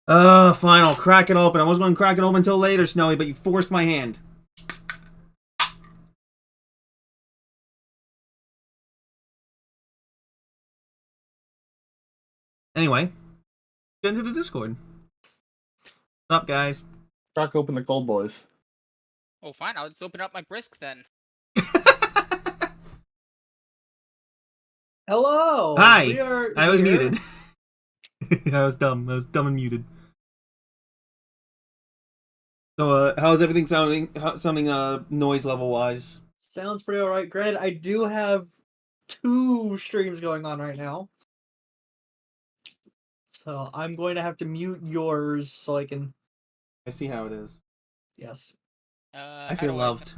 Fine, I'll crack it open. I wasn't going to crack it open until later, Snowy, but you forced my hand. Anyway, get into the Discord. What's up, guys? Crack open the cold boys. Oh, fine. I'll just open up my brisk then. Hello. Hi. I was here. muted. I was dumb. I was dumb and muted. So, how's everything sounding? Noise level wise? Sounds pretty alright. Granted, I do have 2 streams going on right now. So I'm going to have to mute yours so I can. I see how it is. Yes. I feel loved.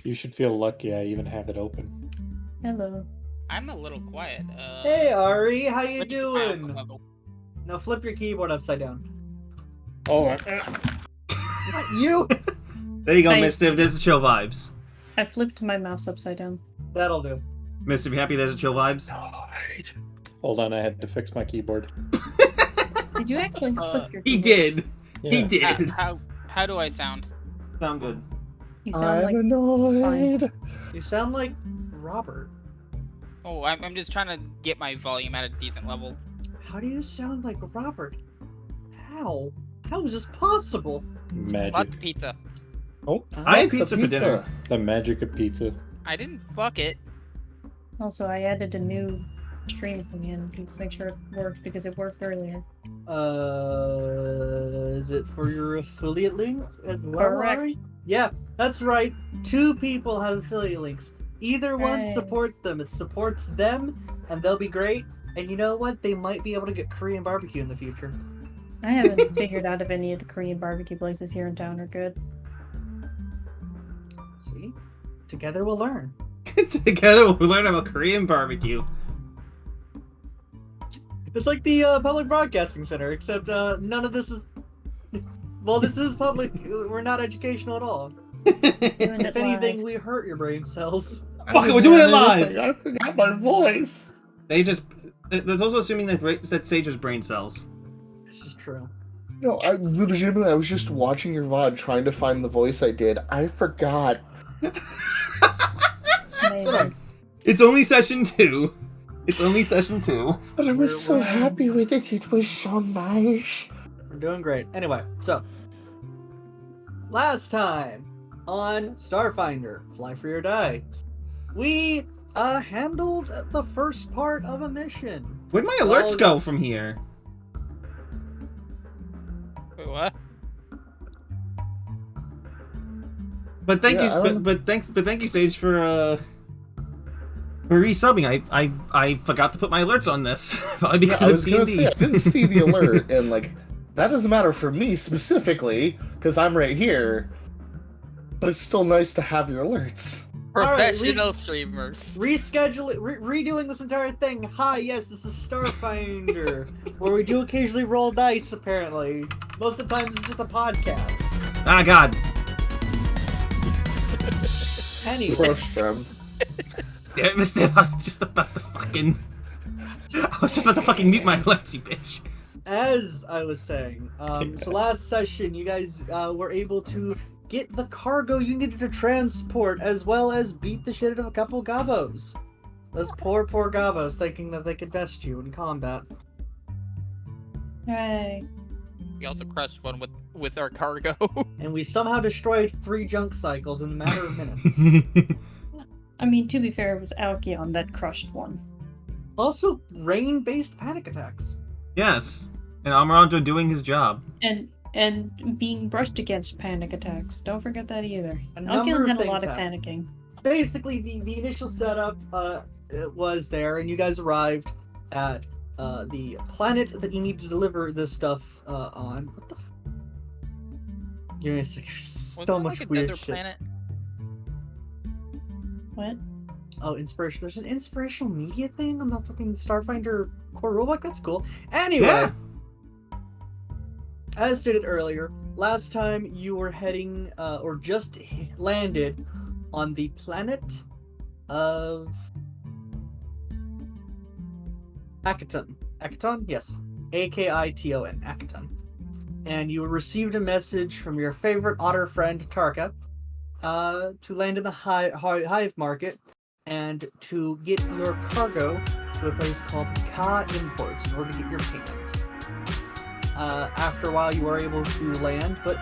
You should feel lucky I even have it open. Hello. I'm a little quiet. Hey Ari, how you what do doing? have? Now flip your keyboard upside down. Oh, Not you. There you go, I- Mister. There's the chill vibes. I flipped my mouse upside down. That'll do. Mister, you happy? There's the chill vibes. hold on, I had to fix my keyboard. Did you actually flip your He keyboard? did. Yeah. He did. How do I sound? Sound good. You sound like annoyed. You sound like Robert. Oh, I'm just trying to get my volume at a decent level. How do you sound like Robert? How? How is this possible? Magic. Fuck pizza. Oh, I had fuck the pizza for dinner. The magic of pizza. I didn't fuck it. Also, I added a new stream thing in to make sure it works because it worked earlier. Is it for your affiliate link as well, Correct. Ari? Yeah, that's right. 2 people have affiliate links. Either one Hooray. supports them. It supports them, and they'll be great. And you know what? They might be able to get Korean barbecue in the future. I haven't figured out if any of the Korean barbecue places here in town are good. See? Together we'll learn. Together we'll learn about Korean barbecue. It's like the public broadcasting center, except none of this is. Well, this is public. We're not educational at all. Doing If it anything, live. we hurt your brain cells. Fuck it, we're doing it live! I forgot my voice. They just. That's also assuming that Sage's brain cells. This is true. No, I legitimately, I was just watching your VOD trying to find the voice I did. I forgot. Amazing. It's only session 2. It's only session 2. But I was so happy with it. It was so nice. We're doing great. Anyway, so last time on Starfinder, Fly Free or Die, we handled the first part of a mission. Where'd my alerts go from here? Wait, what? But thank Yeah, I you, don't- but thank you, Sage, for resubbing. I forgot to put my alerts on this, probably Yeah, I because was it's gonna D&D. say, I didn't see the alert, and like, that doesn't matter for me specifically, because I'm right here. But it's still nice to have your alerts. Alright, Professional streamers. Reschedule it, redoing this entire thing. Hi, yes, this is Starfinder, where we do occasionally roll dice, apparently. Most of the time, it's just a podcast. Ah, God. Anyway, Crush them. Damn it, Mister. I was just about to fucking. I was just about to fucking mute my alerts, you bitch. as I was saying, so last session, you guys were able to get the cargo you needed to transport, as well as beat the shit out of a couple gobos. Those poor gobos thinking that they could best you in combat. Hey. We also crushed one with our cargo. And we somehow destroyed 3 junk cycles in a matter of minutes. I mean, to be fair, it was Alkion that crushed one. Also, rain-based panic attacks. Yes, and Amaranto doing his job. And being brushed against panic attacks. Don't forget that either. A number Alkion of had a things lot of happened. panicking. Basically, the initial setup was there, and you guys arrived at the planet that you need to deliver this stuff on. What the? Give me a second. Wasn't So that much like a weird desert shit. planet? What? Oh, inspiration. There's an inspirational media thing on the fucking Starfinder core rulebook. That's cool. Anyway, Yeah. as stated earlier, last time you were heading or just landed on the planet of Akaton. Akiton? Yes. Akiton, Akiton. And you received a message from your favorite otter friend, Tarka, to land in the hive market and to get your cargo to a place called Ka Imports in order to get your payment. After a while, you are able to land, but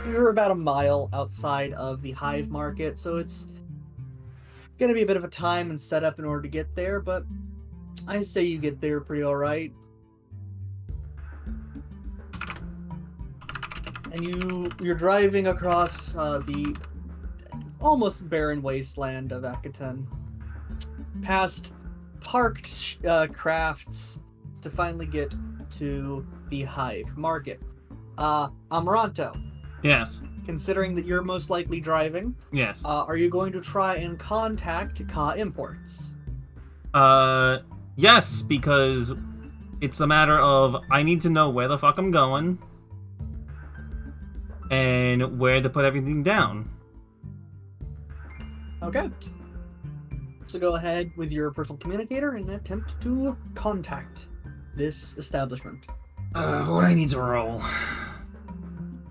you're about a mile outside of the hive market, so it's going to be a bit of a time and setup in order to get there, but I say you get there pretty alright. And you're driving across the almost barren wasteland of Akiton, past parked crafts to finally get to the hive market. Amaranto, Yes. considering that you're most likely driving, Yes. are you going to try and contact Ka Imports? Yes, because it's a matter of I need to know where the fuck I'm going and where to put everything down. Okay. So go ahead with your personal communicator and attempt to contact this establishment. What I need to roll.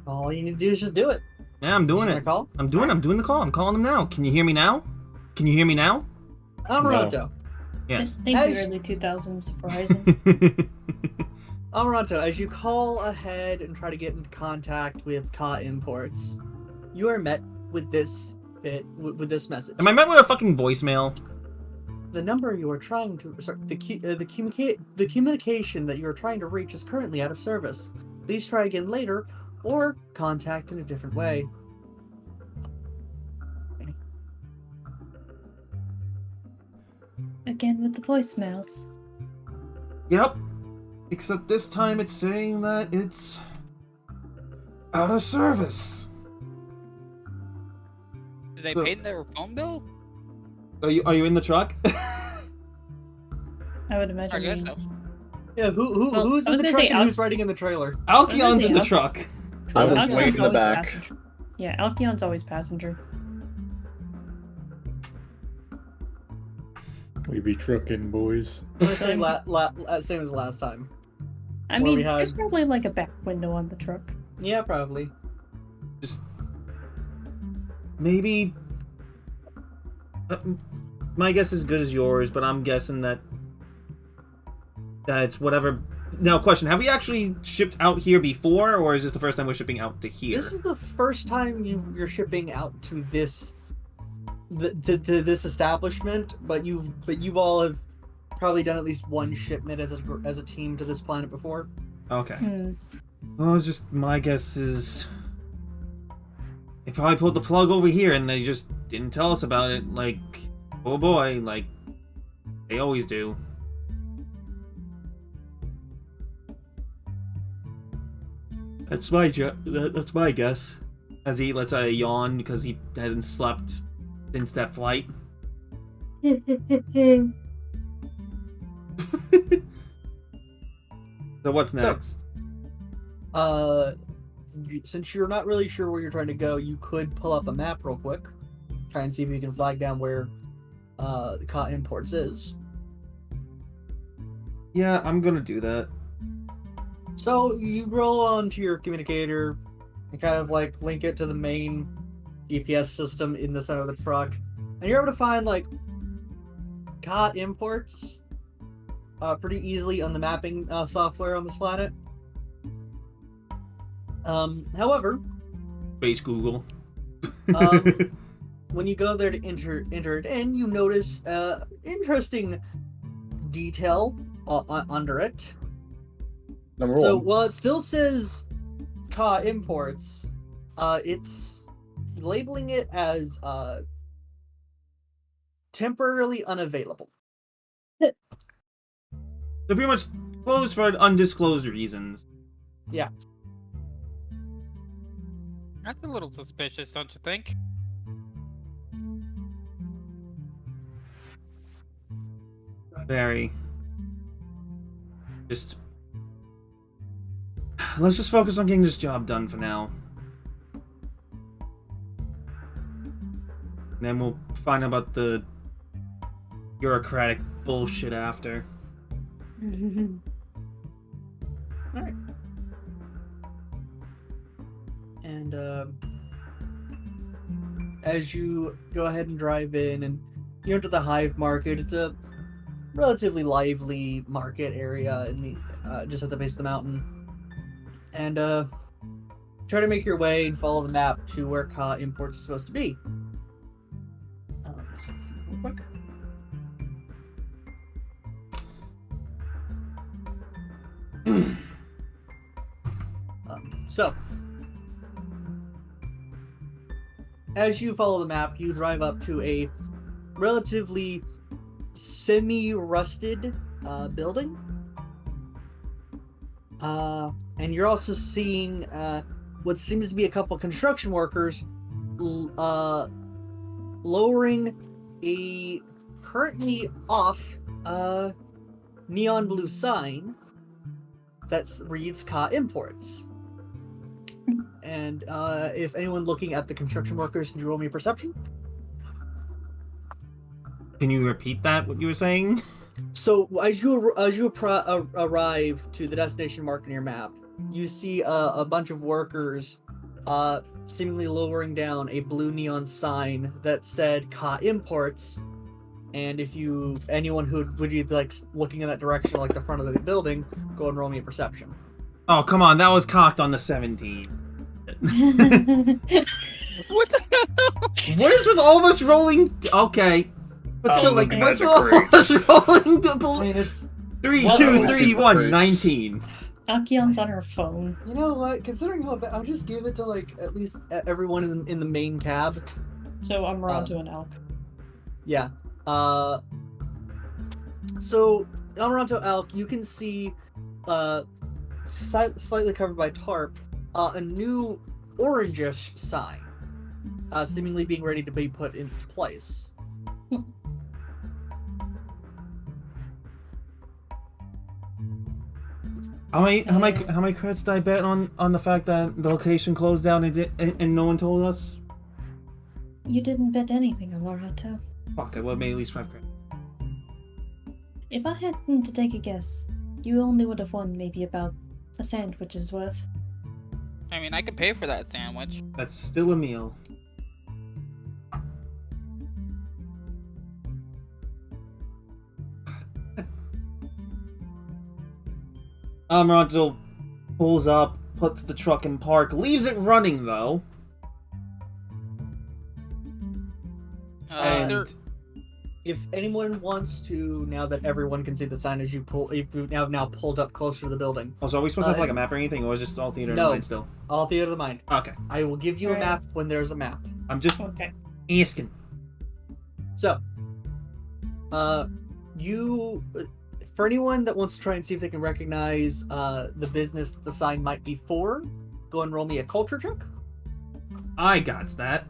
All you need to do is just do it. Yeah, I'm doing Just it. gonna call? I'm doing the call. I'm calling them now. Can you hear me now? Can you hear me now? Amaranto. Yes. Thank you, As- early 2000s Verizon. Amaranto, as you call ahead and try to get into contact with Ka Imports, you are met with this message. Am I met with a fucking voicemail? The number you are trying to the communication that you are trying to reach is currently out of service. Please try again later, or contact in a different way. Again with the voicemails. Yep. Except this time it's saying that it's out of service. Did they So- pay their phone bill? Are you in the truck? I would imagine. I guess so. Yeah, Well, who's I in was the gonna truck say and Al- who's riding in the trailer? Alkyon's in the Al- truck. I was Alcyon's way in the always back. passenger. Yeah, Alcyon's always passenger. We be trucking, boys. Same same as last time. I Where mean, we had- there's probably like a back window on the truck. Yeah, probably. Just maybe. My guess is good as yours, but I'm guessing that it's whatever. Now, question: have we actually shipped out here before, or is this the first time we're shipping out to here? This is the first time you're shipping out to this this establishment, but you've all have probably done at least one shipment as a team to this planet before. Okay. Hmm. Well, it's just my guess is they probably pulled the plug over here and they just didn't tell us about it. Like, oh boy, like they always do. That's my that's my guess. As he lets out a yawn because he hasn't slept since that flight. So what's next? Since you're not really sure where you're trying to go, you could pull up a map real quick, try and see if you can flag down where the Ka Imports is. Yeah, I'm gonna do that. So you roll onto your communicator and kind of like link it to the main GPS system in the center of the truck, and you're able to find like Ka Imports pretty easily on the mapping software on this planet. However, Space Google. when you go there to enter it in, you notice interesting detail under it. Number So one. while it still says Ka Imports, it's labeling it as temporarily unavailable. They're pretty much closed for undisclosed reasons. Yeah. That's a little suspicious, don't you think? Very. Let's just focus on getting this job done for now. Then we'll find out about the bureaucratic bullshit after. All right. And as you go ahead and drive in, and you enter the Hive Market, it's a relatively lively market area in the just at the base of the mountain. And try to make your way and follow the map to where Ka Imports is supposed to be. Let's see real quick. So, as you follow the map, you drive up to a relatively semi-rusted building. And you're also seeing what seems to be a couple construction workers lowering a currently off neon blue sign that reads Ka Imports. And if anyone looking at the construction workers, can you roll me a perception? Can you repeat that, what you were saying? So as you arrive to the destination marked on your map, you see a bunch of workers seemingly lowering down a blue neon sign that said Ka Imports. And if anyone who would be like looking in that direction, like the front of the building, go and roll me a perception. Oh, come on, that was cocked on the 17. What the hell? What is with all of us rolling? Okay. But still, like, looking what's at with the all of us rolling I the mean, it's 3, Well, 2, we'll 3, see 1, what 19. Akion's on her phone. you know what? Considering how bad, I'll just give it to like at least everyone in the main cab. So I'm around to an elk. Yeah. So Amaranto Elk, you can see, slightly covered by tarp, a new orangish sign, seemingly being ready to be put into place. How many credits did I bet on the fact that the location closed down and no one told us? You didn't bet anything, Amaranto. Fuck, I would have made at least 5 credits. If I had to take a guess, you only would have won maybe about a sandwich's worth. I mean, I could pay for that sandwich. That's still a meal. Amaranto pulls up, puts the truck in park, leaves it running though. There- And If anyone wants to, now that everyone can see the sign as you have now pulled up closer to the building, also, are we supposed to have like a map or anything, or is it just all theater in No. mind still? all theater of the mind. Okay, I will give you a Right. map when there's a map. I'm just Okay. asking. So, for anyone that wants to try and see if they can recognize the business that the sign might be for, go and roll me a culture check. I got that.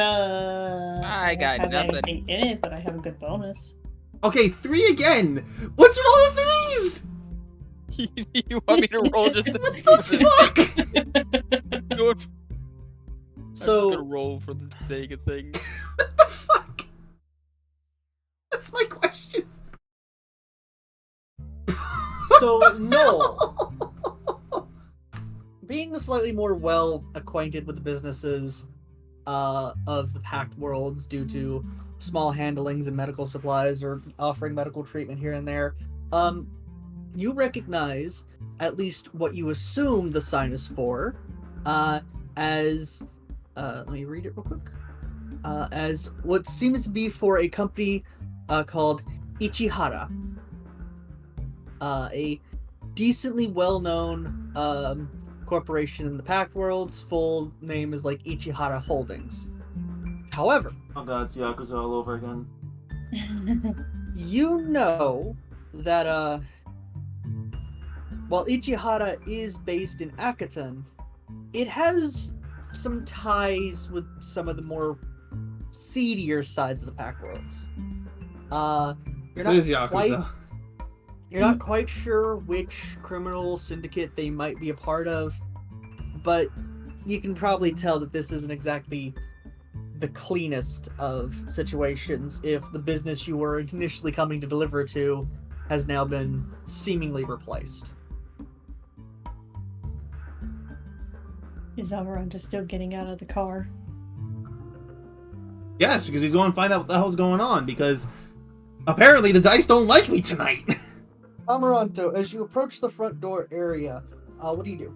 I got don't have nothing. anything in it, but I have a good bonus. Okay, 3 again. What's with all the 3s? You want me to roll just to What the fuck? do it? I'm just So, gonna roll for the sake of things. What the fuck? That's my question. so Noel, being slightly more well acquainted with the businesses of the Pact Worlds due to small handlings and medical supplies or offering medical treatment here and there, you recognize at least what you assume the sign is for, as let me read it real quick. As what seems to be for a company called Ichihara, a decently well-known corporation in the Pact Worlds. Full name is like Ichihara Holdings. However, Oh god, it's Yakuza all over again. you know that while Ichihara is based in Akaton, it has some ties with some of the more seedier sides of the Pact Worlds. You're This is not Yakuza. quite You're not quite sure which criminal syndicate they might be a part of, but you can probably tell that this isn't exactly the cleanest of situations if the business you were initially coming to deliver to has now been seemingly replaced. Is Amaranto still getting out of the car? Yes, because he's going to find out what the hell's going on, because apparently the dice don't like me tonight. Amaranto, as you approach the front door area, what do you do?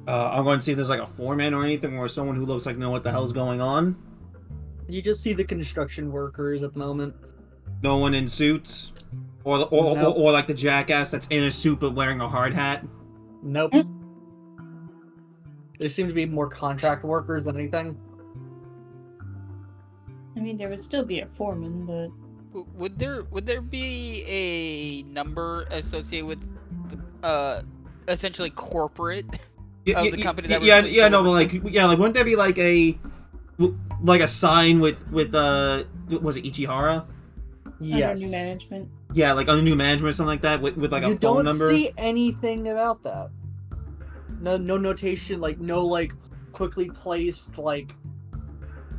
I'm going to see if there's like a foreman or anything, or someone who looks like know what the hell's going on. You just see the construction workers at the moment. No one in suits? Or No. or like the jackass that's in a suit but wearing a hard hat? Nope. There seem to be more contract workers than anything. I mean, there would still be a foreman, but Would there be a number associated with essentially corporate of the company that yeah, no, but like wouldn't there be like a sign with was it Ichihara? Yes. under new management. Yeah, like under new management or something like that with like a You phone don't number. see anything about that. No notation, like no quickly placed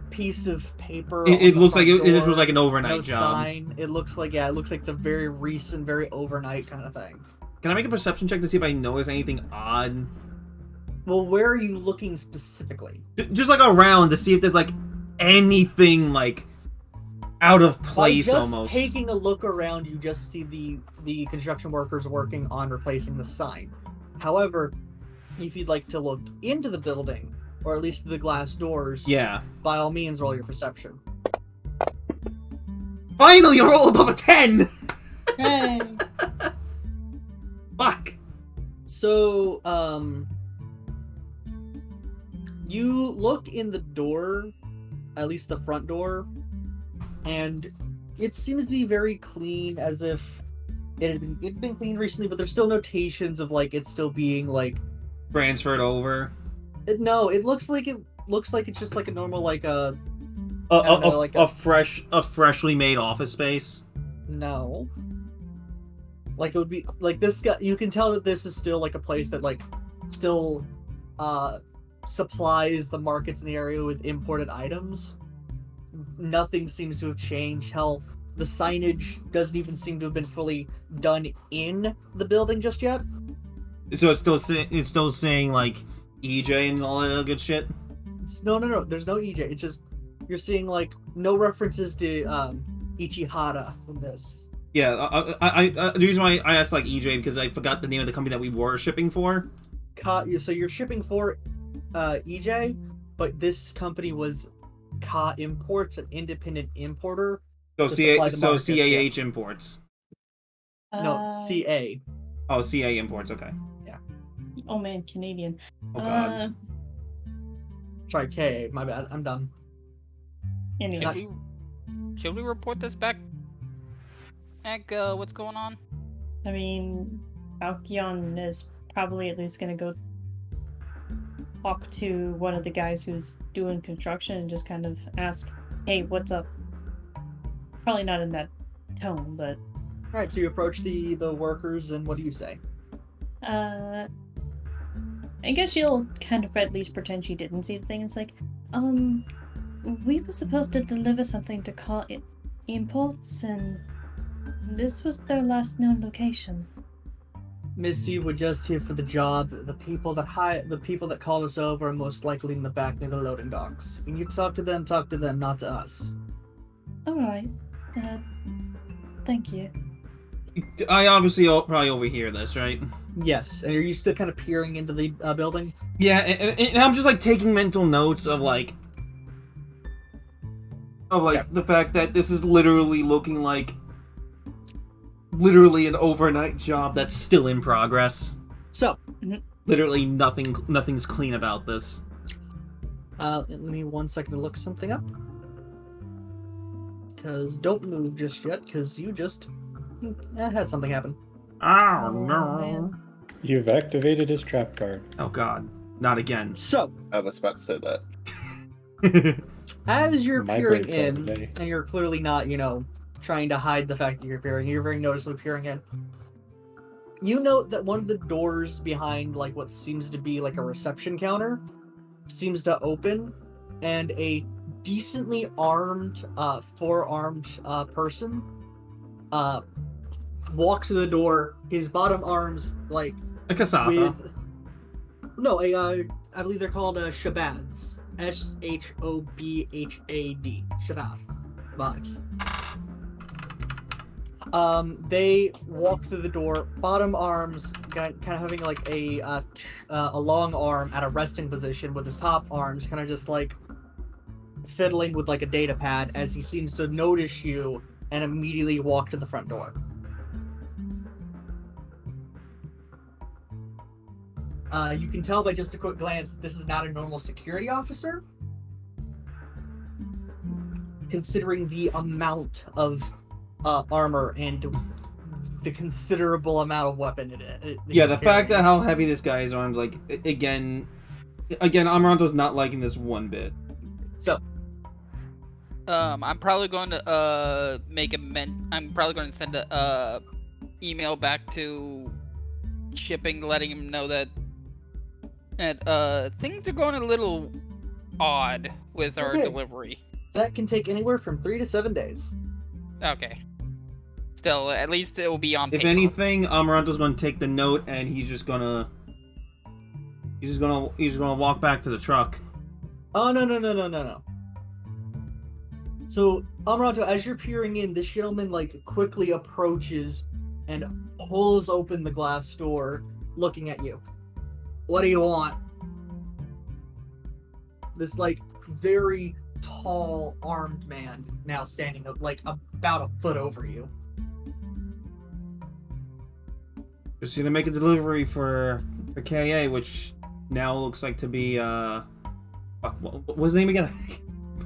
piece of paper. It on looks the like front this door, was like an overnight no job. sign. It looks like it's a very recent, very overnight kind of thing. Can I make a perception check to see if I notice anything odd? Well, where are you looking specifically? Just like around to see if there's like anything like out of place By just almost. taking a look around, you just see the construction workers working on replacing the sign. However, if you'd like to look into the building, or at least the glass doors, Yeah. by all means, roll your perception. Finally, a roll above a 10. Hey! Fuck. So, you look in the door, at least the front door, and it seems to be very clean, as if it'd been cleaned recently, but there's still notations of it still being Transferred over. no, it looks like it's just like a normal A freshly made office space. no. It would be this guy. You can tell that this is still a place that still supplies the markets in the area with imported items. Nothing seems to have changed. Hell, the signage doesn't even seem to have been fully done in the building just yet. So it's still saying like EJ and all that other good shit. No. There's no EJ. It's just you're seeing no references to Ichihara in this. Yeah, I the reason why I asked EJ because I forgot the name of the company that we were shipping for. So you're shipping for EJ, but this company was Ka Imports, an independent importer. So to supply the markets, CAH imports. No, CA. Oh, CA imports. Okay. Oh man, Canadian. Oh god. Sorry, KA. My bad. I'm done. Anyway. Should we report this back? What's going on? I mean, Alkion is probably at least gonna go talk to one of the guys who's doing construction and just kind of ask, hey, what's up? Probably not in that tone, but... Alright, so you approach the workers, and what do you say? I guess you'll kind of at least pretend she didn't see the thing. It's we were supposed to deliver something to call it imports, and this was their last known location. Missy, we're just here for the job. The people that called us over are most likely in the back near the loading docks. When you talk to them, not to us. Alright. Thank you. I obviously probably overhear this, right? Yes, and are you still kind of peering into the building? Yeah, and I'm just taking mental notes of the fact that this is literally looking like an overnight job that's still in progress. So, Literally nothing's clean about this. let me 1 second to look something up. Because don't move just yet, because you just had something happen. Oh man. You've activated his trap card. Oh god, not again. So, I was about to say that. as you're My peering break's on in, today. and you're clearly not, trying to hide the fact that you're very noticeably peering in. You note that one of the doors behind, what seems to be a reception counter seems to open, and a decently armed, four-armed person walks through the door, his bottom arms, A Kasatha. No, I believe they're called Shabads. Shobhad. Shabads. They walk through the door, bottom arms, kind of having like a long arm at a resting position, with his top arms kind of just like fiddling with like a data pad as he seems to notice you and immediately walk to the front door. You can tell by just a quick glance this is not a normal security officer, considering the amount of armor and the considerable amount of weapon it Yeah, the fact that how heavy this guy is armed, like, again, Amaranto's not liking this one bit. So, I'm probably going to I'm probably going to send a email back to shipping, letting him know that things are going a little odd with our delivery. That can take anywhere from 3 to 7 days. Okay. Still, at least it will be on If paper. anything, Amaranto's going to take the note and he's just gonna walk back to the truck. Oh, no. So, Amaranto, as you're peering in, this gentleman, like, quickly approaches and pulls open the glass door, looking at you. What do you want? This, like, very tall, armed man now standing, like, about a foot over you. Just here to make a delivery for KA, which now looks like to be, what was the name again?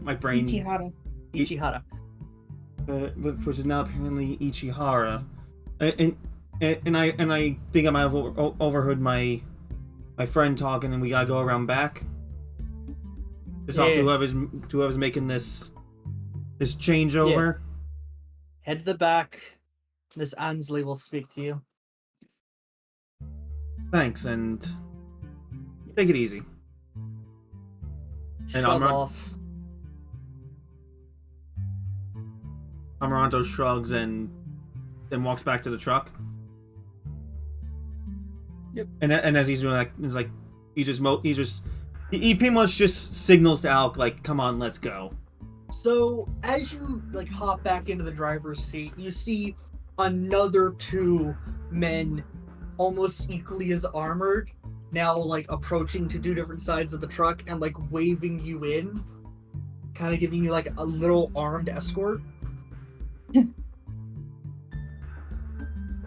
My brain... Ichihara. Which is now apparently Ichihara. And I think I might have overheard my friend talking, and we gotta go around back to talk to whoever's making this changeover. Yeah. Head to the back. Miss Ansley will speak to you. Thanks, and take it easy. And Shove off. Amaranto shrugs and then walks back to the truck. Yep. And as he's doing that, he's like, he pretty much just signals to Alk, like, come on, let's go. So, as you, like, hop back into the driver's seat, you see another 2 men, almost equally as armored, now, like, approaching to 2 different sides of the truck and, like, waving you in, kind of giving you, like, a little armed escort. Can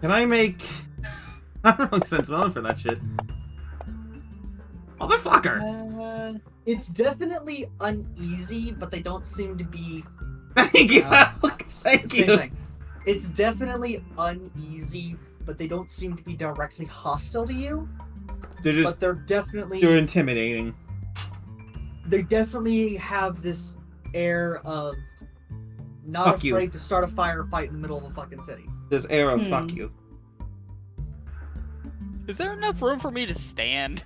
I make... I don't know, sense motive for that shit. Motherfucker! It's definitely uneasy, but they don't seem to be... Thank you! Thank same you! thing. It's definitely uneasy, but they don't seem to be directly hostile to you. But they're definitely... They're intimidating. They definitely have this air of not Fuck afraid you. to start a firefight in the middle of a fucking city. This air of fuck you. Is there enough room for me to stand?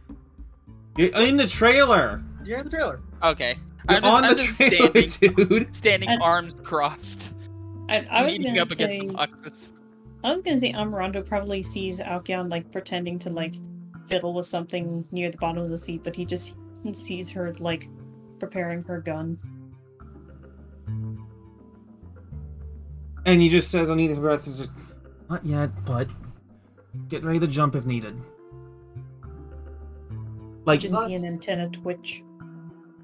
You're in the trailer! You're in the trailer. Okay. You're on the trailer, dude! Standing arms crossed. I was leaning gonna up say... against the boxes. I was gonna say Amaranto probably sees Alcyon, like, pretending to, like, fiddle with something near the bottom of the seat, but he just sees her, like, preparing her gun. And he just says on either breath, is not yet, but get ready to jump if needed. Like, Just see an antenna twitch.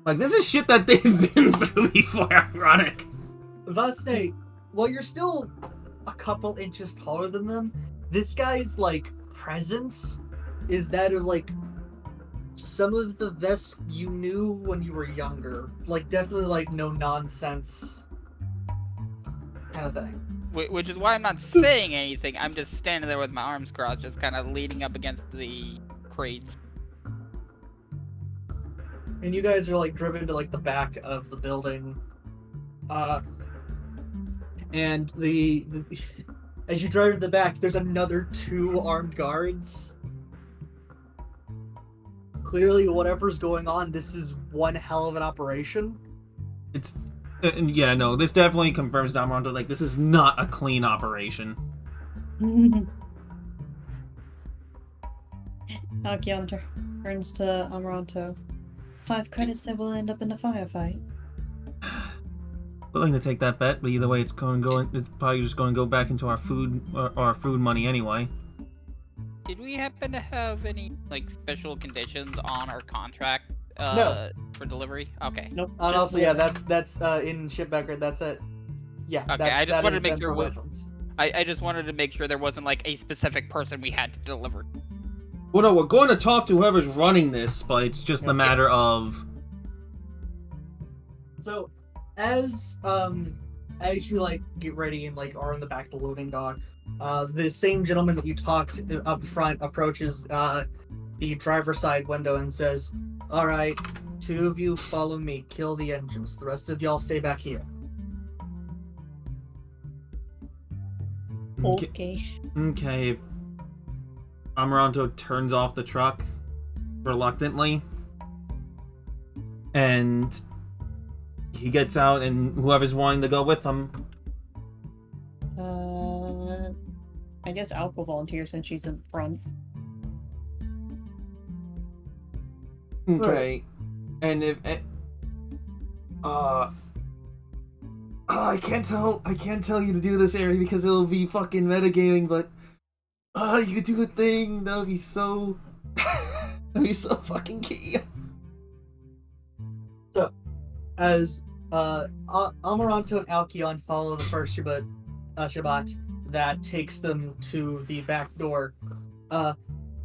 like, this is shit that they've been through before, ironic. Vasne, while you're still a couple inches taller than them, this guy's, like, presence is that of, like, some of the Vesk you knew when you were younger. Like, definitely, like, no nonsense kind of thing. Which is why I'm not saying anything. I'm just standing there with my arms crossed, just kind of leaning up against the crates. And you guys are, like, driven to, like, the back of the building. And as you drive to the back, there's another 2 armed guards. Clearly, whatever's going on, this is one hell of an operation. It's... yeah, no, this definitely confirms to Amaranto, like, this is not a clean operation. Alkion turns to Amaranto. 5 credits that will end up in a firefight. Willing to take that bet, but either way, it's probably just going to go back into our food money anyway. Did we happen to have any like special conditions on our contract? No. For delivery. Okay. Nope. And just also, yeah, that's in ship record. That's it. Yeah. Okay, I just wanted to make sure what. I just wanted to make sure there wasn't like a specific person we had to deliver. Well, no, we're going to talk to whoever's running this, but it's just a matter of. So, as you like get ready and like are in the back of the loading dock, the same gentleman that you talked up front approaches the driver's side window and says, "All right, 2 of you follow me. Kill the engines. The rest of y'all stay back here." Okay. Okay. Amaranto turns off the truck reluctantly, and he gets out, and whoever's wanting to go with him. I guess Alk will volunteer since she's in front. Okay. And if I can't tell you to do this, Ari, because it'll be fucking metagaming, but you could do a thing that would be so that'd be so fucking key. So, as Amaranto and Alkion follow the first Shabbat that takes them to the back door,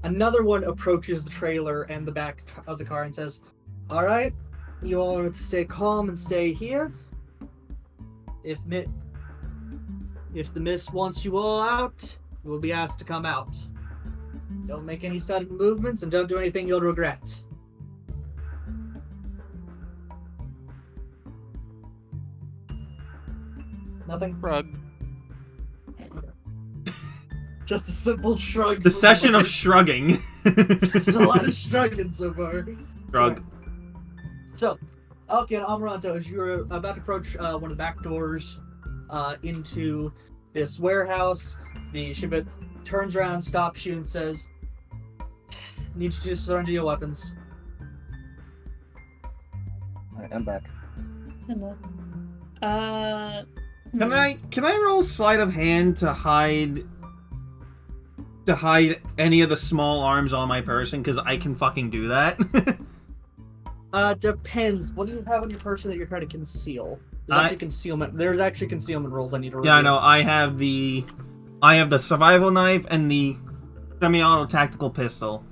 another one approaches the trailer and the back of the car and says, "All right, you all are to stay calm and stay here. If the mist wants you all out, you will be asked to come out. Don't make any sudden movements and don't do anything you'll regret." Nothing? Rug. Just a simple shrug. The session of shrugging. There's a lot of shrugging so far. Shrug. So, Alki and Amaranto, as you're about to approach one of the back doors into this warehouse, the Shibit turns around, stops you, and says, "Need you to surrender your weapons." Alright, I'm back. Hello. Can I roll sleight of hand to hide any of the small arms on my person? Because I can fucking do that. Depends. What do you have on your person that you're trying to conceal? There's actually concealment rolls I need to review. Yeah, I know. I have the survival knife and the semi-auto tactical pistol.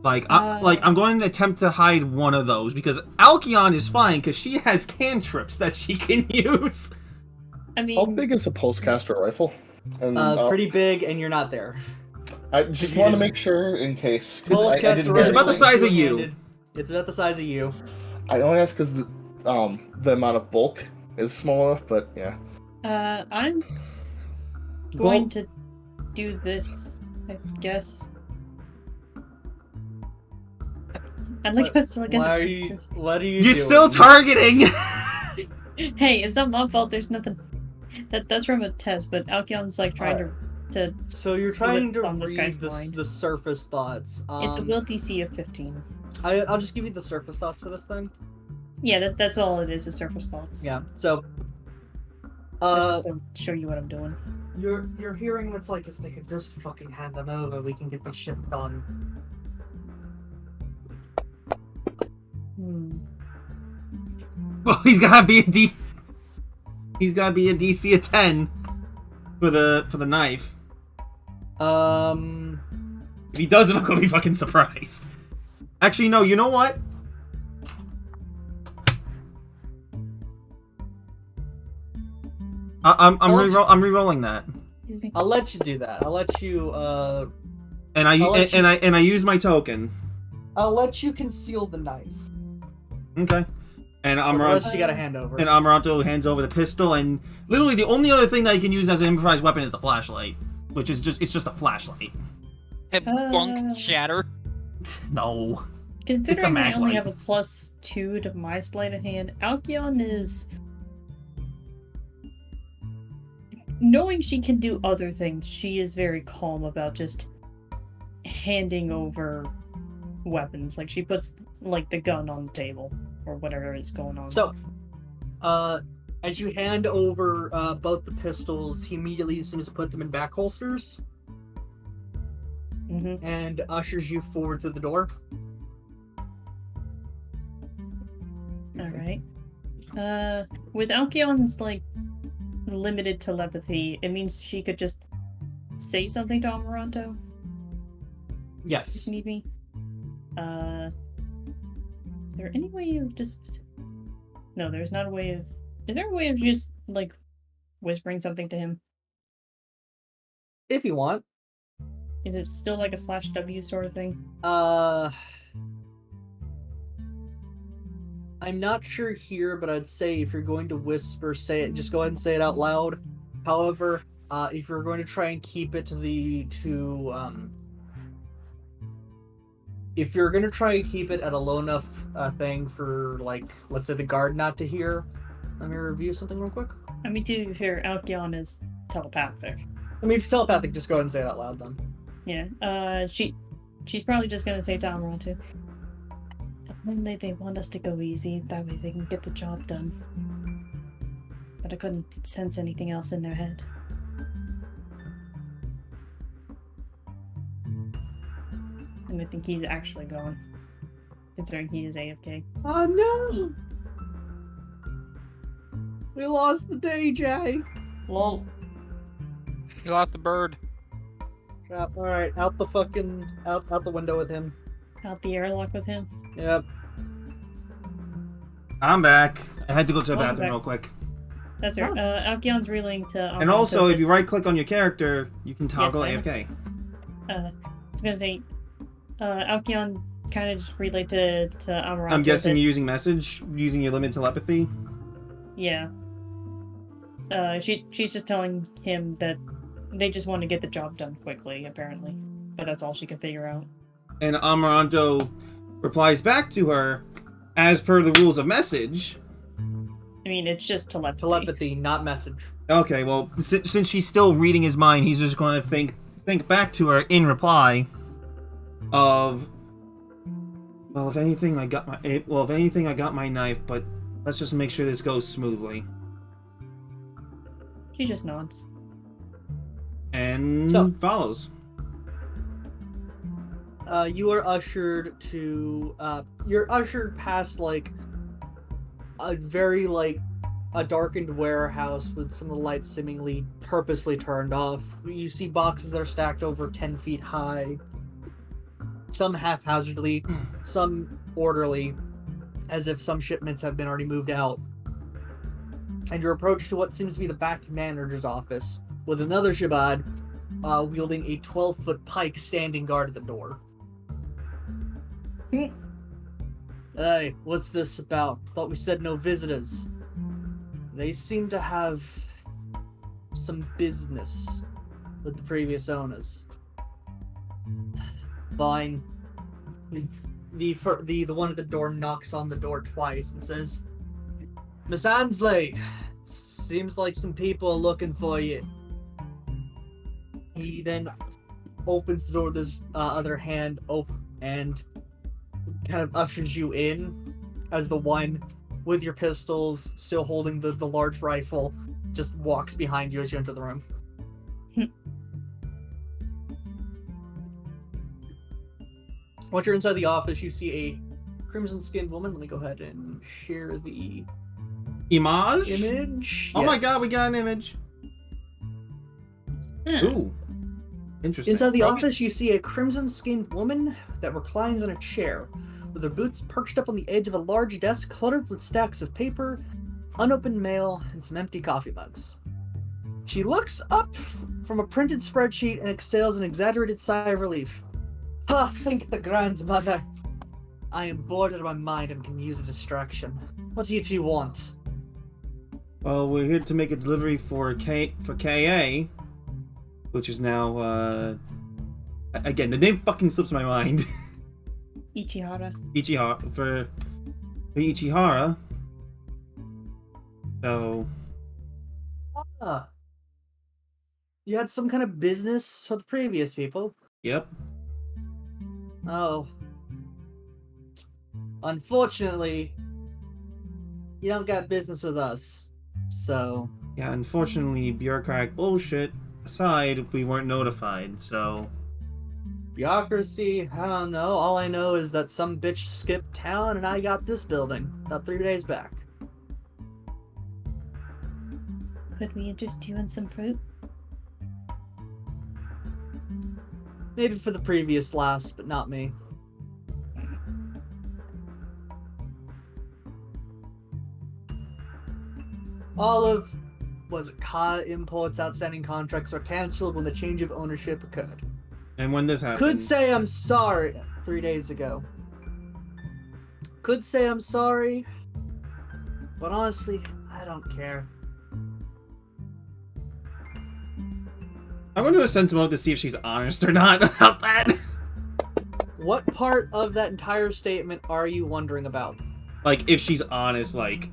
I'm going to attempt to hide one of those because Alkion is fine because she has cantrips that she can use. I mean, How big is a pulsecaster rifle? And, pretty big, and you're not there. I just want to make sure in case. It's about the size of you. It's about the size of you. I only ask because the amount of bulk is small enough, but yeah. I'm going to do this, I guess. And look at What are you You're doing? still targeting. Hey, it's not my fault. There's nothing. That's from a test, but Alkion's like trying to. So you're see trying to what's on this read guy's mind. the surface thoughts. It's a will DC of 15. I'll just give you the surface thoughts for this thing. Yeah, that's all it is. The surface thoughts. Yeah. So, Just to show you what I'm doing. you're hearing what's like if they could just fucking hand them over, we can get the ship done. Well, he's gotta be a DC of 10 for the knife. If he doesn't, I'm gonna be fucking surprised. Actually, no. You know what? I'm re-rolling that. Excuse me. I'll let you do that. I'll let you. And I use my token. I'll let you conceal the knife. Okay. And Unless you got a hand over. And Amaranto hands over the pistol, and literally the only other thing that you can use as an improvised weapon is the flashlight, which is just a flashlight. Bunk shatter. No. Considering I mag only light. have a +2 to my sleight of hand, Alkion is knowing she can do other things, she is very calm about just handing over weapons. Like, she puts, like, the gun on the table, or whatever is going on. So, as you hand over both the pistols, he immediately seems to put them in back holsters Mm-hmm. and ushers you forward through the door. Alright. With Alkyon's, like, limited telepathy, it means she could just say something to Amaranto if Yes. need be. Is there any way of just... No, there's not a way of... Is there a way of just, like, whispering something to him? If you want. Is it still like a /W sort of thing? I'm not sure here, but I'd say if you're going to whisper, say it. Just go ahead and say it out loud. However, if you're going to try and keep it if you're going to try and keep it at a low enough thing for, like, let's say the guard not to hear, let me review something real quick. I mean, to be fair, Alkyon is telepathic. I mean, if you're telepathic, just go ahead and say it out loud then. Yeah, she's probably just gonna say to Amaranto, apparently they want us to go easy, that way they can get the job done. But I couldn't sense anything else in their head. And I think he's actually gone, considering he is AFK. Oh no! We lost the DJ! Lol. You lost the bird. Crap, alright, out the window with him. Out the airlock with him. Yep. I'm back. I had to go to the Welcome bathroom back. real quick. That's right. Alkyon's relaying to Amaranto. And also, that- if you right-click on your character, you can toggle Yes, AFK. I was gonna say, Alkyon kind of just relayed to Amaranto. I'm guessing that- you're using message, using your limited telepathy. Yeah. She's just telling him that they just want to get the job done quickly, apparently. But that's all she can figure out. And Amaranto replies back to her, as per the rules of message. I mean, it's just telepathy. Telepathy, not message. Okay, well, since she's still reading his mind, he's just going to think back to her in reply of, well, if anything, I got my knife, but let's just make sure this goes smoothly. She just nods. And So- follows. You are ushered to you're ushered past like a very a darkened warehouse with some of the lights seemingly purposely turned off. You see boxes that are stacked over 10 feet high, some haphazardly, some orderly, as if some shipments have been already moved out. And you're approached to what seems to be the back manager's office, with another Shabad wielding a 12-foot pike standing guard at the door. Hey, what's this about? Thought we said no visitors. They seem to have some business with the previous owners. Fine. The one at the door knocks on the door twice and says, Miss Ansley, seems like some people are looking for you. He then opens the door with his other hand and kind of ushers you in as the one with your pistols still holding the large rifle just walks behind you as you enter the room. Once you're inside the office, you see a crimson-skinned woman. Let me go ahead and share the Image? image. Oh my Yes. god, we got an image. Hmm. Ooh. Interesting. Inside the Roman. office, you see a crimson-skinned woman that reclines in a chair, with her boots perched up on the edge of a large desk cluttered with stacks of paper, unopened mail, and some empty coffee mugs. She looks up from a printed spreadsheet and exhales an exaggerated sigh of relief. Ah, thank the grandmother. I am bored out of my mind and can use a distraction. What do you two want? Well, we're here to make a delivery for KA, which is now, again, the name fucking slips my mind. Ichihara. Ichihara, for Ichihara. So, Ah, You had some kind of business for the previous people. Yep. Oh. Unfortunately, you don't got business with us. So, Yeah, unfortunately, bureaucratic bullshit aside, we weren't notified, so... bureaucracy, I don't know. All I know is that some bitch skipped town and I got this building about 3 days back. Could we interest you in some fruit? Maybe for the previous last, but not me. All of, was it Ka Imports outstanding contracts were cancelled when the change of ownership occurred. And when this happened... Could say I'm sorry 3 days ago. Could say I'm sorry, but honestly, I don't care. I'm going to do a sense mode to see if she's honest or not about that. What part of that entire statement are you wondering about? Like, if she's honest, like,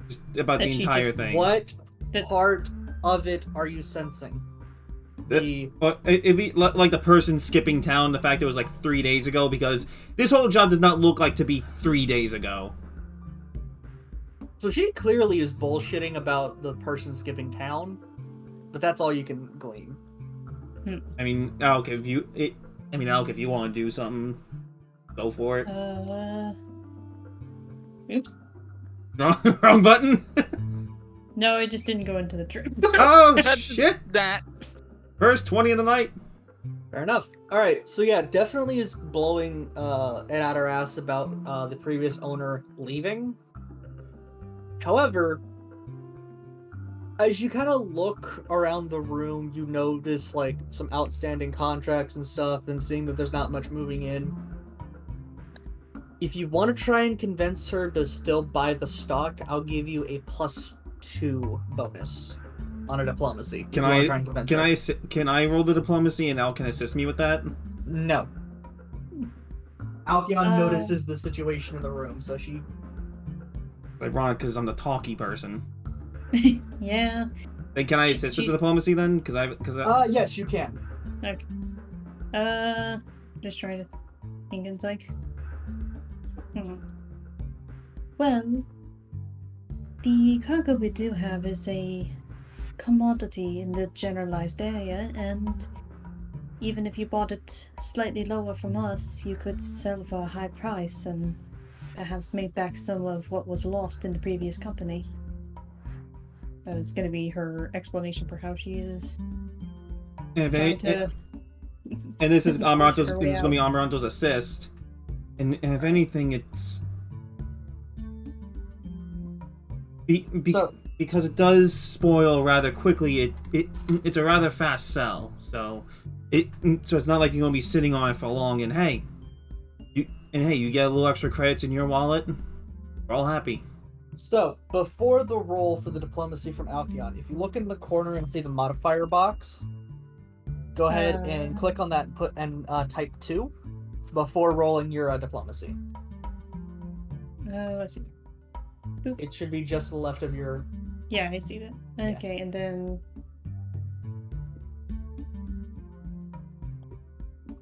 just about That the she entire just- thing. What That- part of it are you sensing? The Like the person skipping town, the fact it was like 3 days ago, because this whole job does not look like to be 3 days ago. So she clearly is bullshitting about the person skipping town, but that's all you can glean. I mean, Alec, if you want to do something, go for it. Oops. Wrong button. No, it just didn't go into the tree. Oh That's shit! That. First 20 of the night. Fair enough. Alright, so yeah, definitely is blowing it out her ass about the previous owner leaving. However, as you kind of look around the room, you notice like some outstanding contracts and stuff, and seeing that there's not much moving in. If you want to try and convince her to still buy the stock, I'll give you a +2 bonus on a diplomacy. if Can you wanna I try and convince can her. can I roll the diplomacy and Al can assist me with that? No. Alkion Uh, notices the situation in the room, so she. Ironic, because I'm the talky person. Yeah. Then can I assist with the she's- diplomacy then? Because Yes, you can. Okay. Just trying to think. It's like. Well, the cargo we do have is a commodity in the generalized area, and even if you bought it slightly lower from us, you could sell for a high price and perhaps make back some of what was lost in the previous company. That is going to be her explanation for how she is and, trying to. and this is push Amaranto's. her This way is gonna be out. Amaranto's assist. And if anything, it's So- because it does spoil rather quickly. It's a rather fast sell. So it's not like you're gonna be sitting on it for long. And hey, you get a little extra credits in your wallet. We're all happy. So, before the roll for the diplomacy from Alkion, if you look in the corner and see the modifier box, go ahead and click on that and type 2 before rolling your diplomacy. Let's see. It should be just to the left of your. Yeah, I see that. Okay, and then.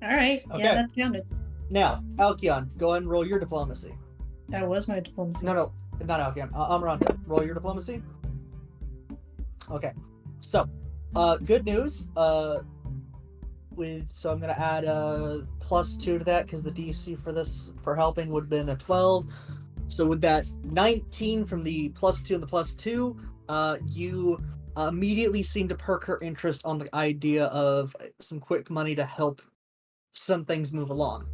Alright, Okay. yeah, that counted. Now, Alkion, go ahead and roll your diplomacy. That was my diplomacy. No, not Alkion. Amaranto, roll your diplomacy. Okay, so, good news. So I'm gonna add a +2 to that because the DC for this for helping would have been a 12. So with that 19 from the +2 and the +2, you immediately seem to perk her interest on the idea of some quick money to help some things move along.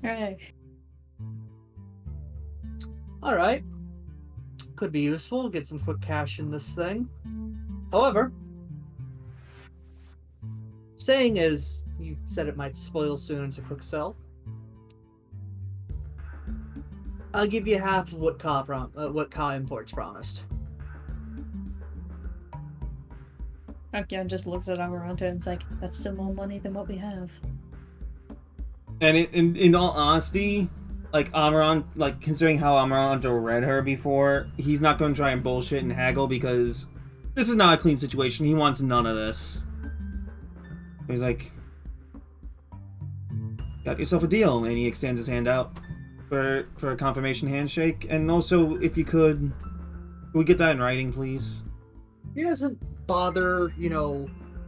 Alright. All right, could be useful. Get some quick cash in this thing. However, saying as you said it might spoil soon, it's a quick sell. I'll give you half of what Ka Imports promised. Akian just looks at Amaranto and it's like, that's still more money than what we have. And in all honesty, like considering how Amaranto read her before, he's not going to try and bullshit and haggle because this is not a clean situation. He wants none of this. He's like, got yourself a deal, and he extends his hand out for a confirmation handshake. And also, if you could we get that in writing, please? He doesn't bother,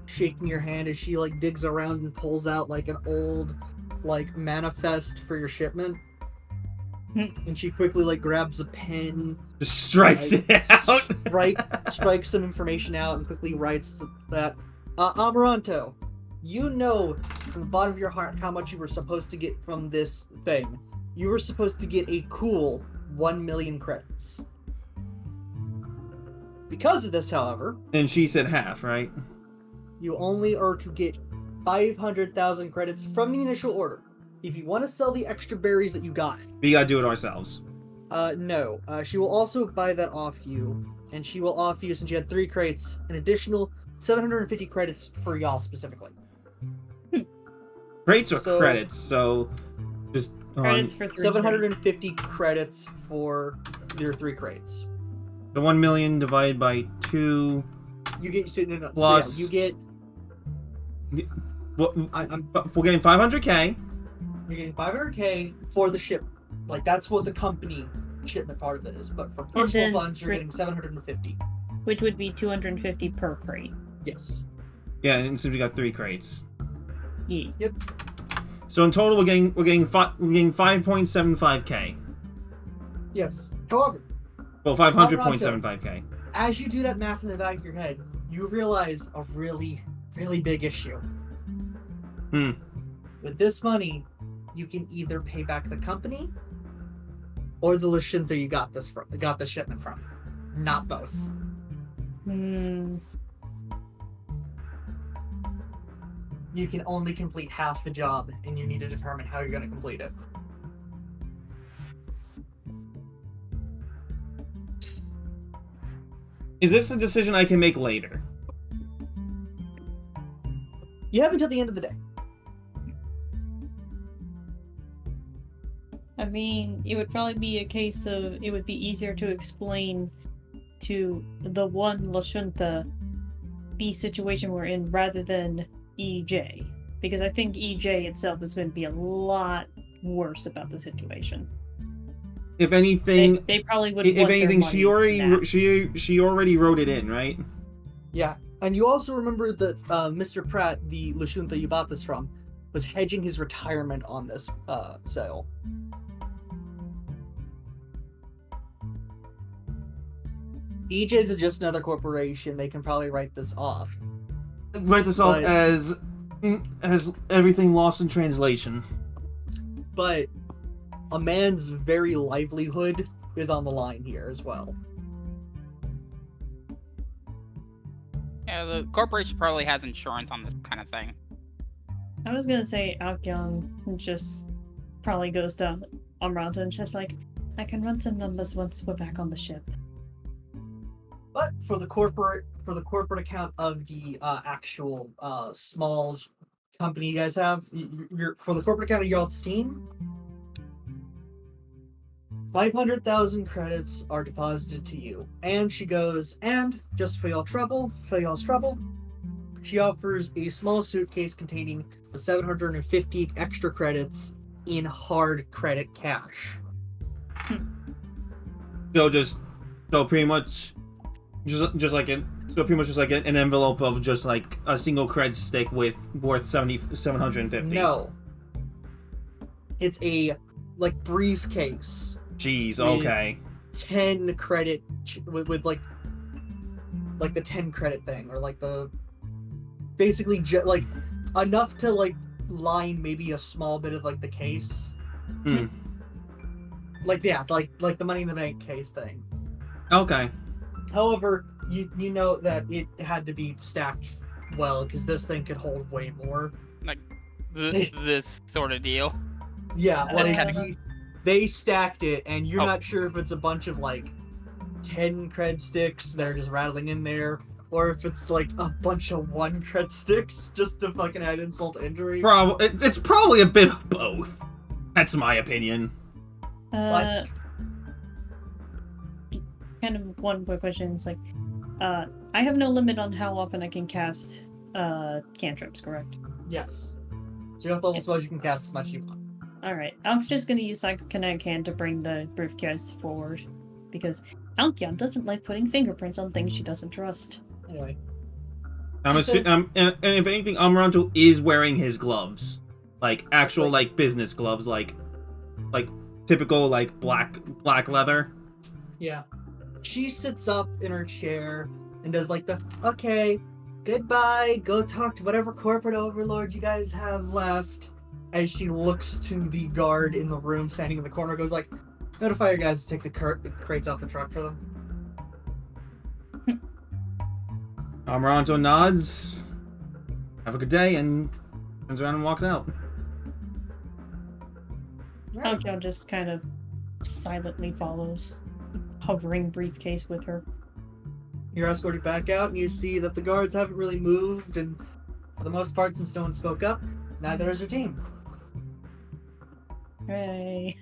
shaking your hand as she like digs around and pulls out like an old like manifest for your shipment. And she quickly like grabs a pen, Just strikes it out. strikes some information out, and quickly writes that Amaranto, you know from the bottom of your heart how much you were supposed to get from this thing. You were supposed to get a cool 1 million credits. Because of this, however, And she said half, right? you only are to get 500,000 credits from the initial order. If you want to sell the extra berries that you got, We gotta do it ourselves. no. She will also buy that off you, and she will offer you, since you had 3 crates, an additional 750 credits for y'all specifically. Crates or So- credits, so just Credits for 3. 750 credits for your 3 crates. the 1 million divided by 2. You get Plus- you get. What, I'm we're getting 500k. You're getting 500k for the ship. Like, that's what the company shipment part of it is. But for personal then funds, you're for- getting 750. Which would be 250 per crate. Yes. Yeah, and since we got 3 crates, Yeah. so in total we're getting 5.75k. Yes. However, Well, 500.75k. as you do that math in the back of your head, you realize a really, really big issue. Hmm. With this money, you can either pay back the company or the Lashinta you got the shipment from. Not both. You can only complete half the job, and you need to determine how you're going to complete it. Is this a decision I can make later? You have until the end of the day. I mean, it would probably be a case of it would be easier to explain to the one Lashunta the situation we're in rather than EJ. Because I think EJ itself is going to be a lot worse about the situation. If anything, They probably would. if want their anything, money she already now. she already wrote it in, right? Yeah, and you also remember that Mr. Pratt, the Lashunta you bought this from, was hedging his retirement on this sale. EJ's just another corporation. They can probably write this off. Write this off But- as everything lost in translation. But a man's very livelihood is on the line here as well. Yeah, the corporation probably has insurance on this kind of thing. I was gonna say Aokyeon just probably goes to Amranta and just like, I can run some numbers once we're back on the ship. But for the corporate account of the actual small company you guys have, for the corporate account of y'all's team, 500,000 credits are deposited to you. And she goes, and just for y'all's trouble, she offers a small suitcase containing the 750 extra credits in hard credit cash. So pretty much just like an envelope of just like a single cred stick worth 750. No. It's a briefcase. Jeez, With- okay. 10 credit with like the 10 credit thing, or like the basically like enough to like line maybe a small bit of like the case. Hmm. Like the money in the bank case thing. Okay. However, you know that it had to be stacked well, because this thing could hold way more. This sort of deal. Yeah, That's like kinda- they stacked it, and you're Oh. not sure if it's a bunch of like 10 cred sticks that are just rattling in there, or if it's like a bunch of 1 cred sticks just to fucking add insult to injury. It's probably a bit of both. That's my opinion. Kind of one quick question is like, I have no limit on how often I can cast cantrips, correct? Yes. So you have level spells you can cast as much as you want. Alright, Alk's just gonna use Psychokinetic Hand to bring the briefcase forward. Because Alkion doesn't like putting fingerprints on things she doesn't trust. Anyway. And if anything, Amaranto is wearing his gloves, like actual like business gloves, like typical like black leather. Yeah. She sits up in her chair and does like the okay, goodbye, go talk to whatever corporate overlord you guys have left. As she looks to the guard in the room standing in the corner, goes like, notify your guys to take the crates off the truck for them. Amaranto nods. Have a good day, and turns around and walks out. Alkion just kind of silently follows, hovering briefcase with her. You're escorted back out, and you see that the guards haven't really moved, and for the most part, since no one spoke up, neither has your team. Hooray.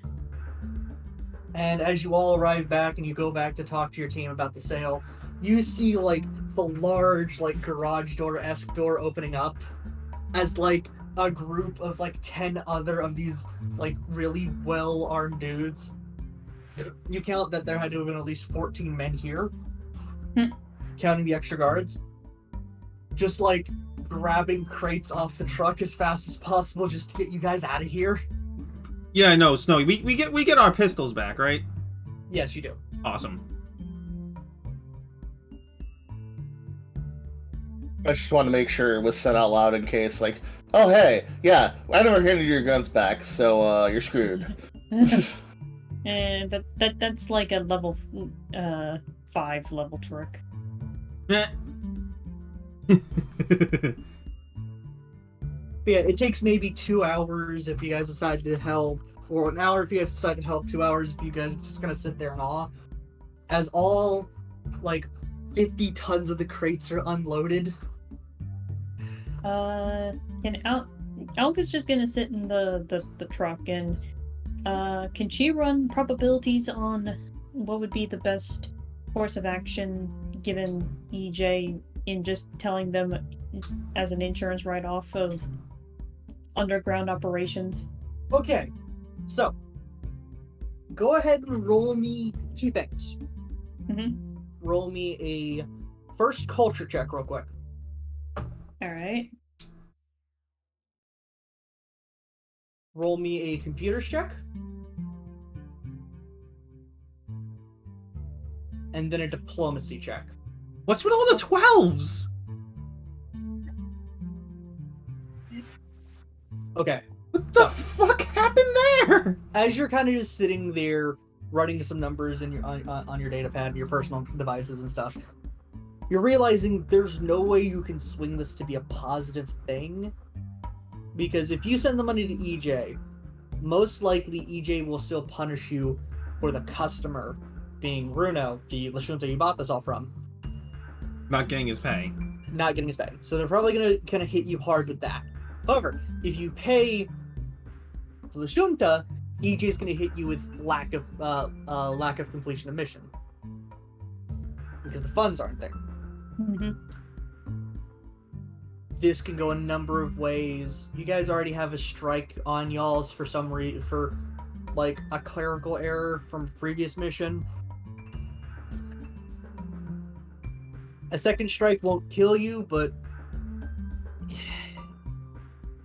And as you all arrive back and you go back to talk to your team about the sale, you see like the large like garage door-esque door opening up as like a group of like 10 other of these like really well-armed dudes. You count that there had to have been at least 14 men here, counting the extra guards. Just like grabbing crates off the truck as fast as possible just to get you guys out of here. Yeah, no, Snowy. We get our pistols back, right? Yes, you do. Awesome. I just want to make sure it was said out loud in case, like, oh hey, yeah, I never handed you your guns back, so you're screwed. And that's like a level 5 level trick. Yeah, it takes maybe 2 hours if you guys decide to help, or an hour if you guys decide to help, 2 hours if you guys just kind of sit there in awe. As all, like, 50 tons of the crates are unloaded. And Alk is just gonna sit in the truck, and can she run probabilities on what would be the best course of action given EJ in just telling them as an insurance write-off of underground operations? Okay, so go ahead and roll me 2 things. Roll me a first culture check real quick. Alright. Roll me a computers check. And then a diplomacy check. What's with all the 12s? Okay. What the fuck happened there? As you're kind of just sitting there writing some numbers in your on your data pad, your personal devices and stuff, you're realizing there's no way you can swing this to be a positive thing. Because if you send the money to EJ, most likely EJ will still punish you for the customer, being Runo, the Lashunta you bought this all from, Not getting his pay. not getting his pay. So they're probably going to kind of hit you hard with that. However, if you pay the Lashunta, EJ is going to hit you with lack of completion of mission, because the funds aren't there. This can go a number of ways. You guys already have a strike on y'all's for some reason, for like a clerical error from a previous mission. A second strike won't kill you, but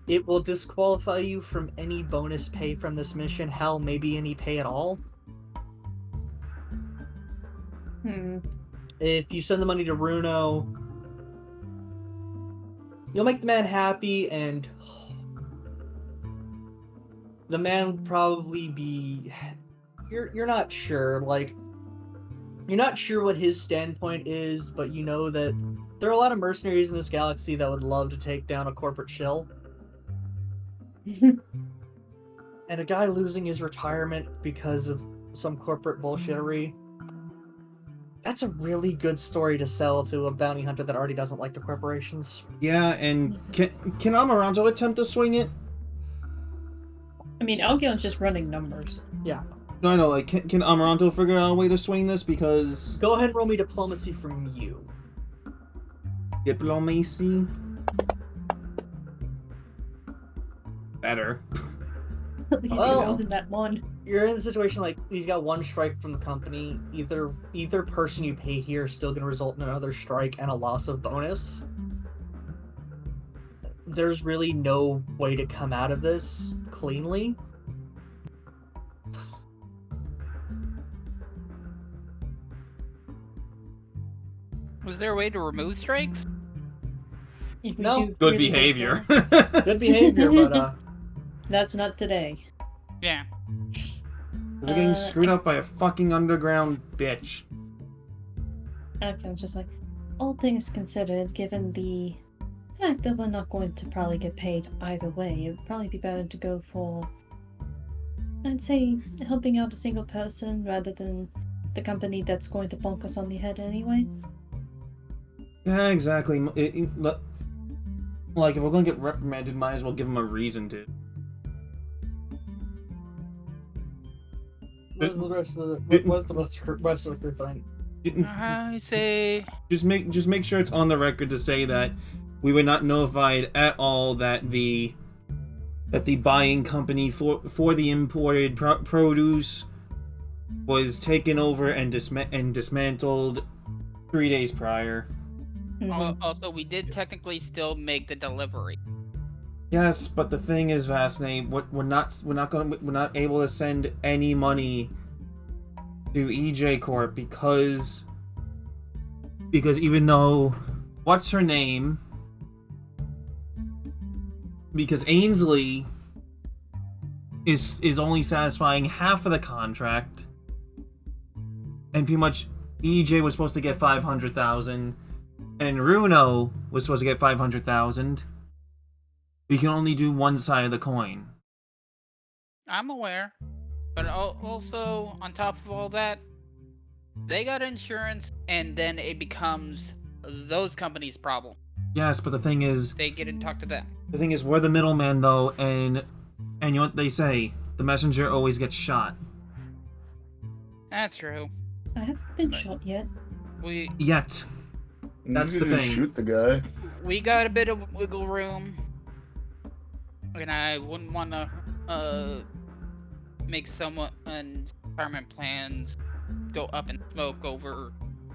it will disqualify you from any bonus pay from this mission. Hell, maybe any pay at all. If you send the money to Runo, you'll make the man happy, and the man would probably be... You're not sure, like... You're not sure what his standpoint is, but you know that there are a lot of mercenaries in this galaxy that would love to take down a corporate shill. And a guy losing his retirement because of some corporate bullshittery, that's a really good story to sell to a bounty hunter that already doesn't like the corporations. Yeah, and can Amaranto attempt to swing it? I mean, Algion's just running numbers. Yeah. No, I know, like, can Amaranto figure out a way to swing this? Because... Go ahead and roll me diplomacy from you. Diplomacy. Better. At least Well- you're using that one. You're in a situation like you've got one strike from the company. Either person you pay here is still going to result in another strike and a loss of bonus. There's really no way to come out of this cleanly. Was there a way to remove strikes? If we No. do Good really behavior. well. Good behavior, but That's not today. Yeah. We're getting screwed I- up by a fucking underground bitch. Okay, I'm just like, all things considered, given the fact that we're not going to probably get paid either way, it would probably be better to go for, I'd say, helping out a single person rather than the company that's going to bonk us on the head anyway. Yeah, exactly. Like, if we're gonna get reprimanded, might as well give them a reason to. what's the rest of the Didn't- what's the rest of the crew find? I say. Just make sure it's on the record to say that we were not notified at all that the buying company for the imported produce was taken over and dismantled 3 days prior. Mhm. Also, we did technically still make the delivery. Yes, but the thing is, Vasne, we're not able to send any money to EJ Corp because even though what's her name? Because Ainsley is only satisfying half of the contract, and pretty much EJ was supposed to get 500,000, and Runo was supposed to get 500,000. We can only do one side of the coin. I'm aware. But also, on top of all that, they got insurance, and then it becomes those companies' problem. Yes, but the thing is, They get and talk to them. we're the middleman though, and you know what they say: the messenger always gets shot. That's true. I haven't been shot yet. We Yet, That's You the could just thing. Shoot the guy. we got a bit of wiggle room, and I wouldn't want to make someone's retirement plans go up in smoke over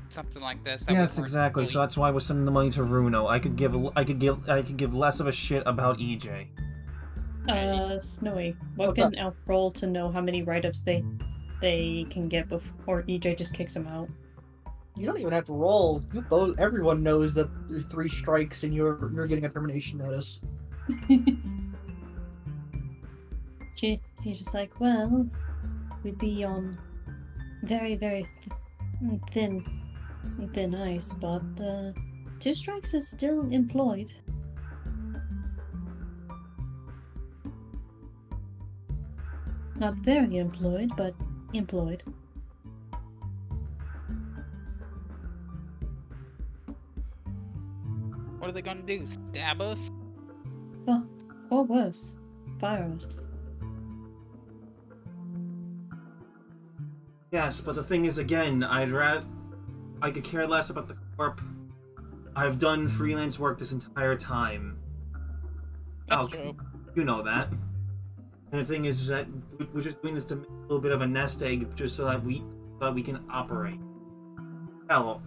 something like this. That yes, would exactly. So that's why we're sending the money to Runo. I could give less of a shit about E EJ. Snowy, what What's can Elf roll to know how many write-ups they can get before EJ just kicks them out? You don't even have to roll. You both. Everyone knows that there's 3 strikes and you're getting a termination notice. She's just like, well, we'd be on very, very thin ice, but 2 strikes is still employed. Not very employed, but employed. What are they gonna do? Stab us? Well, or worse, fire us. Yes, but the thing is, again, I could care less about the corp. I've done freelance work this entire time. That's Oh, true. you know that. And the thing is that we're just doing this to make a little bit of a nest egg, just so that we can operate. Hell,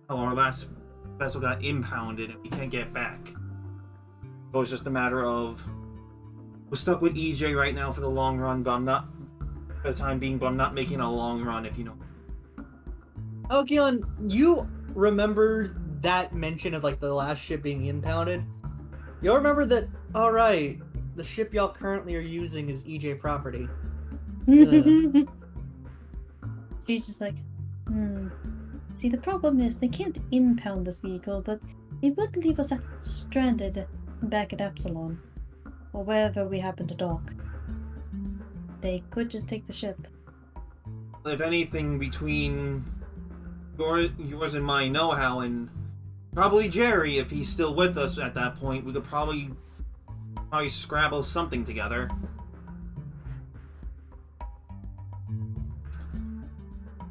our last vessel got impounded and we can't get back. So it's just a matter of we're stuck with EJ right now for the long run, but I'm not for the time being. But I'm not making a long run, if you know. Oh, Keelan, you remember that mention of like the last ship being impounded? You'll remember that. All right, the ship y'all currently are using is EJ property. She's just like, See, the problem is they can't impound this vehicle, but it would leave us stranded back at Epsilon, or wherever we happen to dock. They could just take the ship. If anything, between yours and my know-how, and probably Jerry, if he's still with us at that point, we could probably scrabble something together.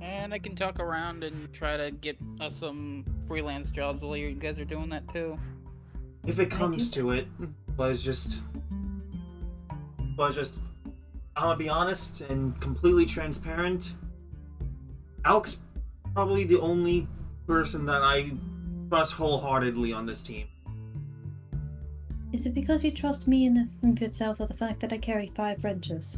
And I can talk around and try to get us some freelance jobs while you guys are doing that too. If it comes to it, was just, I'm gonna be honest and completely transparent. Alex probably the only person that I trust wholeheartedly on this team. Is it because you trust me enough of itself or the fact that I carry 5 wrenches?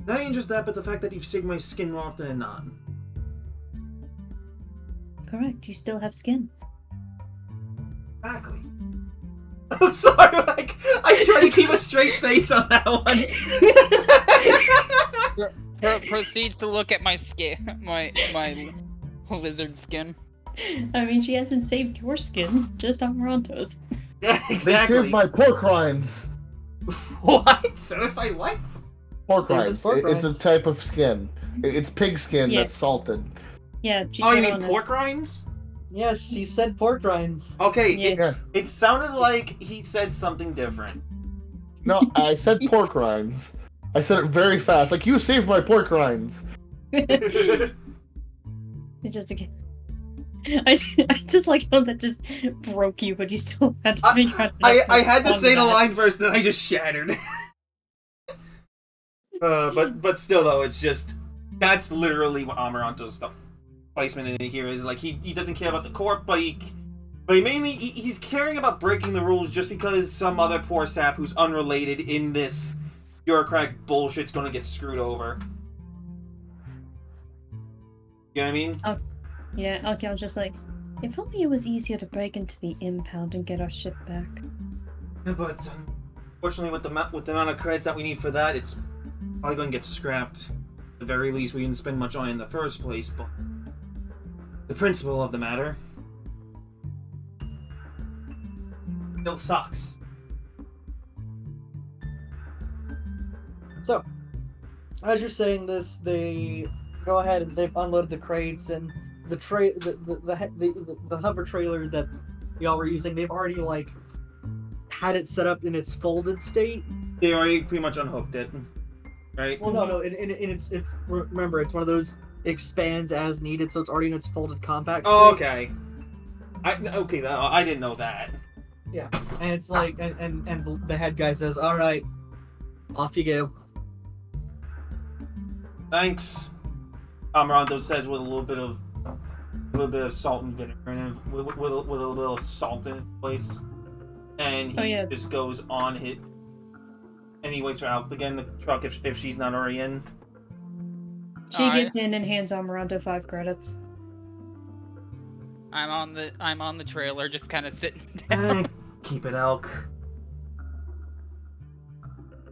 Not even just that, but the fact that you've saved my skin more often than not. Correct, you still have skin. Exactly. I'm sorry, like, I try to keep a straight face on that one. Proceeds to look at my skin, my lizard skin. I mean, she hasn't saved your skin, just Amaranto's. Yeah, They exactly. saved my pork rinds. What? Certified what? Pork Yeah, rinds. it's pork It's a rinds. type of skin. It's pig skin Yeah. that's salted. Yeah, she Oh, you put mean on a- pork rinds? Yes, he said pork rinds. Okay, Yeah. Yeah. it sounded like he said something different. No, I said pork rinds. I said it very fast. Like, you saved my pork rinds. It's just again. I just like how that just broke you, but you still had to figure out. I had to respond say the that. line first, then I just shattered. But still though, it's just that's literally what Amaranto's stuff placement in here is. Like he doesn't care about the corp, but he mainly he's caring about breaking the rules just because some other poor sap who's unrelated in this bureaucratic bullshit's gonna get screwed over. You know what I mean? Yeah, okay, I was just like, if only it was easier to break into the impound and get our ship back. Yeah, but unfortunately, with the amount of credits that we need for that, it's probably going to get scrapped. At the very least, we didn't spend much on it in the first place, but the principle of the matter still sucks. So, as you're saying this, they go ahead and they've unloaded the crates and the hover trailer that y'all were using. They've already like had it set up in its folded state. They already pretty much unhooked it, right? Well, no, and it's remember it's one of those expands as needed, so it's already in its folded compact. Oh, state. okay. I didn't know that. Yeah, and it's like and the head guy says, "All right, off you go." Thanks. Amaranto says with a little bit of salt and vinegar and with a little bit of salt in his place, and he just goes on hit. And he waits for Al to get in the truck if she's not already in. She gets in and hands Amaranto 5 credits. I'm on the trailer, just kind of sitting down. Keep it, Elk.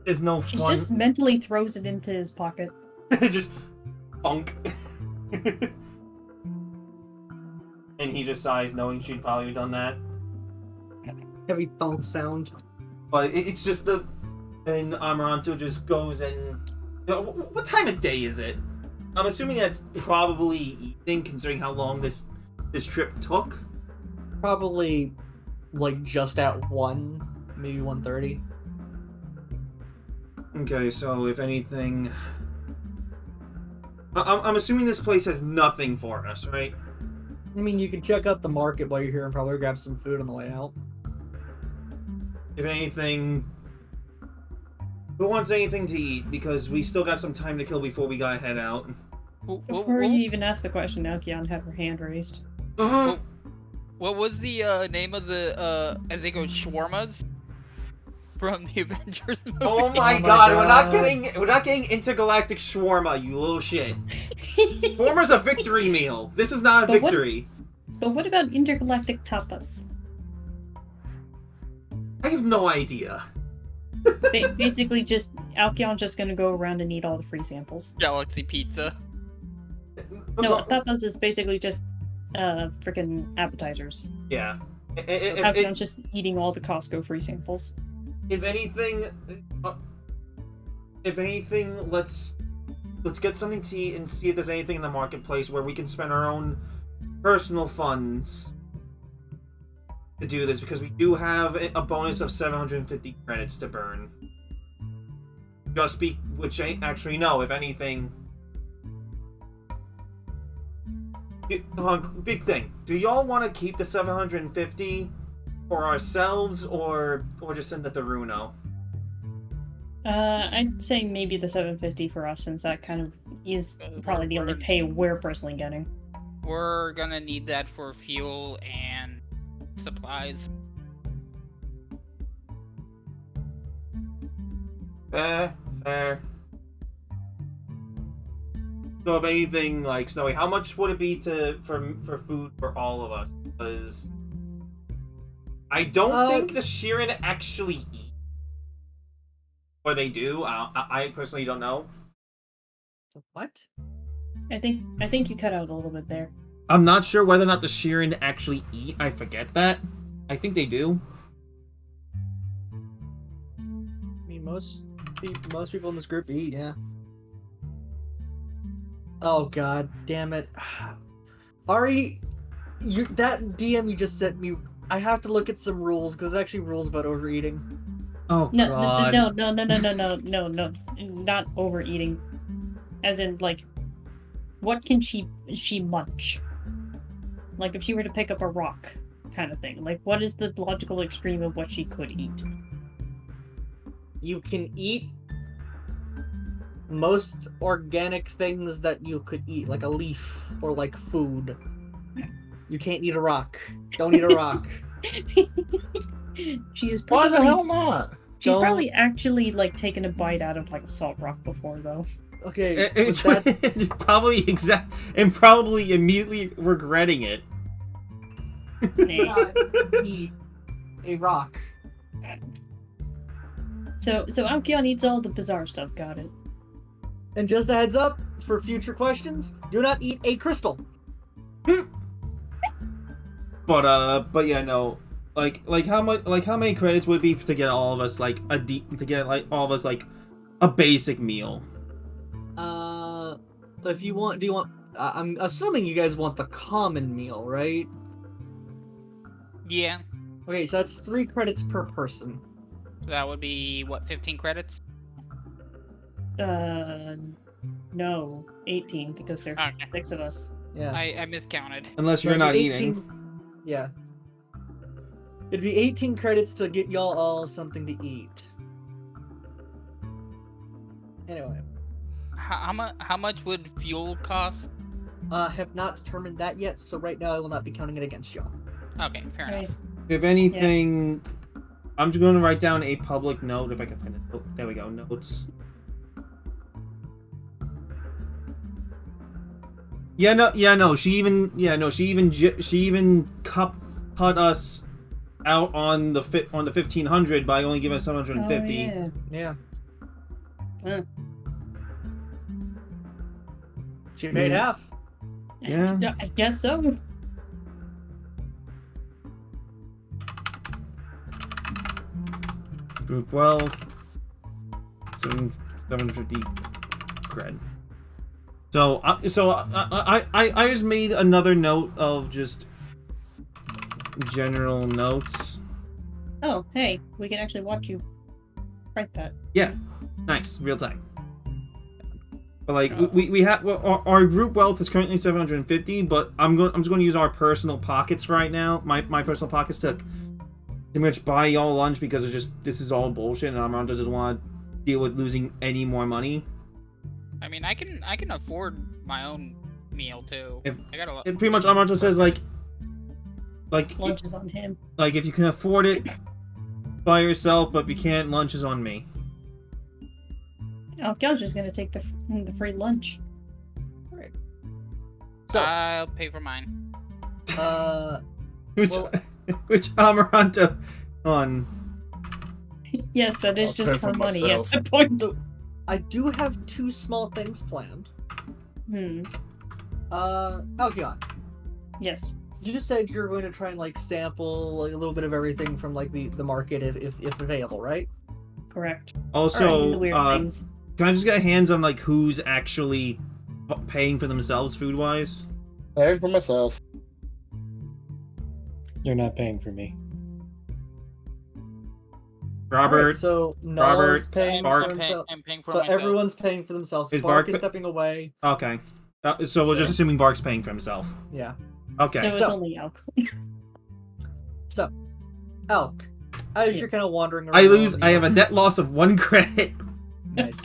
There's no She fun. just mentally throws it into his pocket. Just funk. And he just sighs, knowing she'd probably done that. Heavy thunk sound. But it's just the. And Amaranto just goes and. What time of day is it? I'm assuming that's probably evening, considering how long this trip took. Probably, like just at 1, maybe 1:30. Okay, so if anything, I'm assuming this place has nothing for us, right? I mean, you can check out the market while you're here and probably grab some food on the way out. If anything, who wants anything to eat? Because we still got some time to kill before we gotta head out. Before you even ask the question, Alkion had her hand raised. What was the name of the I think it was shawarmas from the Avengers movie? Oh my god, we're not getting intergalactic shawarma, you little shit. Shawarma's a victory meal. This is not a But what- victory. But what about intergalactic tapas? I have no idea. Basically, just Alkion's just gonna go around and eat all the free samples. Galaxy pizza. No, tapas is basically just freaking appetizers. Yeah. Alkion's just eating all the Costco free samples. If anything, let's get something to eat and see if there's anything in the marketplace where we can spend our own personal funds to do this, because we do have a bonus of 750 credits to burn. Which actually no, if anything, Big thing. Do y'all want to keep the 750 for ourselves, or just send it to Runo? I'd say maybe the 750 for us, since that kind of is probably the only pay we're personally getting. We're gonna need that for fuel and supplies. Fair. So if anything, like, Snowy, how much would it be for food for all of us? Because I don't think the Sheeran actually eat. Or they do. I personally don't know. What? I think you cut out a little bit there. I'm not sure whether or not the Sheeran actually eat. I forget that. I think they do. I mean, most people in this group eat, yeah. Oh god, damn it. Ari, that DM you just sent me, I have to look at some rules, because there's actually rules about overeating. Oh god. No, not overeating. As in, like, what can she munch? Like, if she were to pick up a rock, kind of thing. Like, what is the logical extreme of what she could eat? You can eat most organic things that you could eat, like a leaf or like food. You can't eat a rock. Don't eat a rock. She is Why probably, the hell not? she's Don't- probably actually, like, taken a bite out of, like, a salt rock before, though. Okay, It's but that, probably immediately regretting it. Nah. eat a rock. So Alkion eats all the bizarre stuff, got it. And just a heads up for future questions: do not eat a crystal. But yeah, no. Like how many credits would it be to get all of us like a basic meal? If you want, do you want? I'm assuming you guys want the common meal, right? Yeah, Okay, so that's 3 credits per person. so that would be what, 15 credits? No, 18, because there's Okay. 6 of us. Yeah. I miscounted. Unless So you're it'd not be eating. Yeah. It'd be 18 credits to get y'all all something to eat. Anyway, How much would fuel cost? have not determined that yet, so right now I will not be counting it against y'all. Okay, fair Right. enough. If anything, I'm just going to write down a public note if I can find it. Oh, there we go. Notes. No. She even cut us out on the 1500 by only giving us 750. Oh, yeah. Yeah. Huh. She paid half. Yeah. I guess so. Group wealth. 750 cred. So I just made another note of just general notes. Oh, hey, we can actually watch you write that. Yeah, nice, real time. But like we have our group wealth is currently 750, but I'm just going to use our personal pockets right now. My personal pockets to pretty much buy y'all lunch because it's just this is all bullshit, and Amaranta doesn't want to deal with losing any more money. I mean, I can afford my own meal too. I got a lot. It pretty much Amaranta says like Lunch is on him. like if you can afford it, by yourself, but if you can't, lunch is on me. Alkion's just gonna take the free lunch. Alright. So, I'll pay for mine. Which Well- which Amaranta on. Yes, that is I'll just pay her for money myself. at that point. So- I do have 2 small things planned. Alkion, Yes. you just said you're going to try and like sample like, a little bit of everything from like the market if available, right? Correct. Also, the weird things. can I just get hands on like who's actually paying for themselves food wise? Paying for myself. You're not paying for me. Robert, Alright, so Robert, Noah's paying Bart- for himself. I'm paying for So myself. everyone's paying for themselves. Is Bark Bark- is stepping away. okay. So we're just assuming Bark's paying for himself. Yeah. Okay. So it's So- only Elk. So, Elk, as you're kind of wandering around, I have a net loss of 1 credit. Nice.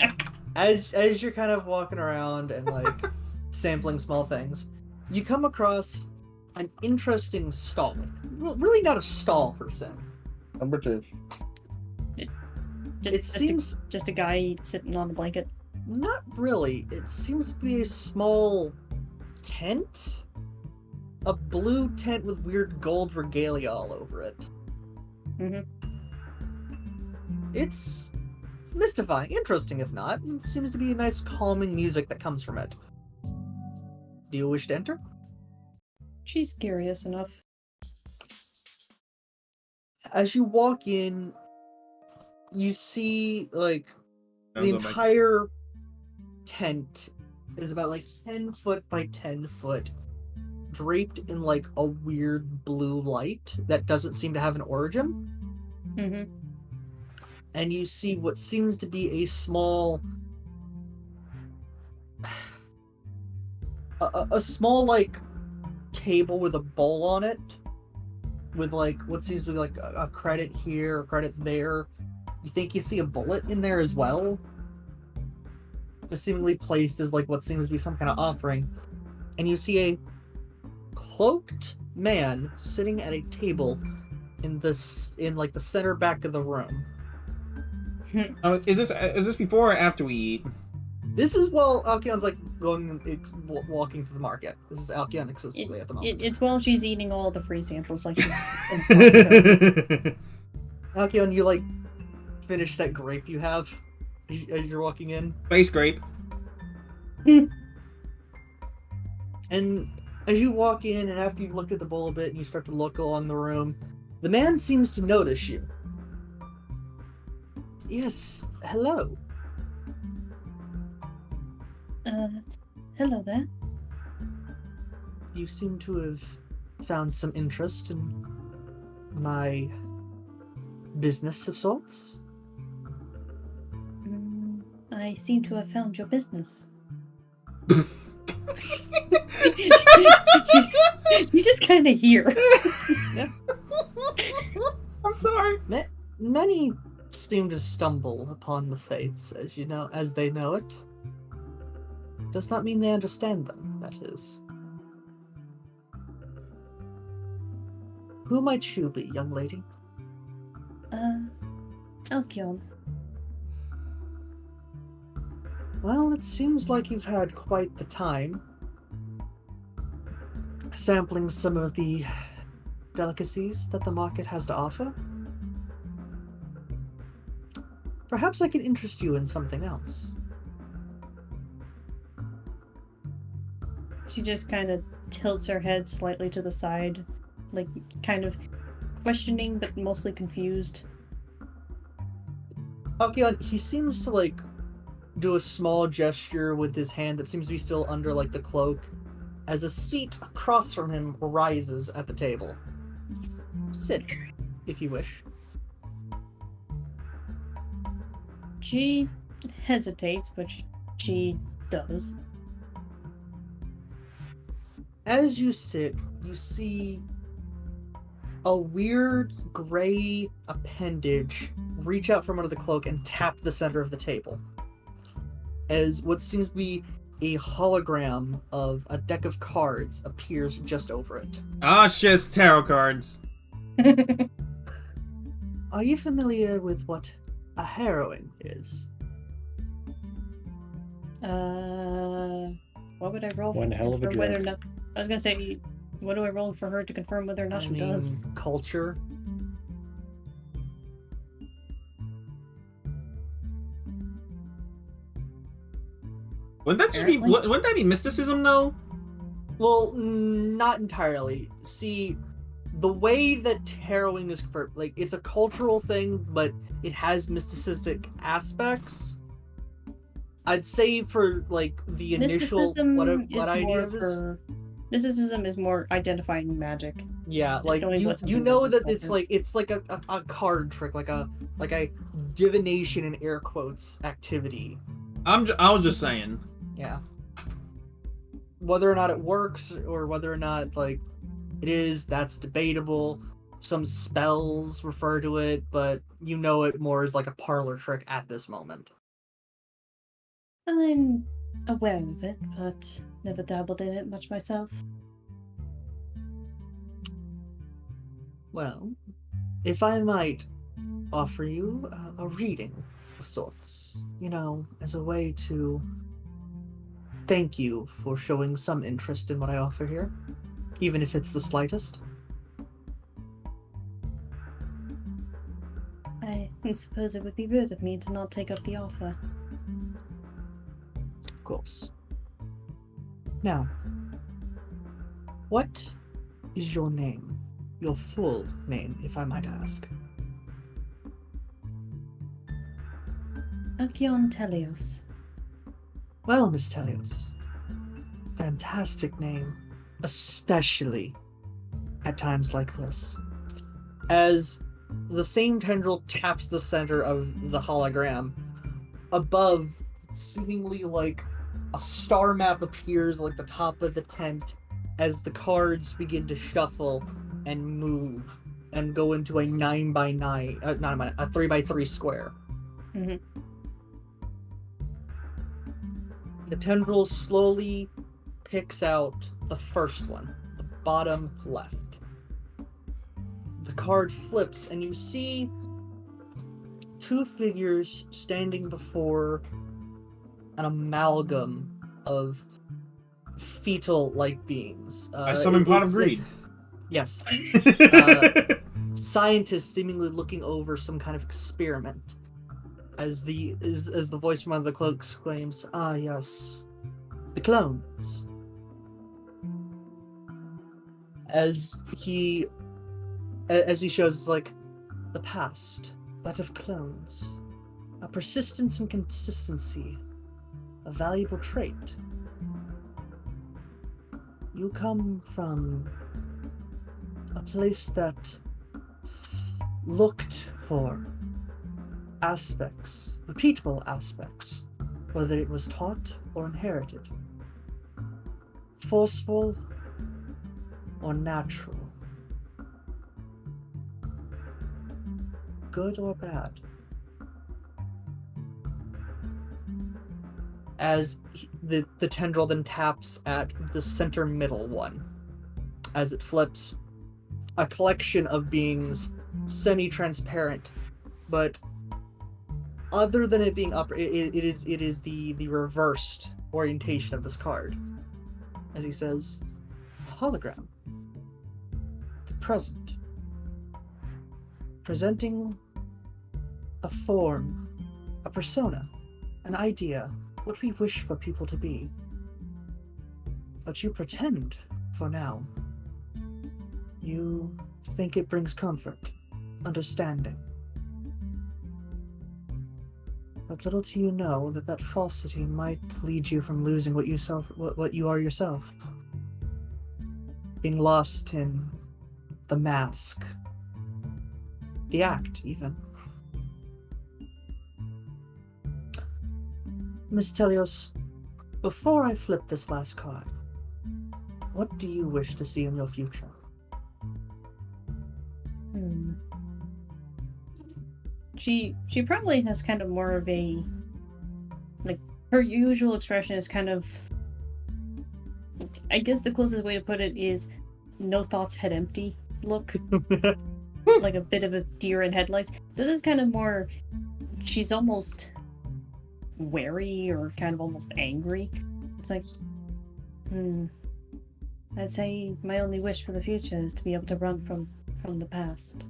As you're kind of walking around and like sampling small things, you come across an interesting stall. Well, really not a stall per se. Number 2. Just a guy sitting on a blanket. Not really. It seems to be a small tent. A blue tent with weird gold regalia all over it. Mhm. It's mystifying, interesting if not. It seems to be a nice calming music that comes from it. Do you wish to enter? She's curious enough. As you walk in, you see like I'll the go back. entire tent is about like 10 foot by 10 foot, draped in like a weird blue light that doesn't seem to have an origin. Mm-hmm. And you see what seems to be a small a small like table with a bowl on it, with like what seems to be like a credit here, a credit there. You think you see a bullet in there as well, just seemingly placed as like what seems to be some kind of offering. And you see a cloaked man sitting at a table in like the center back of the room. Is this before or after we eat? This is while Alkion's like walking through the market. This is Alkion exclusively at the moment. It's while she's eating all the free samples, like she's in Costco. Alkion, you like finish that grape you have as you're walking in, Space grape. and as you walk in, and after you've looked at the bowl a bit, and you start to look along the room, the man seems to notice you. Yes, hello. Hello there. You seem to have found some interest in my business of sorts. I seem to have found your business. You just kind of hear. I'm sorry. Many seem to stumble upon the fates, as you know, as they know it. Does not mean they understand them, that is. Who might you be, young lady? Alkion. Well, it seems like you've had quite the time sampling some of the delicacies that the market has to offer. Perhaps I can interest you in something else. She just kind of tilts her head slightly to the side, like kind of questioning but mostly confused. Alkion, he seems to like do a small gesture with his hand that seems to be still under like the cloak, as a seat across from him rises at the table. Sit, if you wish. She hesitates, but she does. As you sit, you see a weird gray appendage reach out from under the cloak and tap the center of the table, as what seems to be a hologram of a deck of cards appears just over it. Ah, shit, it's tarot cards. Are you familiar with what a harrowing is? What would I roll One for hell of a confirm whether or drug. not? I was gonna say, what do I roll for her to confirm whether or not she does? Culture. Wouldn't that be mysticism though? Well, not entirely. See, the way that harrowing is like it's a cultural thing, but it has mysticistic aspects. I'd say for like the initial Mysticism is more identifying magic. Yeah, Just like knowing you what something know is that culture. it's like a card trick, like a divination in air quotes activity. I was just saying. Yeah. whether or not it works or whether or not like it is, that's debatable. Some spells refer to it, but you know it more as like a parlor trick at this moment. I'm aware of it, but never dabbled in it much myself. Well, if I might offer you a reading of sorts, as a way to thank you for showing some interest in what I offer here, even if it's the slightest. I suppose it would be rude of me to not take up the offer. Of course. Now, what is your name? Your full name, if I might ask. Akion Telios. Well, Miss Telios, fantastic name, especially at times like this. As the same tendril taps the center of the hologram, above, seemingly like a star map appears like the top of the tent as the cards begin to shuffle and move and go into a 9x9, a 3x3 square. Mm-hmm. The tendril slowly picks out the first one, the bottom left. The card flips, and you see two figures standing before an amalgam of fetal-like beings. I summon Pot of Greed. Yes. Scientists seemingly looking over some kind of experiment. As the voice from one of the cloaks exclaims, "Ah, yes, the clones." As he shows, it's like the past, that of clones, a persistence and consistency, a valuable trait. You come from a place that looked for aspects, repeatable aspects, whether it was taught or inherited, forceful or natural, good or bad. As the tendril then taps at the center middle one, as it flips, a collection of beings, semi-transparent, but other than it being it is the reversed orientation of this card. As he says, a hologram, the present, presenting a form, a persona, an idea, what we wish for people to be. But you pretend for now. You think it brings comfort, understanding. But little do you know that falsity might lead you from losing what you are yourself. Being lost in the mask. The act, even. Miss Telios, before I flip this last card, what do you wish to see in your future? She probably has kind of more of a, like, her usual expression is kind of, I guess the closest way to put it is no thoughts, head empty look. Like a bit of a deer in headlights. This is kind of more, she's almost wary or kind of almost angry. It's like, I'd say my only wish for the future is to be able to run from the past.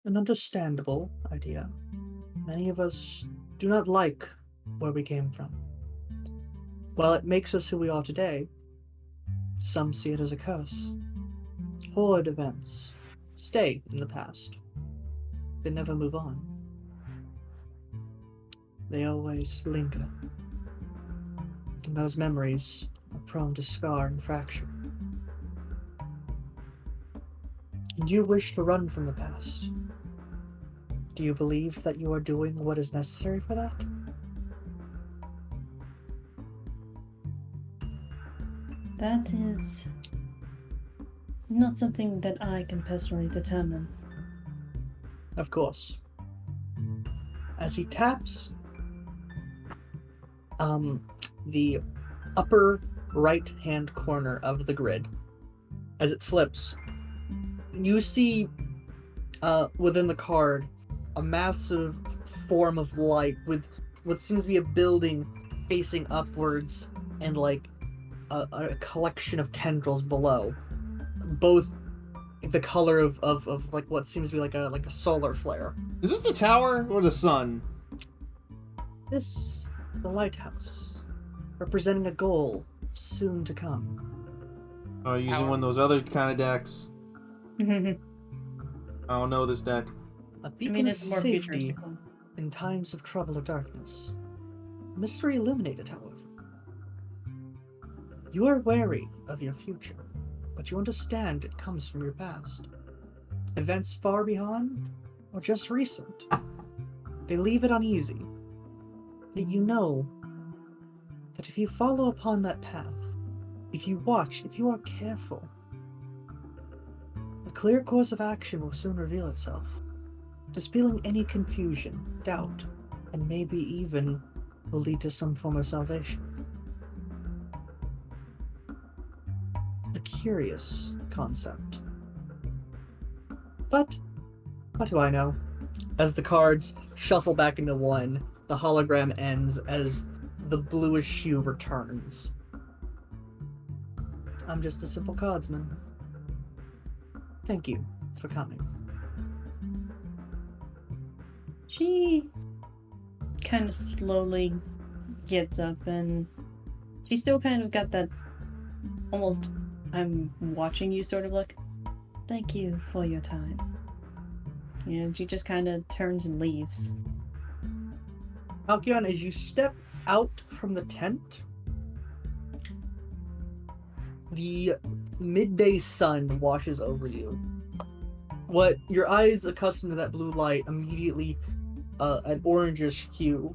An understandable idea. Many of us do not like where we came from. While it makes us who we are today, some see it as a curse. Horrid events stay in the past. They never move on. They always linger. And those memories are prone to scar and fracture. And you wish to run from the past. Do you believe that you are doing what is necessary for that? That is not something that I can personally determine. Of course. As he taps the upper right-hand corner of the grid, as it flips, you see within the card a massive form of light with what seems to be a building facing upwards and like a collection of tendrils below, both the color of like what seems to be like a solar flare. Is this the tower or the sun? This, the lighthouse, representing a goal soon to come. Oh, using Tower. one of those other kind of decks. I don't know this deck. A beacon of it's more safety futuristic. in times of trouble or darkness. Mystery illuminated, however. You are wary of your future, but you understand it comes from your past. Events far beyond, or just recent. They leave it uneasy. Yet you know that if you follow upon that path, if you watch, if you are careful, a clear course of action will soon reveal itself, dispelling any confusion, doubt, and maybe even will lead to some form of salvation. A curious concept. But what do I know? As the cards shuffle back into one, the hologram ends as the bluish hue returns. I'm just a simple cardsman. Thank you for coming. She kind of slowly gets up and she still kind of got that almost I'm watching you sort of look. Thank you for your time. And she just kind of turns and leaves. Alcyon, as you step out from the tent, the midday sun washes over you. What your eyes accustomed to that blue light immediately an orangish hue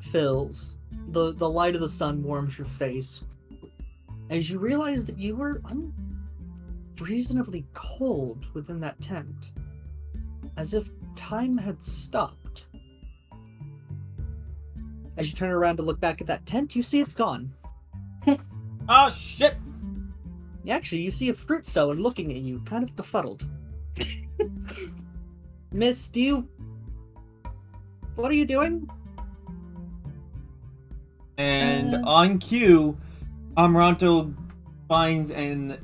fills. The light of the sun warms your face as you realize that you were unreasonably cold within that tent, as if time had stopped. As you turn around to look back at that tent, you see it's gone. Oh shit! Actually, you see a fruit seller looking at you, kind of befuddled. Miss, what are you doing? And on cue, Amaranto finds and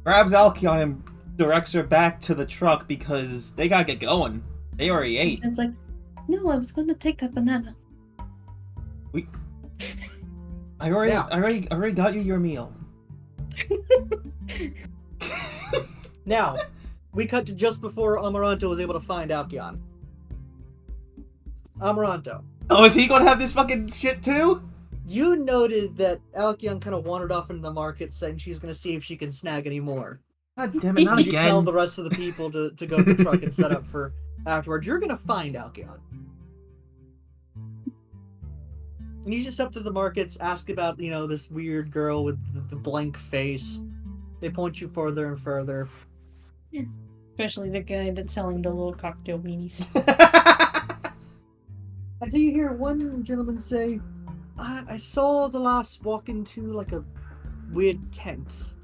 grabs Alcyon and directs her back to the truck because they gotta get going. They already ate. It's like, no, I was going to take that banana. I already got you your meal. Now, we cut to just before Amaranto was able to find Alcyon. Amaranto, Oh, is he gonna have this fucking shit too? you noted that Alcyon kind of wandered off into the market saying she's going to see if she can snag any more. God damn it, not Did you tell again. the rest of the people to go to the truck and set up for afterwards? You're going to find Alcyon. And you just up to the markets, ask about, this weird girl with the blank face. They point you further and further. Especially the guy that's selling the little cocktail beanies. Until you hear one gentleman say, I saw the last walk into like a weird tent.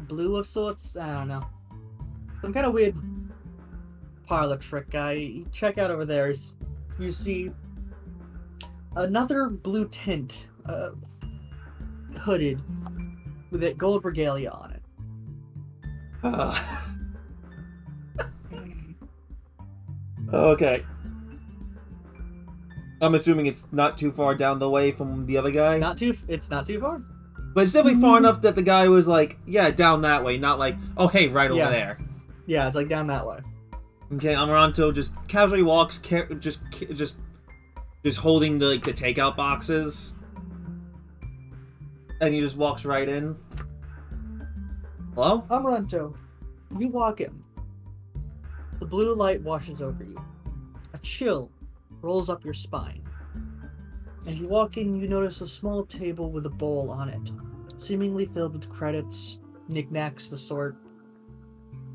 Blue of sorts? I don't know. Some kind of weird parlor trick guy. You check out over there. You see another blue tent, hooded, with that gold regalia on it. Okay. I'm assuming it's not too far down the way from the other guy. It's not too far. But it's definitely far enough that the guy was like, yeah, down that way, not like, oh, hey, right Yeah. over there. Yeah, it's like down that way. Okay, Amaranto just casually walks, just holding the takeout boxes, and he just walks right in. Hello? Amaranto, you walk in. The blue light washes over you. A chill rolls up your spine. As you walk in, you notice a small table with a bowl on it, seemingly filled with credits, knickknacks, the sort.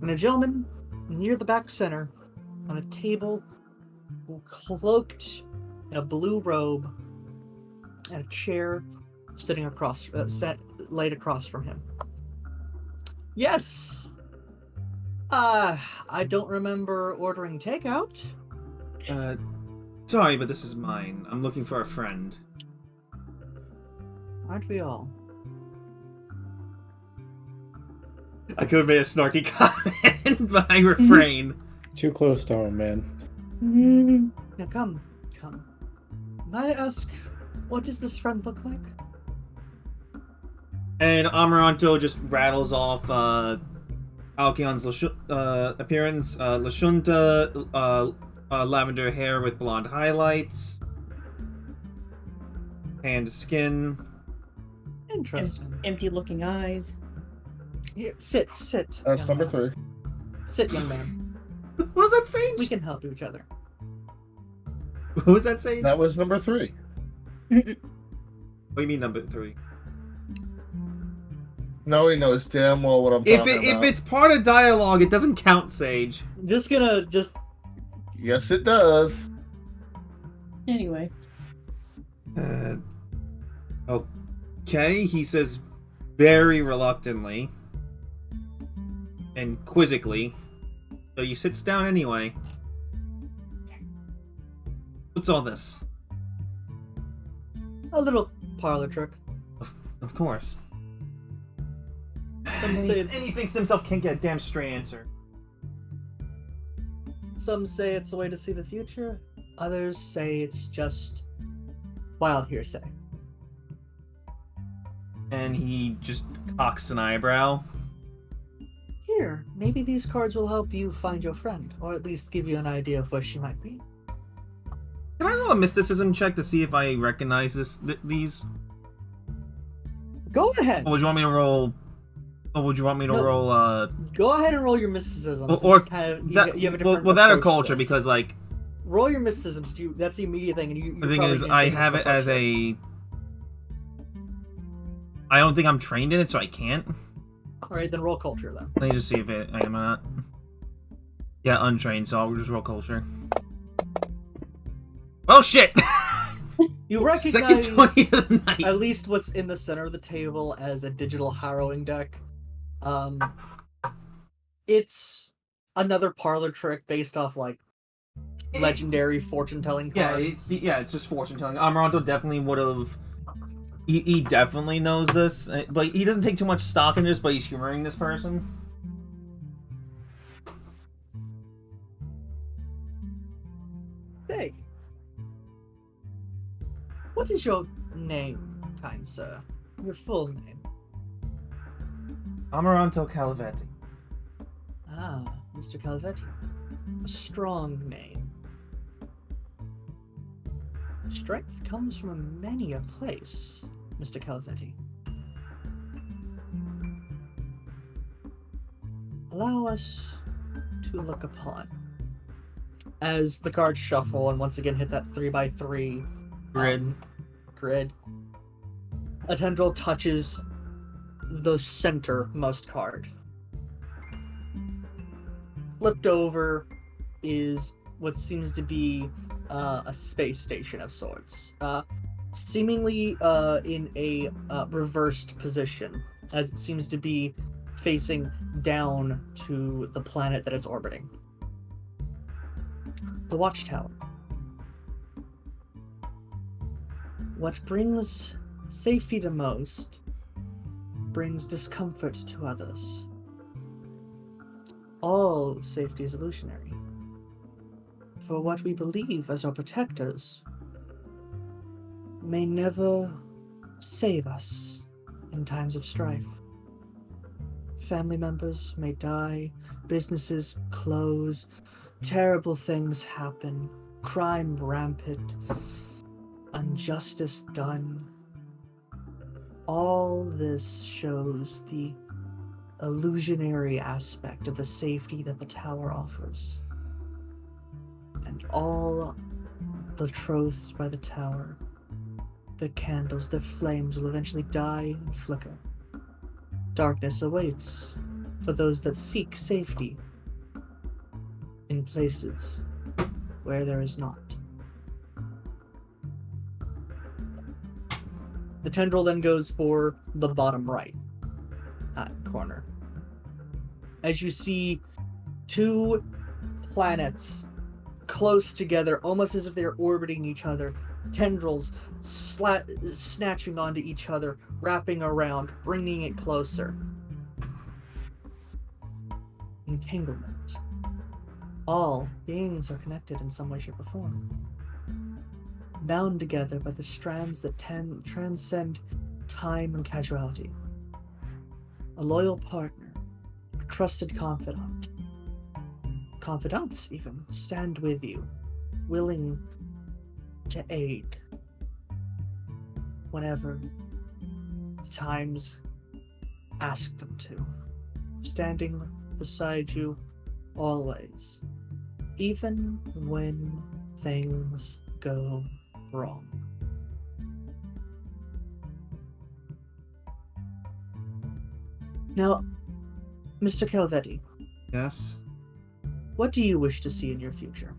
And a gentleman near the back center, on a table, cloaked in a blue robe, and a chair sitting across, laid across from him. Yes. I don't remember ordering takeout. Sorry, but this is mine. I'm looking for a friend. Aren't we all? I could have made a snarky comment, but I refrain. Too close to home, man. Now come. May I ask, what does this friend look like? And Amaranto just rattles off Alkion's appearance. Lashunta, lavender hair with blonde highlights. Tanned skin. Interesting. Empty-looking eyes. Here, sit. That's young number man. 3. Sit, young man. What was that saying? We can help each other. What was that saying? That was number 3. What do you mean number 3? No, he knows damn well what I'm talking about. If it's part of dialogue, it doesn't count, Sage. I'm just gonna Yes, it does. Anyway. Okay, he says very reluctantly and quizzically. So he sits down anyway. What's all this? a little parlor trick. Of course. Some say And he thinks to himself can't get a damn straight answer. Some say it's a way to see the future. Others say it's just wild hearsay. And he just cocks an eyebrow. Here, maybe these cards will help you find your friend, or at least give you an idea of where she might be. Can I roll a mysticism check to see if I recognize these? Go ahead. Or would you want me to roll? Or would you want me to No. roll? Go ahead and roll your mysticism. Or- since or you kind of, That, you have a different well, that or approach to culture, this. because like Roll your mysticism. That's the immediate thing. And you. the thing is, I have it as a. I don't think I'm trained in it, so I can't. All right, then roll culture then. Let me just see if I am or not. Yeah, untrained, so I'll just roll culture. Well, shit! You Second recognize 20 of the night. at least what's in the center of the table as a digital harrowing deck. It's another parlor trick based off like legendary fortune telling cards. It's just fortune telling. Amaranto definitely would have. He definitely knows this, but he doesn't take too much stock in this. But he's humoring this person. Hey, what is your name, kind sir? Your full name? Amaranto Calavetti. Ah, Mr. Calvetti. A strong name. Strength comes from many a place, Mr. Calvetti. Allow us to look upon. As the cards shuffle and once again hit that 3x3 grid, a tendril touches the centermost card. Flipped over is what seems to be a space station of sorts, seemingly in a reversed position, as it seems to be facing down to the planet that it's orbiting. The Watchtower. What brings safety to most brings discomfort to others. All safety is illusionary. For what we believe as our protectors may never save us in times of strife. Family members may die, businesses close, terrible things happen, crime rampant, injustice done. All this shows the illusionary aspect of the safety that the tower offers. and all betrothed by the tower. Their candles, their flames will eventually die and flicker. Darkness awaits for those that seek safety in places where there is not. The tendril then goes for the bottom right corner. As you see two planets close together, almost as if they're orbiting each other, tendrils snatching onto each other, wrapping around, bringing it closer. Entanglement. All beings are connected in some way, shape, or form. Bound together by the strands that transcend time and casuality. A loyal partner, a trusted confidant. Confidants, even, stand with you, willing to aid whenever the times ask them to. Standing beside you always, even when things go wrong. Now, Mr. Calvetti, Yes? what do you wish to see in your future?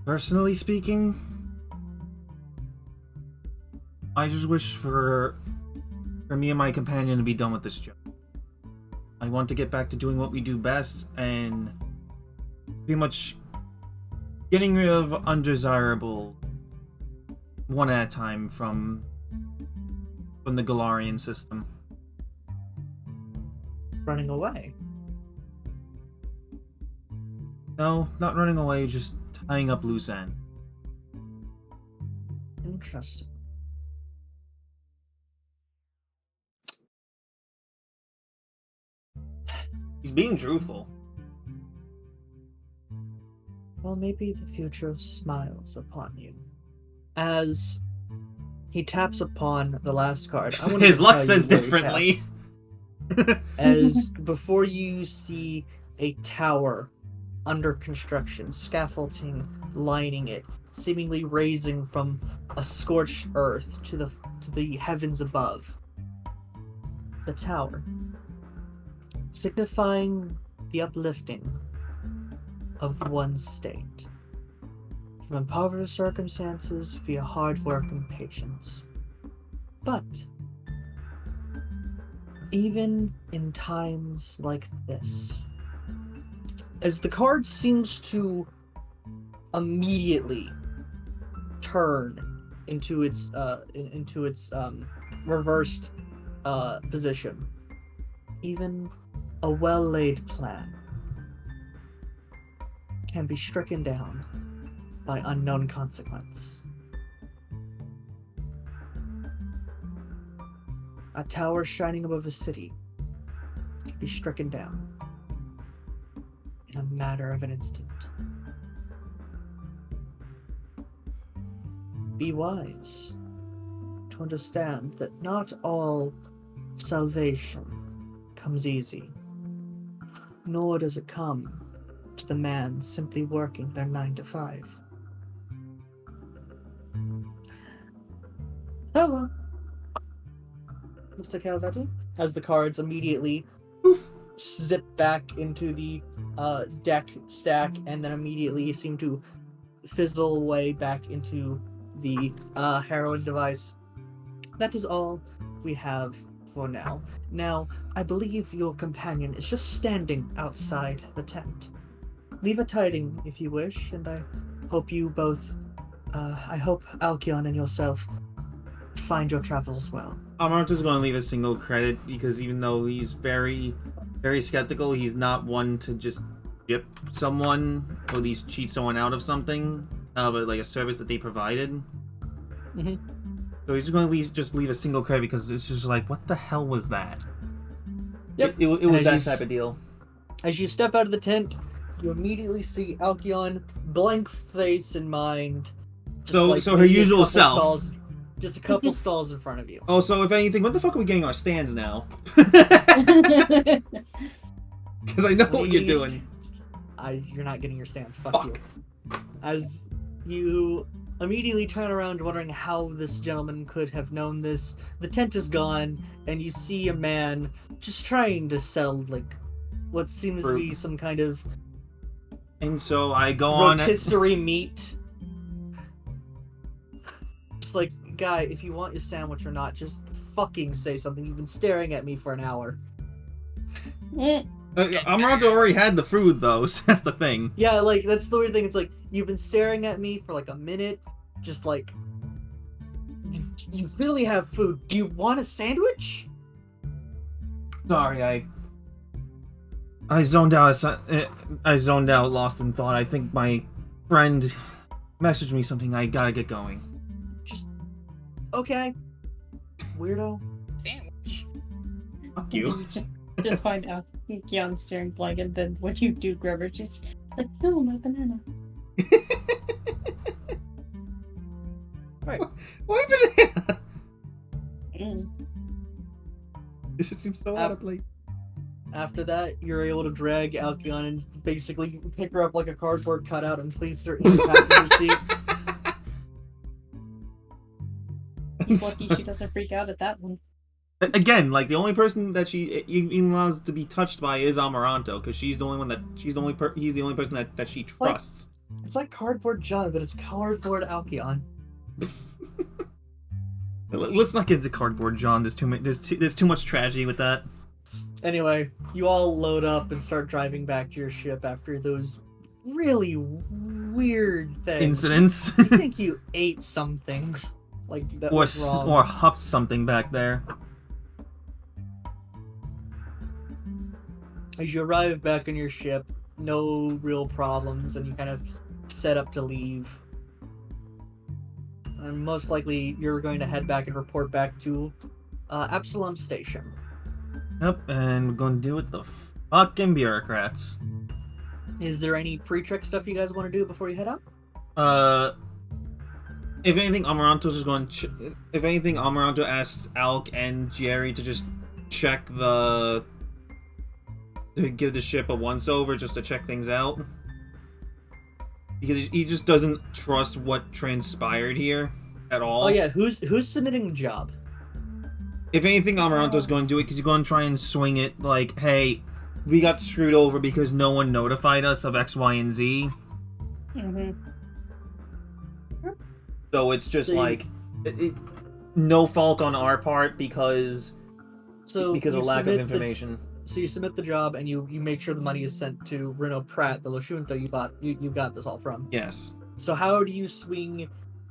Personally speaking, I just wish for me and my companion to be done with this job. I want to get back to doing what we do best and pretty much getting rid of undesirable one at a time from the Galarian system. Running away? No, not running away, just tying up loose ends. Interesting. He's being truthful. Well, maybe the future smiles upon you. As he taps upon the last card, I wanted His to luck tell you says what he differently. taps. As before you see a tower under construction, scaffolding lining it, seemingly raising from a scorched earth to the heavens above. The tower, signifying the uplifting of one's state from impoverished circumstances via hard work and patience. But even in times like this, as the card seems to immediately turn into its reversed position, even a well-laid plan can be stricken down by unknown consequence. A tower shining above a city can be stricken down in a matter of an instant. Be wise to understand that not all salvation comes easy, nor does it come to the man simply working their 9 to 5. Oh well. Mr. Calvetti, as the cards immediately zip back into the deck stack and then immediately seem to fizzle away back into the heroin device. That is all we have for now. Now, I believe your companion is just standing outside the tent. Leave a tiding if you wish, and I hope you both, I hope Alkion and yourself find your travels well. I'm just going to leave a single credit because even though he's very, very skeptical, he's not one to just gyp someone or at least cheat someone out of something, out of like a service that they provided. Mm-hmm. So he's just going to leave a single credit because it's just like, what the hell was that? Yep. It was As that you type of deal. As you step out of the tent, you immediately see Alkion, blank face in mind. So her maybe a usual couple self. stalls- Just a couple stalls in front of you. Oh, so if anything, what the fuck are we getting our stands now? Because I know what you're doing. You're not getting your stance. Fuck Fuck. you. As you immediately turn around wondering how this gentleman could have known this, the tent is gone, and you see a man just trying to sell, like, what seems to be some kind of And so I go on. rotisserie meat. Just like, guy, if you want your sandwich or not, just fucking say something. You've been staring at me for an hour. Amaranto already had the food, though, so that's the thing. Yeah, like, that's the weird thing. It's like, you've been staring at me for like a minute, just like, you clearly have food. Do you want a sandwich? Sorry, I zoned out. I zoned out, lost in thought. I think my friend messaged me something. I gotta get going. Just, okay. Weirdo. Sandwich. Fuck you. Just find out Keon staring blank, and then when you do grab her, she's like, no, my banana. Right. Why banana? Mm. This just seems so out of place. After that, you're able to drag Alcyon and basically pick her up like a cardboard cutout and place her in the passenger seat. He's lucky she doesn't freak out at that one. Again, like the only person that she even allows to be touched by is Amaranto, because she's the only one that he's the only person that she trusts. It's like cardboard John, but it's cardboard Alcyon. Let's not get into cardboard John. There's too much tragedy with that. Anyway, you all load up and start driving back to your ship after those really weird things. Incidents. I think you ate something like that was wrong. Or huffed something back there. As you arrive back on your ship, no real problems, and you kind of set up to leave. And most likely, you're going to head back and report back to Absalom Station. Yep, and we're gonna deal with the fucking bureaucrats. Is there any pre-trek stuff you guys want to do before you head out? If anything, Amaranto's just going. If anything, Amaranto asked Alk and Jerry to just check to give the ship a once-over, just to check things out, because he just doesn't trust what transpired here at all. Oh yeah, who's submitting the job? If anything, Amaranto's going to do it because he's going to try and swing it like, hey, we got screwed over because no one notified us of X, Y, and Z. Mm-hmm. So it's just like, no fault on our part because of lack of information. So you submit the job and you make sure the money is sent to Reno Pratt, the Lashunta you got this all from. Yes. So how do you swing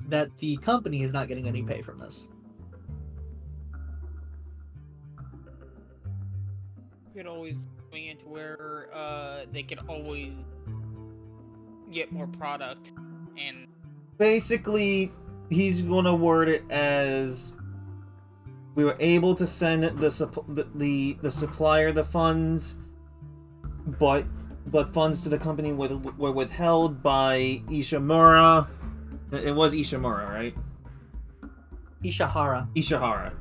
that the company is not getting any pay from this? You could always swing it to where they can always get more product, and Basically, he's going to word it as, we were able to send the supplier the funds, but funds to the company were withheld by Ishimura. It was Ishimura, right? Ishihara.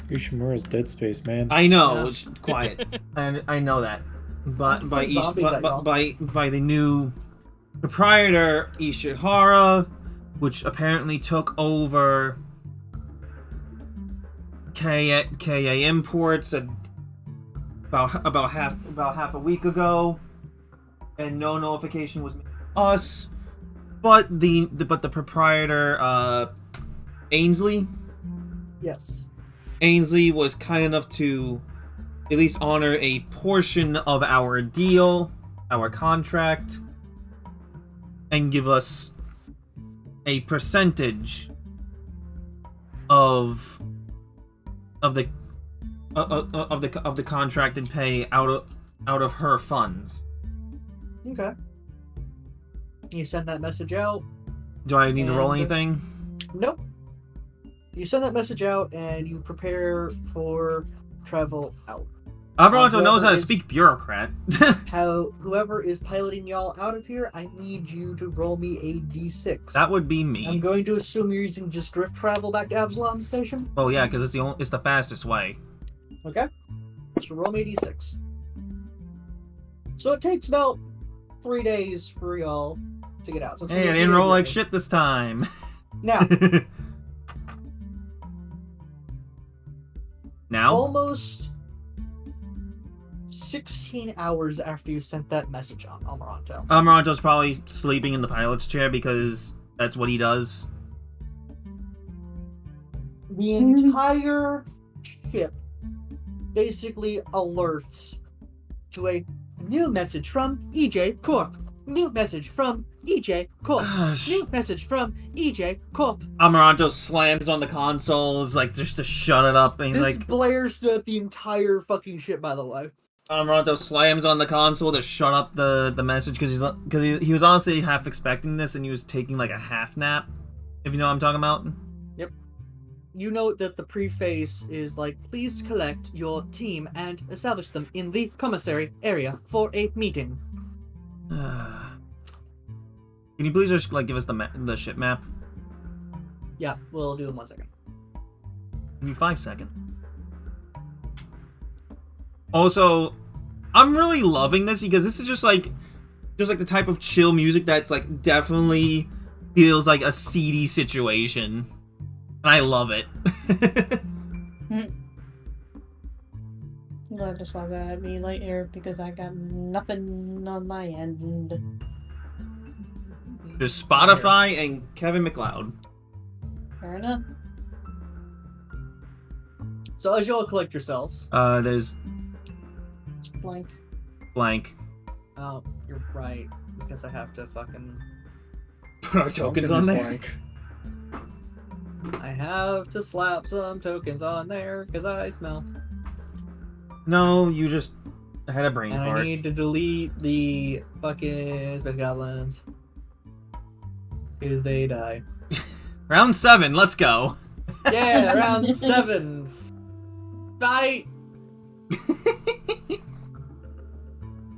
Ushimura's Dead Space, man. I know. Yeah. It's quiet. And I know that. But by Zombie background. by the new proprietor Ishihara, which apparently took over KA Imports about half a week ago, and no notification was made to us. But the proprietor Ainsley Yes. was kind enough to at least honor a portion of our deal, our contract, and give us a percentage of the contracted pay out of her funds. Okay. You send that message out. Do I need to roll And- anything? Nope. You send that message out and you prepare for travel out. Amaranto knows how to Whoever is- speak bureaucrat. Whoever is piloting y'all out of here, I need you to roll me a d6. That would be I'm me. going to assume you're using just drift travel back to Absalom Station. Oh yeah, because it's the fastest way. Okay. So roll me a d6. So it takes about 3 days for y'all to get out. So it's Hey, gonna I be didn't roll like journey. shit this time. Now, Now? almost 16 hours after you sent that message on Amaranto. Amaranto's probably sleeping in the pilot's chair because that's what he does. The entire ship basically alerts to a new message from EJ Corp. New message from EJ Corp. New message from EJ Corp. Amaranto slams on the consoles like just to shut it up, and he's This like, blares throughout the entire fucking ship, by the way. Amaranto slams on the console to shut up the message because he was honestly half expecting this, and he was taking like a half nap, if you know what I'm talking about. You note that the preface is like, please collect your team and establish them in the commissary area for a meeting. Can you please just like give us the ship map? Yeah, we'll do it in 1 second. Give me 5 seconds. Also, I'm really loving this because this is just like the type of chill music that's like definitely feels like a seedy situation. And I love it. Glad to saw that at me light air because I got nothing on my end. Just Spotify and Kevin MacLeod. Fair enough. So as you all collect yourselves, There's It's blank. blank. oh, you're right, because I have to fucking, Put our tokens on there. Blank. I have to slap some tokens on there, because I smell. No, you just had a brain And I fart. need to delete the fucking space goblins. Because they die. Round 7, let's go. Yeah, round 7. Fight!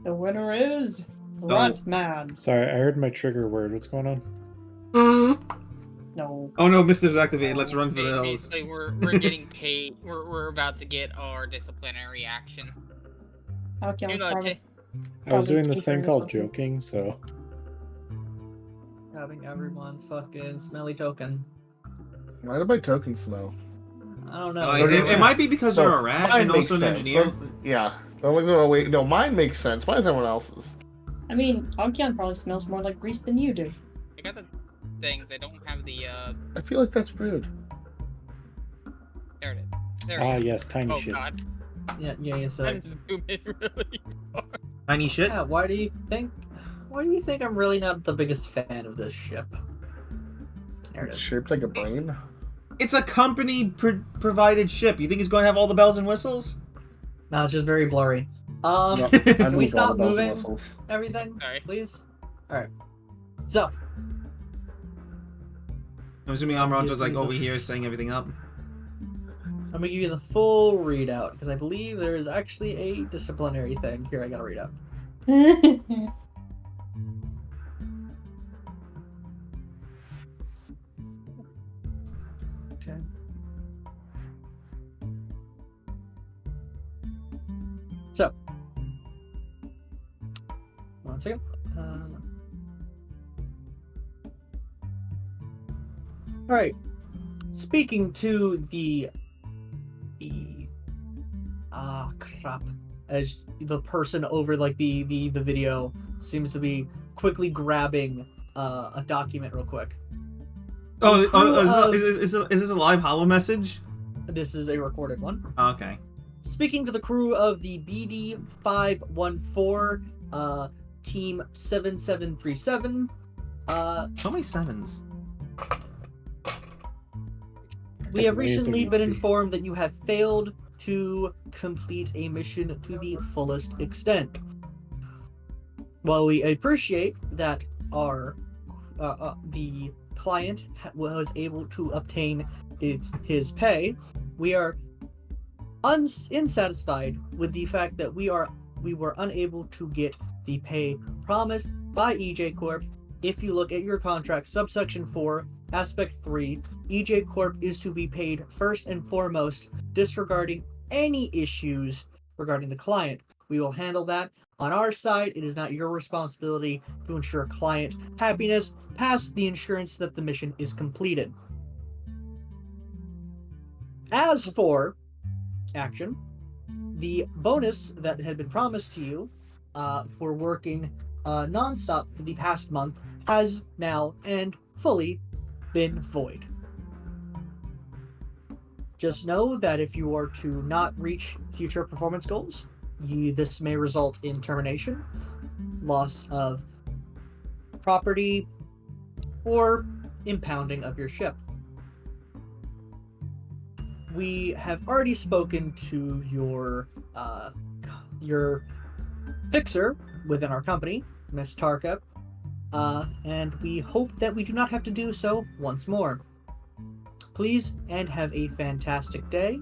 The winner is Runtman. Sorry, I heard my trigger word. What's going on? No. Oh no, missives activated. Let's run for the hills. Basically, we're getting paid. We're about to get our disciplinary action. Alkyon's You know, probably, Jay. I was Probably doing this thing keeping called this joking, so Having everyone's fucking smelly token. Why did my token smell? I don't know. It might be because So, you're a rat mine and makes also an sense. engineer. So, yeah. Oh, no, wait. No, mine makes sense. Why is everyone else's? I mean, Alkyon probably smells more like grease than you do. I got the things. I don't have the. I feel like that's rude. There it is. There ah it is. yes, tiny Oh shit. god. Yeah, so. I'm zooming really far. Tiny shit. Yeah, why do you think I'm really not the biggest fan of this ship? There it It's is. shaped like a brain. It's a company provided ship. You think it's going to have all the bells and whistles? No, it's just very blurry. No, I Can we moved all stop the bells and moving whistles. everything, Sorry. please? Alright. So, I'm assuming Amaranto's like over here setting everything up. I'm gonna give you the full readout, because I believe there is actually a disciplinary thing. Here, I gotta read out. Okay. So, one second. All right. Speaking to the crap, as the person over like the video seems to be quickly grabbing a document real quick. Is this a live hollow message? This is a recorded one. Okay. Speaking to the crew of the BD 514, Team 7737. So many sevens. We That's have amazing, recently been Yuki. informed that you have failed to complete a mission to the fullest extent. While we appreciate that our the client was able to obtain his pay, we are unsatisfied with the fact that we were unable to get the pay promised by EJ Corp. If you look at your contract, subsection 4, aspect 3, EJ Corp is to be paid first and foremost, disregarding any issues regarding the client. We will handle that on our side. It is not your responsibility to ensure client happiness past the insurance that the mission is completed. As for action, the bonus that had been promised to you for working non-stop for the past month has now and fully been void. Just know that if you are to not reach future performance goals, this may result in termination, loss of property, or impounding of your ship. We have already spoken to your fixer within our company, Miss Tarka, and we hope that we do not have to do so once more. Please, and have a fantastic day,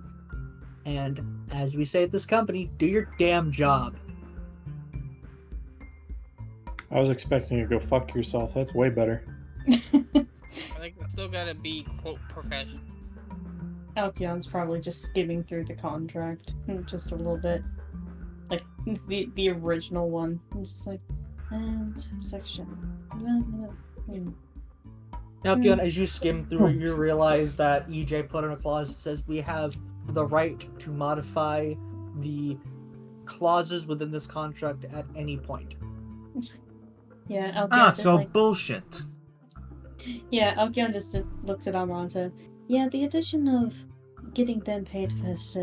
and as we say at this company, do your damn job. I was expecting you to go fuck yourself. That's way better. I think we still gotta be, quote, professional. Alcyon's probably just skimming through the contract just a little bit. Like the original one. It's just like, and section. Alcyon, as you skim through it, you realize that EJ put in a clause that says we have the right to modify the clauses within this contract at any point. Yeah, Alcyon just so like, bullshit. yeah, Alcyon just looks at Amara and says, yeah, the addition of getting them paid first,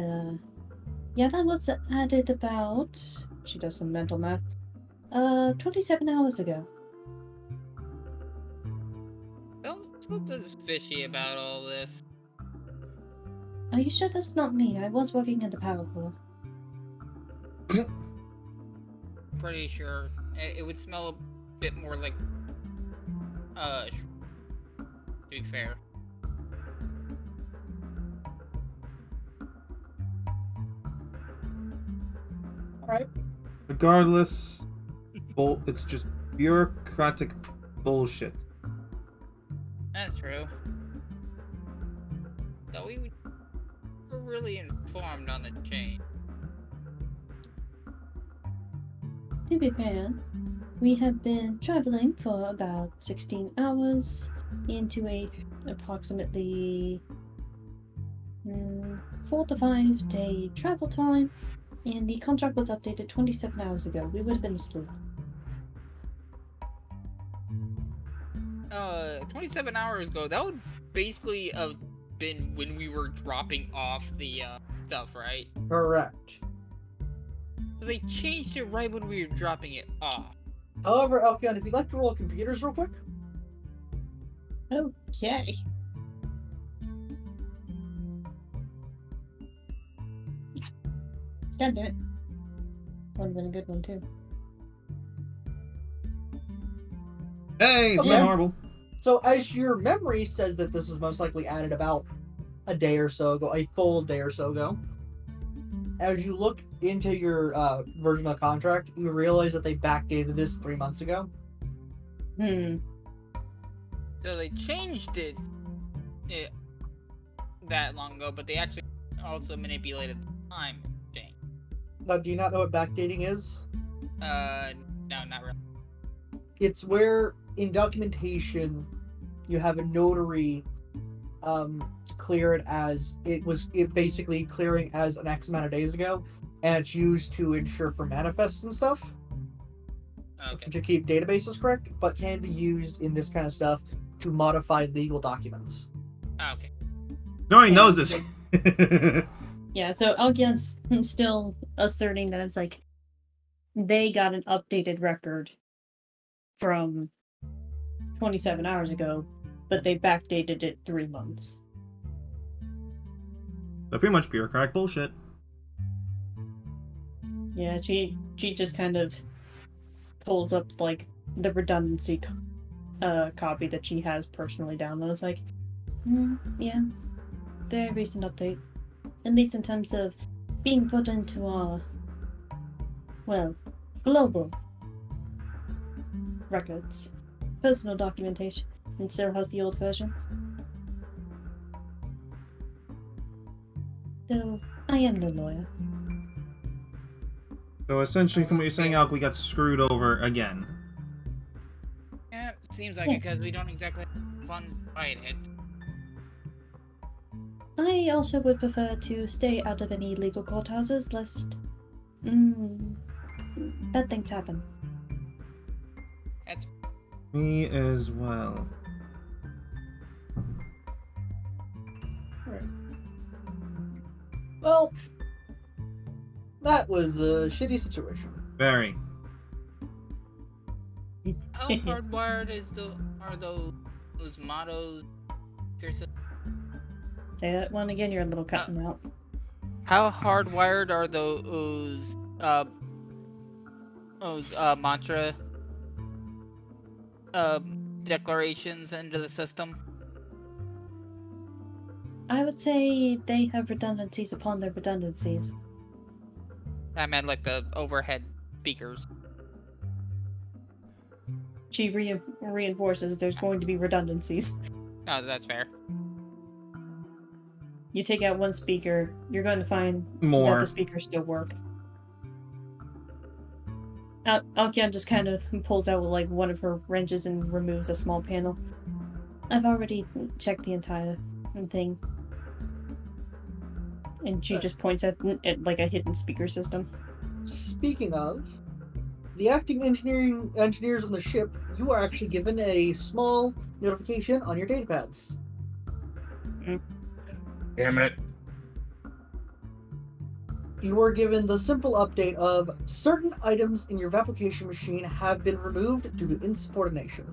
yeah, that was added about, she does some mental math, 27 hours ago. Something's fishy about all this. Are you sure that's not me? I was working in the power core. Pretty sure. It would smell a bit more like, to be fair. Alright. Regardless, it's just bureaucratic bullshit. That's true. Though we were really informed on the change. To be fair, we have been traveling for about 16 hours into a approximately 4 to 5 day travel time, and the contract was updated 27 hours ago. We would have been asleep. 27 hours ago, that would basically have been when we were dropping off the stuff, right? Correct. So they changed it right when we were dropping it off. However, Alcyon, if you'd like to roll computers real quick. Okay. God damn it. Would have been a good one, too. Hey, it's Okay. not horrible. So, as your memory says that this was most likely added about a day or so ago, a full day or so ago, as you look into your version of the contract, you realize that they backdated this 3 months ago. So they changed it that long ago, but they actually also manipulated the time change. Now, do you not know what backdating is? No, not really. It's where in documentation you have a notary clear it as it basically clearing as an X amount of days ago, and it's used to ensure for manifests and stuff Okay. to keep databases correct, but can be used in this kind of stuff to modify legal documents. Okay. Nobody knows this. Yeah, so Alcyon's still asserting that it's like they got an updated record from 27 hours ago, but they backdated it 3 months. But pretty much bureaucratic bullshit. Yeah, she just kind of pulls up like the redundancy copy that she has personally downloaded. It's like, yeah, very recent update. At least in terms of being put into our, well, global records, personal documentation, and Sarah has the old version. Though I am no lawyer. So essentially, from what you're saying, Alk, we got screwed over again. Yeah, seems like it Yes. because we don't exactly have funds to fight it. I also would prefer to stay out of any legal courthouses, lest bad things happen. That's Me as well. Well, that was a shitty situation. Very. how hardwired are those mottos? Say that one again, you're a little cutting out. How hardwired are those mantra declarations into the system? I would say they have redundancies upon their redundancies. I meant like the overhead speakers. She reinforces there's going to be redundancies. Oh, that's fair. You take out one speaker, you're going to find that More. the speakers still work. Alkion just kind of pulls out like one of her wrenches and removes a small panel. I've already checked the entire thing. And she just points at like a hidden speaker system. Speaking of, the acting engineers on the ship, you are actually given a small notification on your datapads. Damn it. You are given the simple update of certain items in your replication machine have been removed due to insubordination.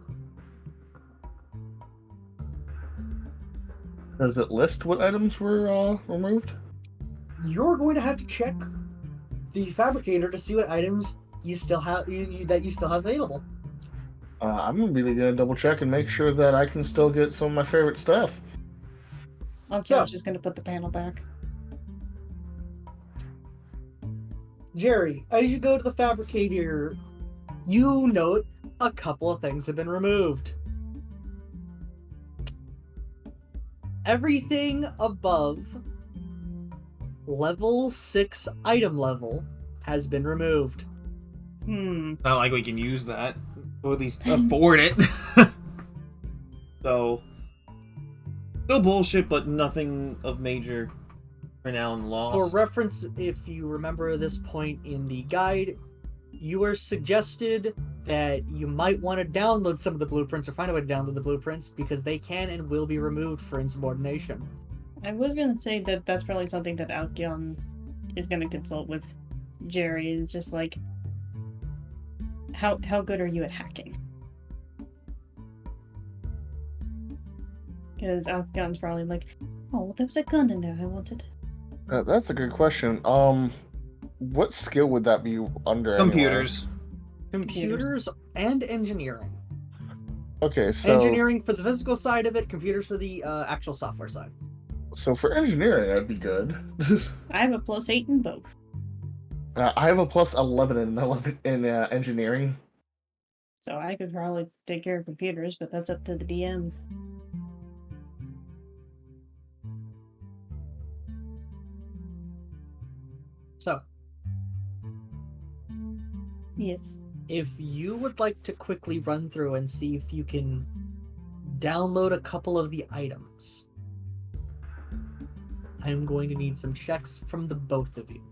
Does it list what items were removed? You're going to have to check the fabricator to see what items you still have that you still have available. I'm really gonna double check and make sure that I can still get some of my favorite stuff. Alkion's just going to put the panel back. Jerry, as you go to the fabricator, you note a couple of things have been removed. Everything above level 6 item level has been removed. Not like we can use that. Or at least afford it. So, still bullshit, but nothing of major renown lost. For reference, if you remember this point in the guide, you were suggested that you might want to download some of the blueprints or find a way to download the blueprints because they can and will be removed for insubordination. I was going to say that that's probably something that Alkion is going to consult with Jerry. It's just like, how good are you at hacking? Because Alkion's probably like, oh, there was a gun in there I wanted. That's a good question. What skill would that be under? Computers. Computers and engineering. Okay, so Engineering for the physical side of it, computers for the actual software side. So for engineering, that'd be good. I have a +8 in both. I have a +11 in engineering. So I could probably take care of computers, but that's up to the DM. So, Yes. if you would like to quickly run through and see if you can download a couple of the items, I'm going to need some checks from the both of you.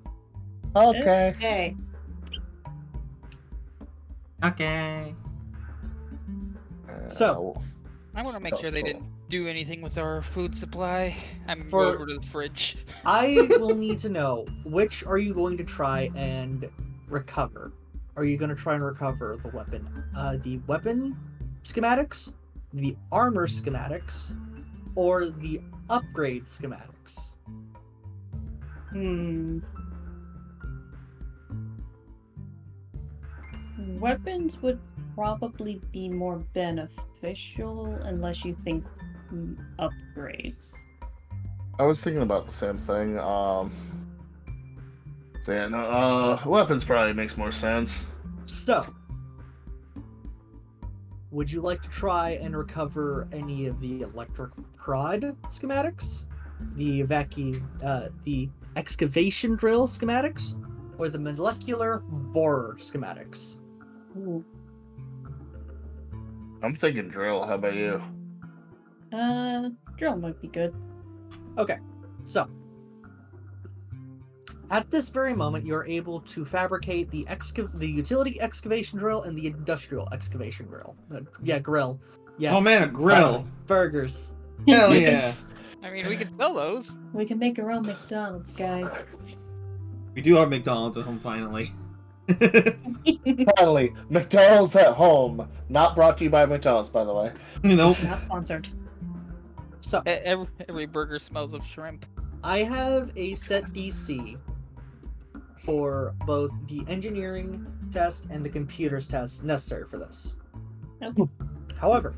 Okay. Okay. Okay. So- I want to make That's sure they cool. didn't do anything with our food supply. I'm For- going over to the fridge. I will need to know, which are you going to try and recover? Are you going to try and recover the weapon schematics, the armor schematics, or the upgrade schematics? Weapons would probably be more beneficial unless you think upgrades. I was thinking about the same thing. Then, weapons probably makes more sense. So, would you like to try and recover any of the electric prod schematics, the the excavation drill schematics, or the molecular borer schematics? Ooh. I'm thinking drill. How about you? Drill might be good. Okay, so at this very moment, you are able to fabricate the utility excavation drill and the industrial excavation grill. Grill. Yes. Oh man, a grill. Burgers. Hell yeah. Yes. I mean, we could sell those. We can make our own McDonald's, guys. We do have McDonald's at home finally. Finally, McDonald's at home. Not brought to you by McDonald's, by the way. Nope. Not sponsored. So Every burger smells of shrimp. I have a set DC for both the engineering test and the computers test necessary for this. Okay. However,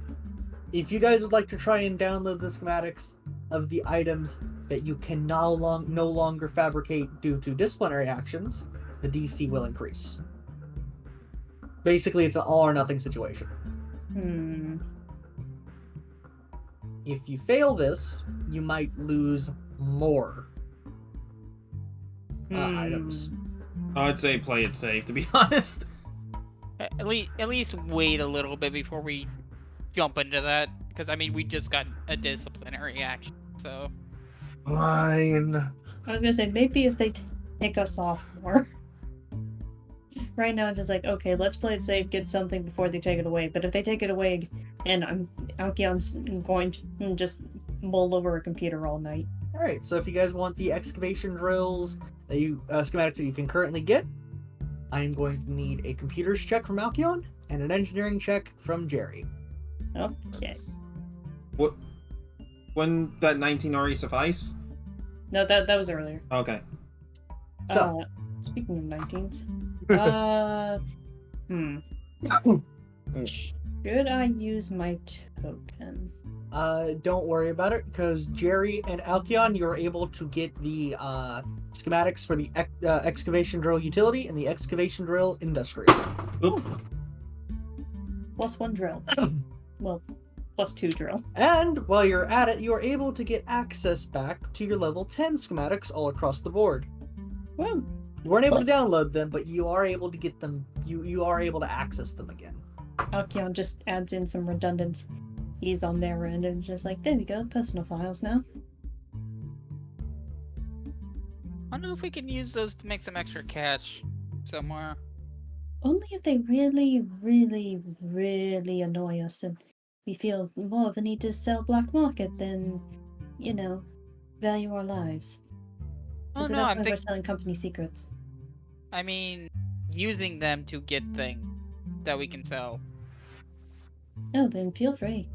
if you guys would like to try and download the schematics of the items that you can no longer fabricate due to disciplinary actions, the DC will increase. Basically, it's an all or nothing situation. Hmm. If you fail this, you might lose more items. I'd say play it safe, to be honest. At least wait a little bit before we jump into that, because I mean we just got a disciplinary action, so. Fine. I was gonna say, maybe if they take us off more. Right now, it's just like, okay, let's play it safe, get something before they take it away. But if they take it away, and Alkion's going to just mull over a computer all night. Alright, so if you guys want the excavation drills that schematics that you can currently get, I'm going to need a computers check from Alkion and an engineering check from Jerry. Okay. What? Wouldn't that 19 already suffice? No, that was earlier. Okay. So, Speaking of 19s, should I use my token? don't worry about it, because Jerry and Alkion, you're able to get the schematics for the excavation drill utility and the excavation drill industry. Oop. +1 drill. Well, +2 drill. And while you're at it, you are able to get access back to your level 10 schematics all across the board. Well, You weren't able to download them, but you are able to get them. You are able to access them again. Alkion just adds in some redundant keys on their end and just like, there we go, personal files now. I don't know if we can use those to make some extra cash somewhere. Only if they really, really, really annoy us and we feel more of a need to sell black market than, value our lives. Oh Because no, at that I'm point we're thinking. selling company secrets. I mean, using them to get things that we can sell. No, then feel free.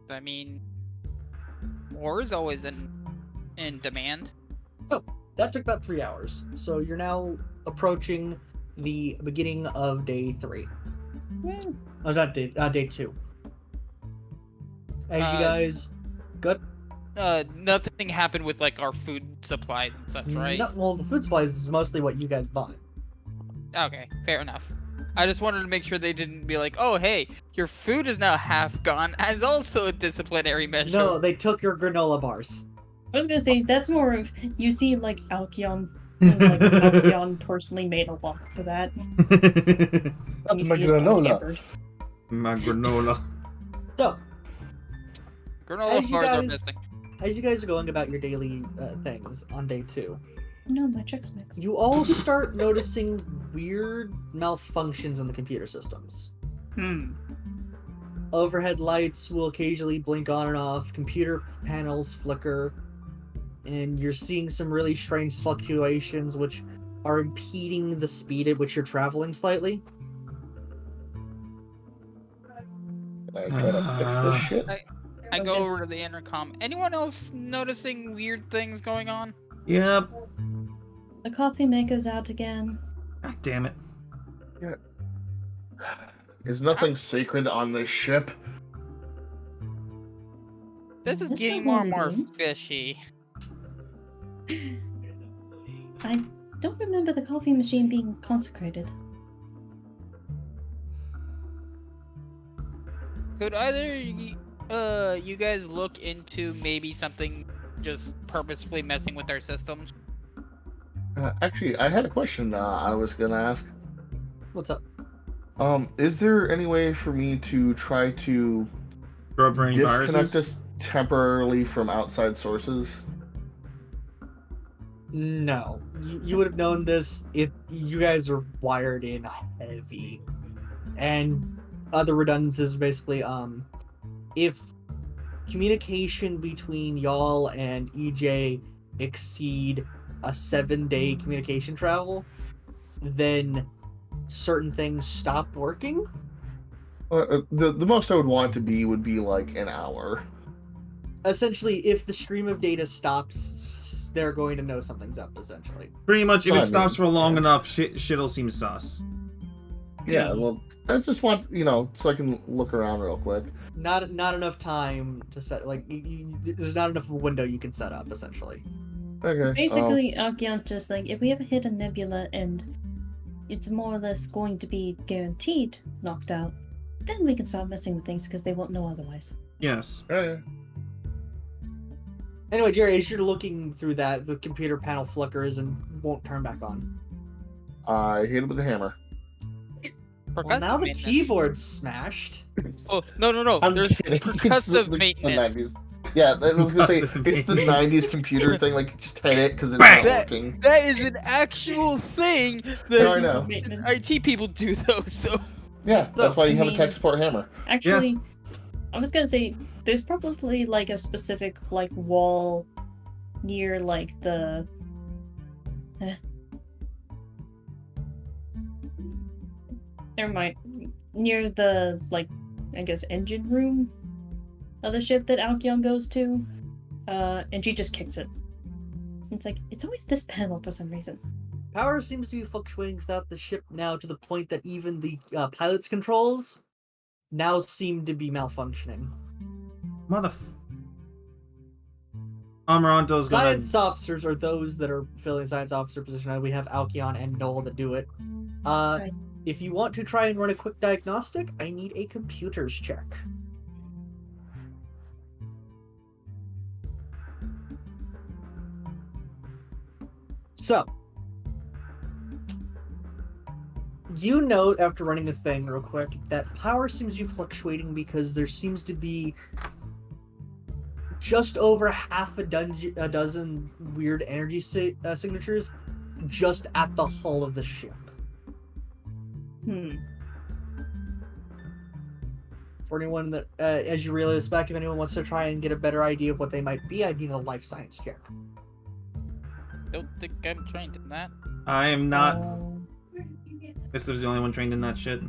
I mean, war is always in demand. That took about 3 hours. So you're now approaching the beginning of day 3. Well, Oh, not day 2. As you Uh, guys, good. Nothing happened with like our food supplies and such, right? No, well, the food supplies is mostly what you guys bought. Okay, fair enough. I just wanted to make sure they didn't be like, oh hey, your food is now half gone as also a disciplinary measure. No, they took your granola bars. I was gonna say, that's more of, you see, like, Alkion, Alkion personally made a lock for that. That's You my see it on granola. camper. My granola. So, Granola As you bars are guys- missing. as you guys are going about your daily things on day 2, No, my check's mixed. you all start noticing weird malfunctions in the computer systems. Overhead lights will occasionally blink on and off, computer panels flicker, and you're seeing some really strange fluctuations which are impeding the speed at which you're traveling slightly. I try to fix this shit. I Oh, go yes. over to the intercom. Anyone else noticing weird things going on? Yep. The coffee maker's out again. God damn it. Is nothing sacred on this ship? This is This getting is more and only more beans. fishy. I don't remember the coffee machine being consecrated. Could either you guys look into maybe something just purposefully messing with our systems? Actually, I had a question I was gonna ask. What's up? Is there any way for me to try to Scrub for any disconnect viruses? this temporarily from outside sources? No, you would have known this if you guys are wired in heavy. And other redundancies basically, if communication between y'all and EJ exceed a 7-day communication travel, then certain things stop working. The most I would want it to be would be like an hour. Essentially, if the stream of data stops, they're going to know something's up, essentially. Pretty much, if I it stops mean, for long yeah. enough, shit'll seem sus. Yeah, well, I just want, so I can look around real quick. Not enough time to set, like, there's not enough window you can set up, essentially. Okay. Basically, Archeon just like, if we ever hit a nebula and it's more or less going to be guaranteed knocked out, then we can start messing with things because they won't know otherwise. Yes. Okay. Anyway, Jerry, as you're looking through that, the computer panel flickers and won't turn back on. I hit it with a hammer. Well, now the keyboard's smashed. Oh, no. I'm There's kidding. percussive the maintenance. 90s. Yeah, I was gonna say Percussive it's the maintenance. 90s computer thing. Like, just hit it because it's Bang! not working. That is an actual thing No, I that know. Maintenance. IT people do though. So Yeah, that's why you have a mean- tech support hammer. Actually, I was gonna say there's probably like a specific like wall near like the never mind, near the like I guess engine room of the ship that Alcyon goes to, and she just kicks it. It's like it's always this panel for some reason. Power seems to be fluctuating throughout the ship now to the point that even the pilot's controls now seem to be malfunctioning. Amaranto's gonna. Science officers are those that are filling science officer position. We have Alcyon and Noel that do it. Right. If you want to try and run a quick diagnostic, I need a computers check. So, you note after running a thing real quick that power seems to be fluctuating because there seems to be just over half a dozen weird energy signatures just at the hull of the ship. For anyone that, as you realize back, if anyone wants to try and get a better idea of what they might be, I need a life science check. don't think I'm trained in that. I am not. This is the only one trained in that shit.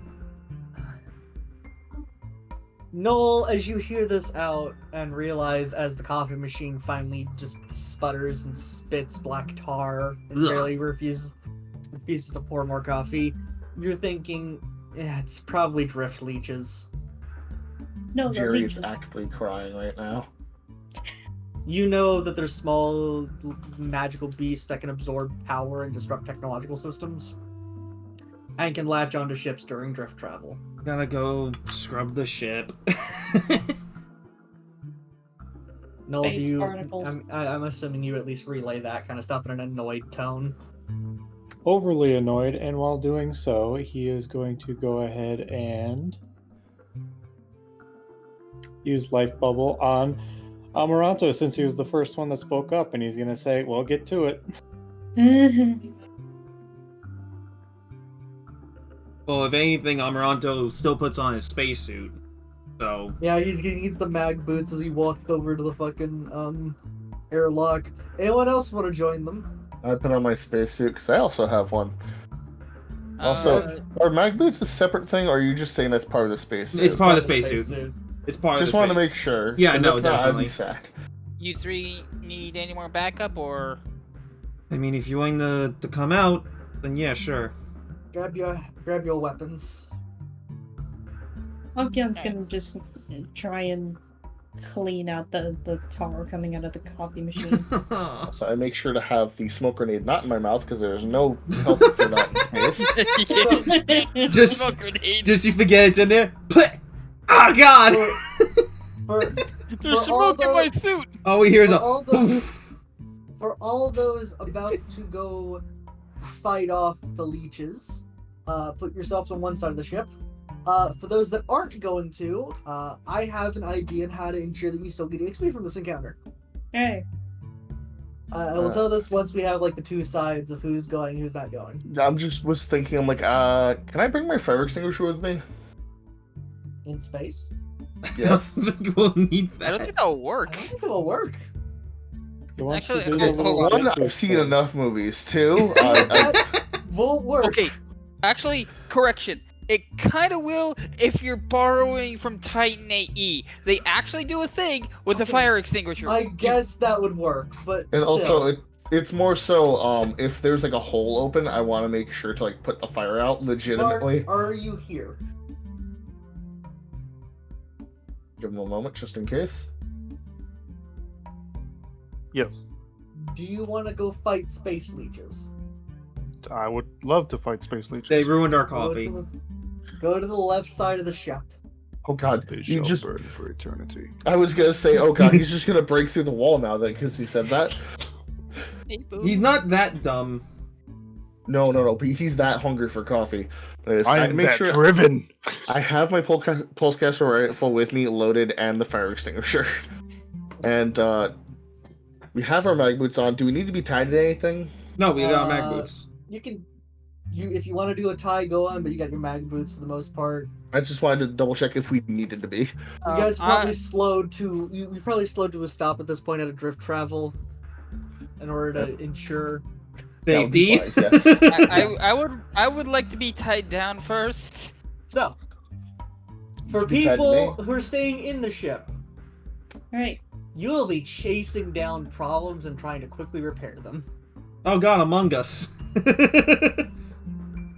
Noel, as you hear this out and realize as the coffee machine finally just sputters and spits black tar and Ugh. barely refuses to pour more coffee, you're thinking, yeah, it's probably drift leeches. No, the Jerry is leeches. actively crying right now. You know that there's small magical beasts that can absorb power and disrupt technological systems, and can latch onto ships during drift travel. Gotta go scrub the ship. Noel, Space do you? particles. I'm assuming you at least relay that kind of stuff in an annoyed tone. Overly annoyed, and while doing so, he is going to go ahead and use Life Bubble on Amaranto since he was the first one that spoke up, and he's going to say, well, get to it. Well, if anything, Amaranto still puts on his spacesuit. So. Yeah, he needs the mag boots as he walks over to the fucking airlock. Anyone else want to join them? I put on my spacesuit because I also have one. Also, are mag boots a separate thing, or are you just saying that's part of the spacesuit? It's part of the spacesuit. It's part Just of the wanted to space. make sure. Yeah, 'cause no, if not, I'd definitely. be sad. You three need any more backup, or I mean, if you're willing to come out, then yeah, sure. Grab your weapons. Archeon's gonna just try and clean out the tar coming out of the coffee machine. So I make sure to have the smoke grenade not in my mouth because there's no help for that in space. You can't Just- smoke grenade. Just you forget it's in there. Oh God! For There's for all smoke in my those- suit. All we hear is for a. all those for all those about to go fight off the leeches, put yourselves on one side of the ship. For those that aren't going to, I have an idea on how to ensure that you still get XP from this encounter. Hey, I will tell this once we have like the two sides of who's going, who's not going. Was thinking, I'm like, can I bring my fire extinguisher with me? In space, Yes. I think we'll need I don't that. think that'll I work. don't think it'll work. He wants Actually, to do okay, the little hold on. One, jump I've seen thing. enough movies. Two, That won't work. Okay, actually, correction. It kind of will if you're borrowing from Titan AE. They actually do a thing with a Okay. fire extinguisher. I guess that would work, but and still. also it's more so if there's like a hole open, I want to make sure to like put the fire out Mark, legitimately. are you here? Give them a moment just in case. Yes, Do you want to go fight space leeches? I would love to fight space leeches. They ruined our Go coffee. go to the left side of the ship. Oh God, They you shall just. burn for eternity. I was gonna say, oh God, he's just gonna break through the wall now then because he said that. Hey, boo. He's not that dumb. No, but he's that hungry for coffee. I am make that sure driven. I have my pulsecaster rifle with me, loaded, and the fire extinguisher. And we have our mag boots on. Do we need to be tied to anything? No, we got mag Uh, boots. You can, if you want to do a tie, go on, but you got your mag boots for the most part. I just wanted to double check if we needed to be. You guys I- probably slowed to you probably slowed to a stop at this point at a drift travel, in order to ensure. That would be Safety. wise, yes. I would like to be tied down first. So, for Be tied to people me. who are staying in the ship, alright. you will be chasing down problems and trying to quickly repair them. Oh God, Among Us.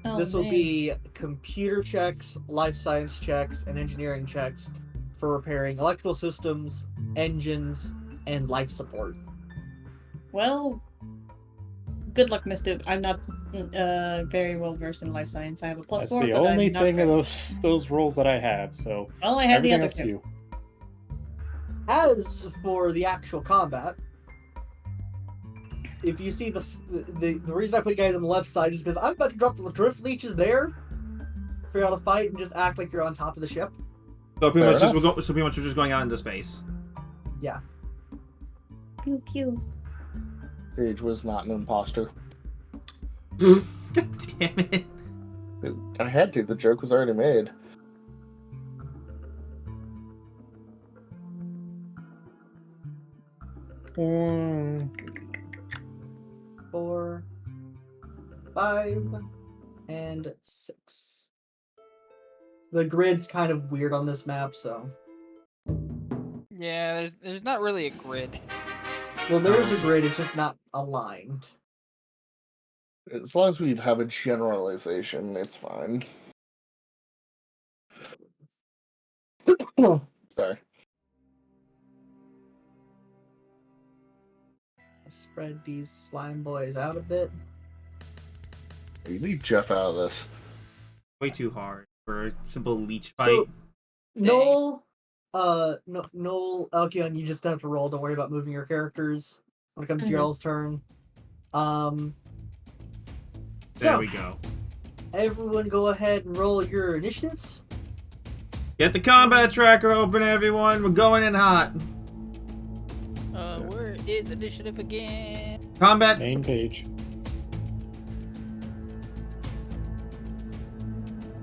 Oh, This will man. be computer checks, life science checks, and engineering checks for repairing electrical systems, engines, and life support. Well, good luck, Mister. I'm not very well versed in life science. I have a plus That's 4. the but I'm only not thing of very- those roles that I have. So Well, I have the everything other else is two. you. As for the actual combat, if you see the reason I put you guys on the left side is because I'm about to drop the drift leeches there for y'all to fight and just act like you're on top of the ship. So pretty Fair much, enough. so pretty much, we're just going out into space. Pew pew. Paige was not an imposter. God damn it! I had to. The joke was already made. Mm, 4, 5, and 6. The grid's kind of weird on this map, so. Yeah, there's not really a grid. Well, there is a grid, it's just not aligned. As long as we have a generalization, it's fine. Sorry. Spread these slime boys out a bit. You leave Jeff out of this. Way too hard for a simple leech fight. So, Noel, Noel, Alkion, you just have to roll. Don't worry about moving your characters when it comes to Mhm. y'all's turn. there So, we go. everyone go ahead and roll your initiatives. Get the combat tracker open, everyone. We're going in hot. Where is initiative again? Combat. main page.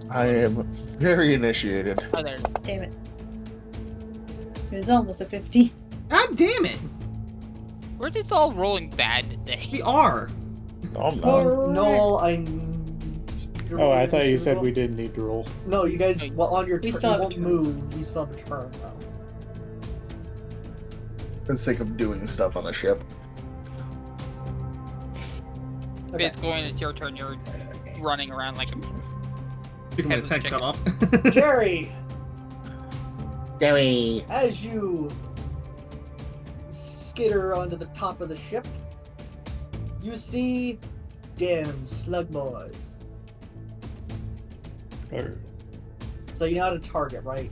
I am very initiated. Oh, there it is. Damn it. It was almost a 50. God damn it! We're just all rolling bad today. We are. No, I'm not. Noel, I. Oh, I thought you said we didn't need to roll. No, you guys. Well, on your We turn, still you have a won't turn. move. You still have a turn though. For the sake of doing stuff on the ship. Okay. It's going. It's your turn. You're running around like a. Chicken with a Headless tank cut off. Jerry, Gary. as you skitter onto the top of the ship, you see damn slugmores. So you know how to target, right?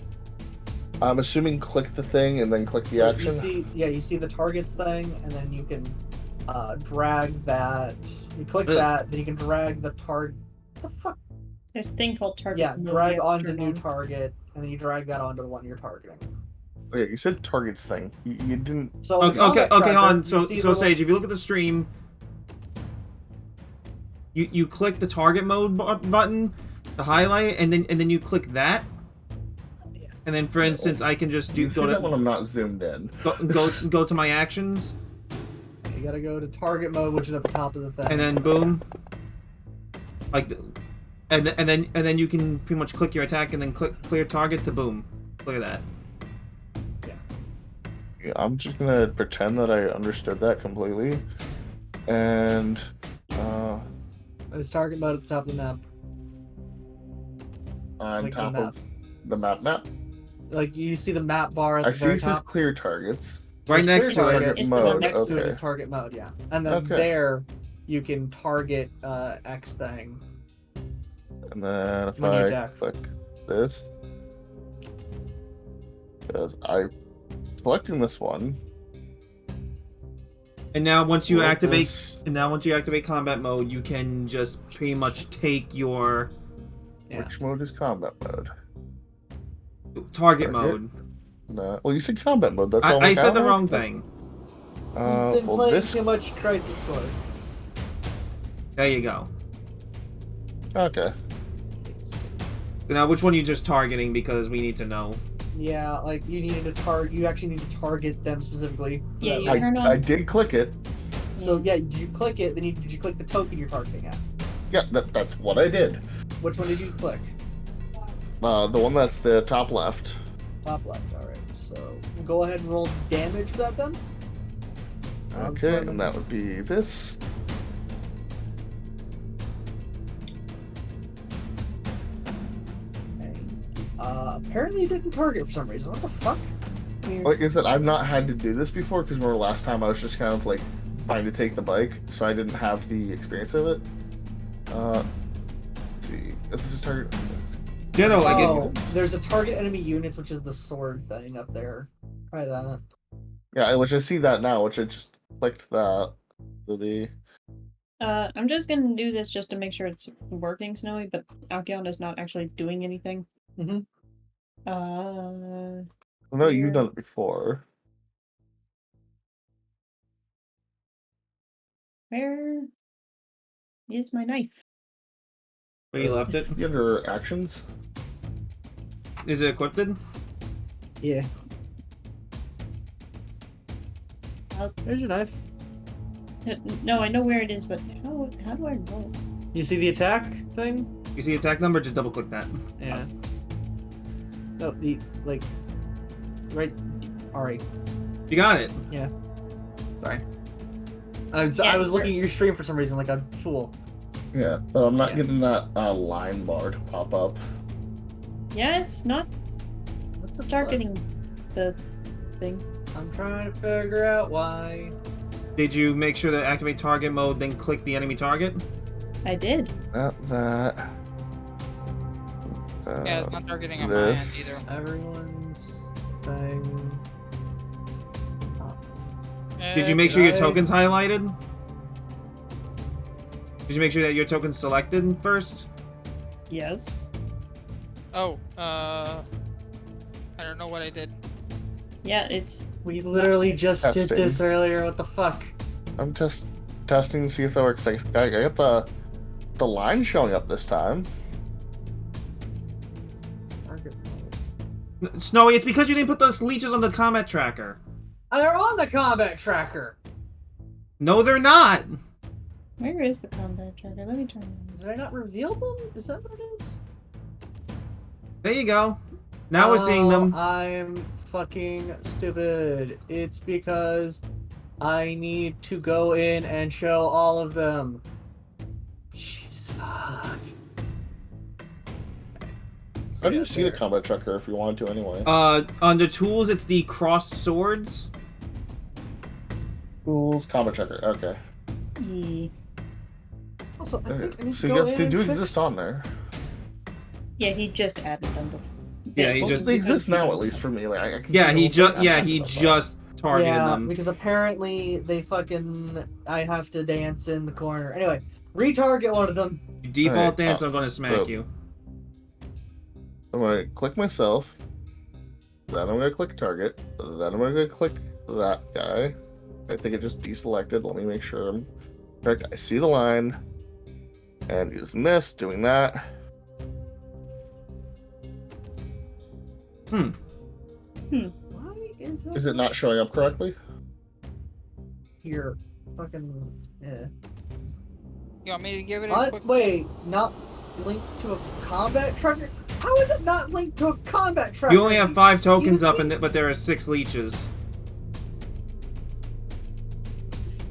I'm assuming click the thing and then click the So action. you see the targets thing, and then you can drag that. You click that, then you can drag the target. The fuck? There's a thing called target. Yeah, mode drag you have to onto turn new on. target, and then you drag that onto the one you're targeting. Okay, you said targets thing. You didn't. So Okay, the combat okay, tracker, on. you So, see so the Sage, if you look at the stream, you click the target mode button, the highlight, and then you click that. And then, for instance, I can just You see that when go I'm not zoomed in. to my actions, You gotta go to target mode, which is at the top of the thing. and then boom, and then you can pretty much click your attack, and then click clear target to boom, clear that. Yeah, I'm just gonna pretend that I understood that completely, and There's target mode at the top of the map. on Like the top map. of the map. Like you see the map bar at I the see very it says top. clear targets. Right There's next clear to it. target It's mode. Next to it Okay. is target mode, yeah. And then Okay. there you can target X thing. And then if When you I attack. click this, because I'm selecting this one. And now once you will activate, this- combat mode, you can just pretty much take your Yeah. Which mode is combat mode? target Target? mode. No. Well, you said combat mode. That's all I said the have? wrong thing. He's been Well, playing this. too much Crisis Core. There you go. Okay. So now, which one are you just targeting? Because we need to know. Yeah, like you needed to target. You actually need to target them specifically. for Yeah, that you reason. turn on. I did click it. So yeah, did you click it? Then did you click the token you're targeting at? Yeah, that's what I did. Which one did you click? The one that's the top left. Top left. All right. So go ahead and roll damage for that then. Okay, and that would be this. Apparently you didn't target for some reason. What the fuck? Weird. Like I said, I've not had to do this before because remember last time I was just kind of like trying to take the bike, so I didn't have the experience of it. Let's see, is this a target? Yeah, no, like Oh, there's a target enemy units, which is the sword thing up there. Try that. Yeah, which I see that now, which I just clicked that. So the I'm just gonna do this just to make sure it's working, Snowy, but Alcyon is not actually doing anything. Mhm. no, you've Here. done it before. Where is my knife? where you left it. You have your actions. Is it equipped? Yeah. How- There's your knife. No, I know where it is, but how do I roll? You see the attack thing? You see attack number? Just double click that. Yeah. No, the like. Right. All right. You got it. Sorry. Yeah, I was looking at your stream for some reason, like a fool. Yeah, I'm not Yeah. getting that line bar to pop up. Yeah, it's not What the fuck? targeting the thing. I'm trying to figure out why. Did you make sure to activate target mode, then click the enemy target? I did. Not that. Yeah, it's not targeting on my end this. either. Everyone's thing. Did you make sure your did I- token's highlighted? Did you make sure that your token's selected first? Yes. Oh, I don't know what I did. Yeah, it's We literally just did Testing. this earlier. What the fuck? I'm just testing to see if that works. I got the line showing up this time. Target mode. Snowy, it's because you didn't put those leeches on the combat tracker. They're on the combat tracker. No, they're not. where is the combat tracker? Let me turn it on. Did I not reveal them? Is that what it is? There you go. Now we're seeing them. I'm fucking stupid. It's because I need to go in and show all of them. Jesus fuck. How do you see the combat tracker if you want to anyway? Under tools, it's the crossed swords. Tools, combat checker. Okay. Yeah. Also, I think I need So to you go guys, in they and do fix... exist on there. Yeah, he just added them before. Yeah, he Well, just they exist now, at don't least have- for me. Like I can yeah see the he whole thing. just I'm yeah happy he about that. just targeted Yeah, them. because apparently they fucking... I have to dance in the corner. Anyway, retarget one of them. You default Alright, dance, I'm gonna smack so- you. I'm gonna click myself. Then I'm gonna click target. Then I'm gonna click that guy. I think it just deselected. Let me make sure I'm correct. I see the line. And using this, doing that. Why is that Is it not showing up correctly? here? Fucking... Yeah. You want me to give it a quick? Wait, not linked to a combat tracker? How is it not linked to a combat tracker? You only have 5 Excuse tokens up, me? but there are 6 leeches.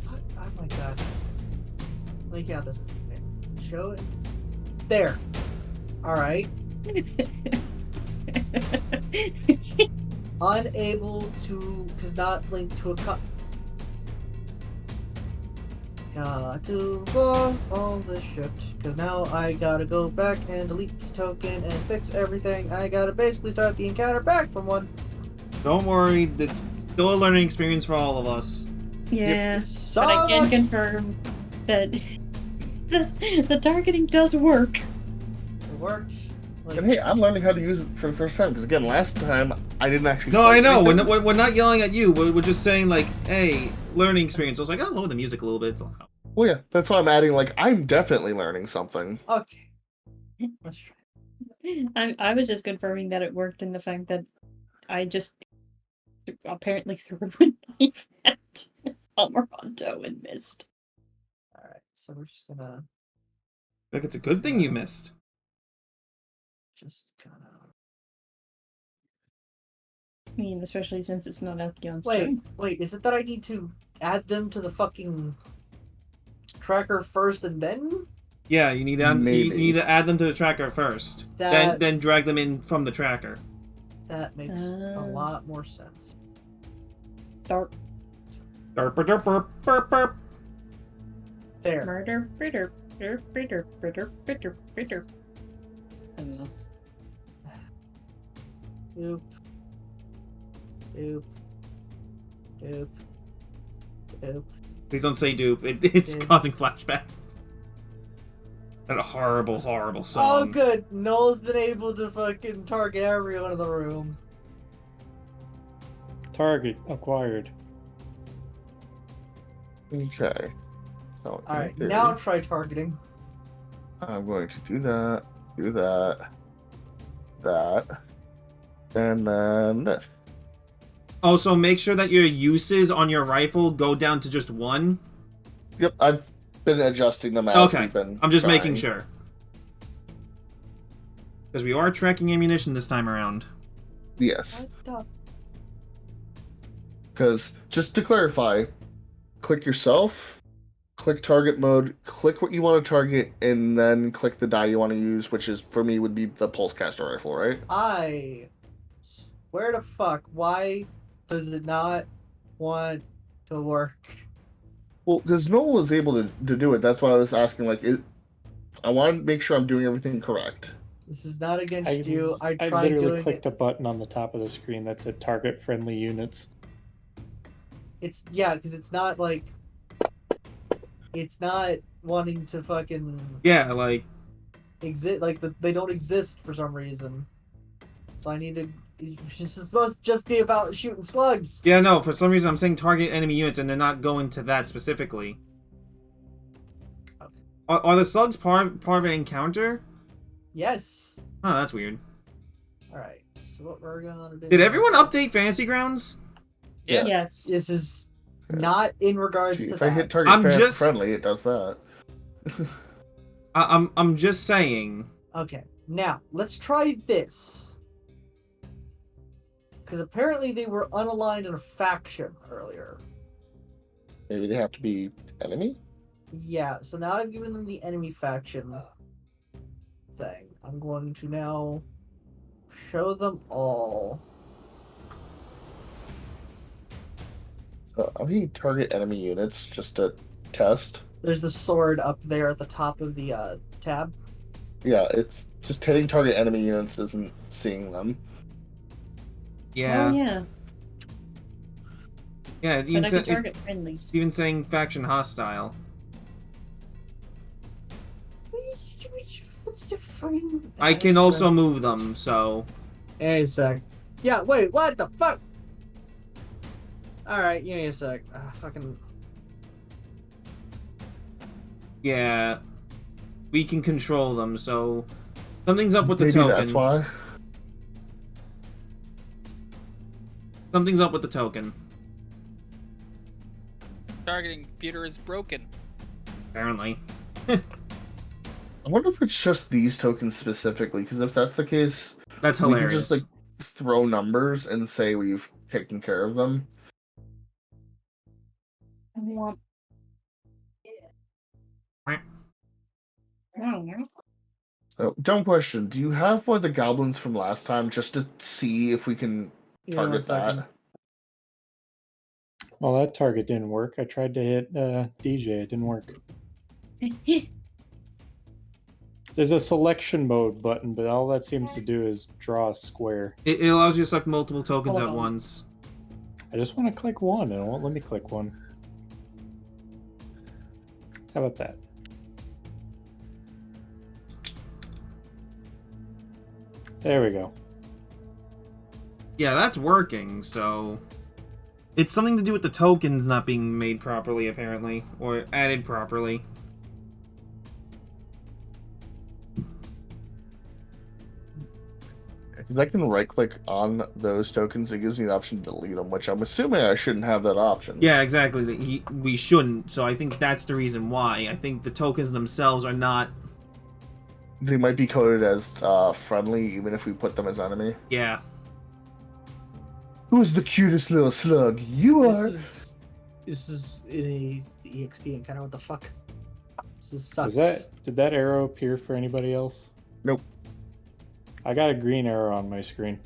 Fuck, oh my god. Let me count this. Okay. Show it. There. Alright. Unable to... Because not linked to a Got to go all this shit. Because now I gotta go back and delete this token and fix everything. I gotta basically start the encounter back from one. Don't worry, this still a learning experience for all of us. Yeah, So but I can much- confirm that the targeting does work. It works. Like, And hey, I'm learning how to use it for the first time. Because again, last time I didn't actually. No, select I know. anything. We're not yelling at you. We're just saying, like, hey, learning experience. I was like, I'll lower the music a little bit. It'll help. Well, yeah, that's why I'm adding. Like, I'm definitely learning something. okay. Let's try. I was just confirming that it worked in the fact that I just apparently threw a knife at Almoranto and missed. Alright, so we're just gonna... Like, it's a good thing you missed. Just kind of... I mean, especially since it's not Alkion's Wait, turn. wait, is it that I need to add them to the fucking tracker first and then? Yeah, you need to add them to the tracker first. Then drag them in from the tracker. That makes a lot more sense. Dark Derp, derp, derp, derp, derp. There. murder, fritter, fritter, fritter, fritter, fritter, fritter. I don't know. Doop. Doop. Doop. Doop. Please don't say dupe. It's Yeah. causing flashbacks. That a horrible, horrible Oh, song. good. Noel's been able to fucking target everyone in the room. Target acquired. Okay. So, in Alright, theory, now try targeting. I'm going to do that, and then this. Also, make sure that your uses on your rifle go down to just 1. Yep, I've been adjusting them as Okay, we've been. I'm just making trying. sure. Because we are tracking ammunition this time around. Yes, What the... because just to clarify, click yourself, click target mode, click what you want to target, and then click the die you want to use, which is for me would be the pulse caster rifle, right? I swear to fuck, why does it not want to work? Well, because Noel was able to do it. That's why I was asking. Like, I want to make sure I'm doing everything correct. This is not against I you. I tried literally doing clicked it. a button on the top of the screen that said target friendly units. It's yeah, because it's not like it's not wanting to fucking Yeah, like, exist. Like they don't exist for some reason. So I need to. It's supposed to just be about shooting slugs. yeah, no, for some reason I'm saying target enemy units and they're not going to that specifically. Okay. Are the slugs part of an encounter? Yes. Oh, that's weird. All right. So what we're gonna do? Did everyone update Fantasy Grounds? Yeah. Yes. This is not in regards See, to if that. I hit target I'm just- friendly, it does that. I'm just saying. Okay, now let's try this. Because apparently they were unaligned in a faction earlier. Maybe they have to be enemy. Yeah, so now I've given them the enemy faction thing. I'm going to now show them all. So I'm going to target enemy units just to test. There's the sword up there at the top of the tab. Yeah, it's just hitting target enemy units isn't seeing them. Yeah. Oh yeah, Yeah, but I can target friendlies. even saying faction hostile. I can also move them, so... Hey, a sec. Yeah, wait, what the fuck? Alright, give me a sec. Fucking... Yeah. We can control them, so... Something's up with the Maybe token. that's why. Something's up with the token. Targeting computer is broken. Apparently. I wonder if it's just these tokens specifically, because if that's the case, That's we hilarious. can just like throw numbers and say we've taken care of them. Womp. So, dumb question: do you have one of the goblins from last time just to see if we can Give me 1 target second. that? Well, that target didn't work. I tried to hit DJ. It didn't work. There's a selection mode button, but all that seems to do is draw a square. It allows you to select multiple tokens Hold at on. once. I just want to click one, and it won't let me click one. How about that? There we go. Yeah, that's working, so... It's something to do with the tokens not being made properly, apparently. Or added properly. Because I can right-click on those tokens, it gives me the option to delete them, which I'm assuming I shouldn't have that option. Yeah, exactly. We shouldn't, so I think that's the reason why. I think the tokens themselves are not... They might be coded as friendly, even if we put them as enemy. Yeah. Who's the cutest little slug? You are. This is in a EXP and kind of what the fuck. This sucks. Did that arrow appear for anybody else? Nope. I got a green arrow on my screen.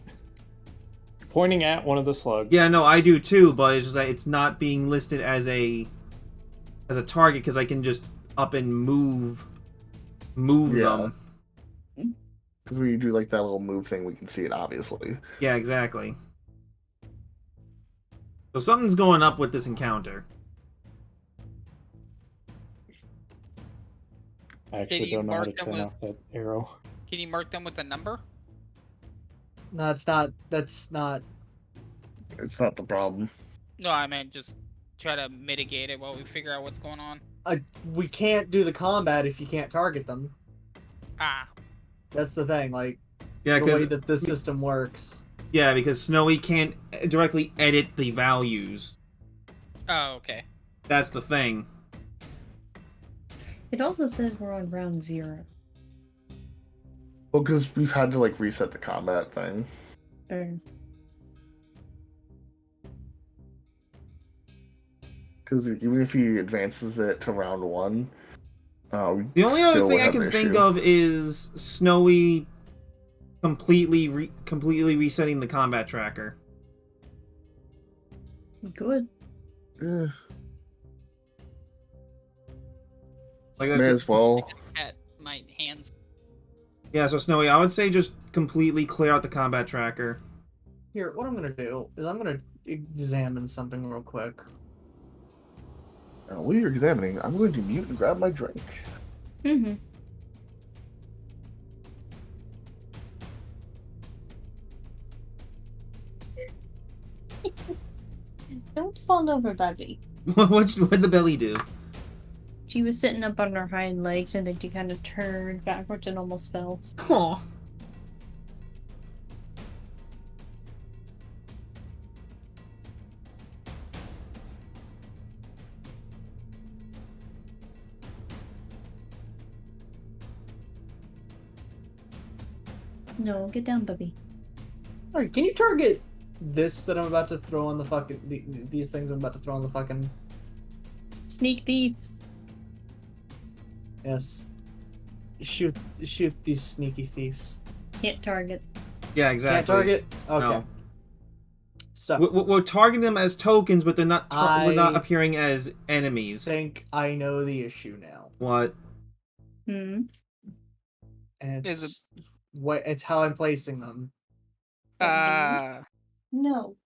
Pointing at one of the slugs. Yeah, no, I do too, but it's just that it's not being listed as a target because I can just up and move Yeah. them. Because when you do like that little move thing, we can see it obviously. Yeah, exactly. So something's going up with this encounter. I actually you don't know how to mark them turn with- off that arrow. Can you mark them with a number? No, it's not. That's not. It's not the problem. No, I meant just try to mitigate it while we figure out what's going on. We can't do the combat if you can't target them. Ah, That's the thing. Like Yeah, the way because that this system works. because Snowy can't directly edit the values. oh, okay. That's the thing. It also says we're on round 0. Well, because we've had to like reset the combat thing. Because even if he advances it to round 1, The only other thing I can think of is Snowy completely resetting the combat tracker. Good. Like May that's as well. At my hands. yeah. So Snowy, I would say just completely clear out the combat tracker. Here, what I'm gonna do is I'm gonna examine something real quick. While you're examining, I'm going to mute and grab my drink. Mm-hmm. Don't fall over, Bobby. What'd the belly do? She was sitting up on her hind legs and then she kind of turned backwards and almost fell. Aw. No, get down, Bubby. Alright, can you target this that I'm about to throw on the fucking these things I'm about to throw on the fucking Sneak thieves. yes. Shoot these sneaky thieves. Can't target. Yeah, exactly. Can't target? Okay. No. So We're targeting them as tokens, but they're not. We're not I appearing as enemies. think I know the issue now, What? Hmm. and Is it's how I'm placing them. No.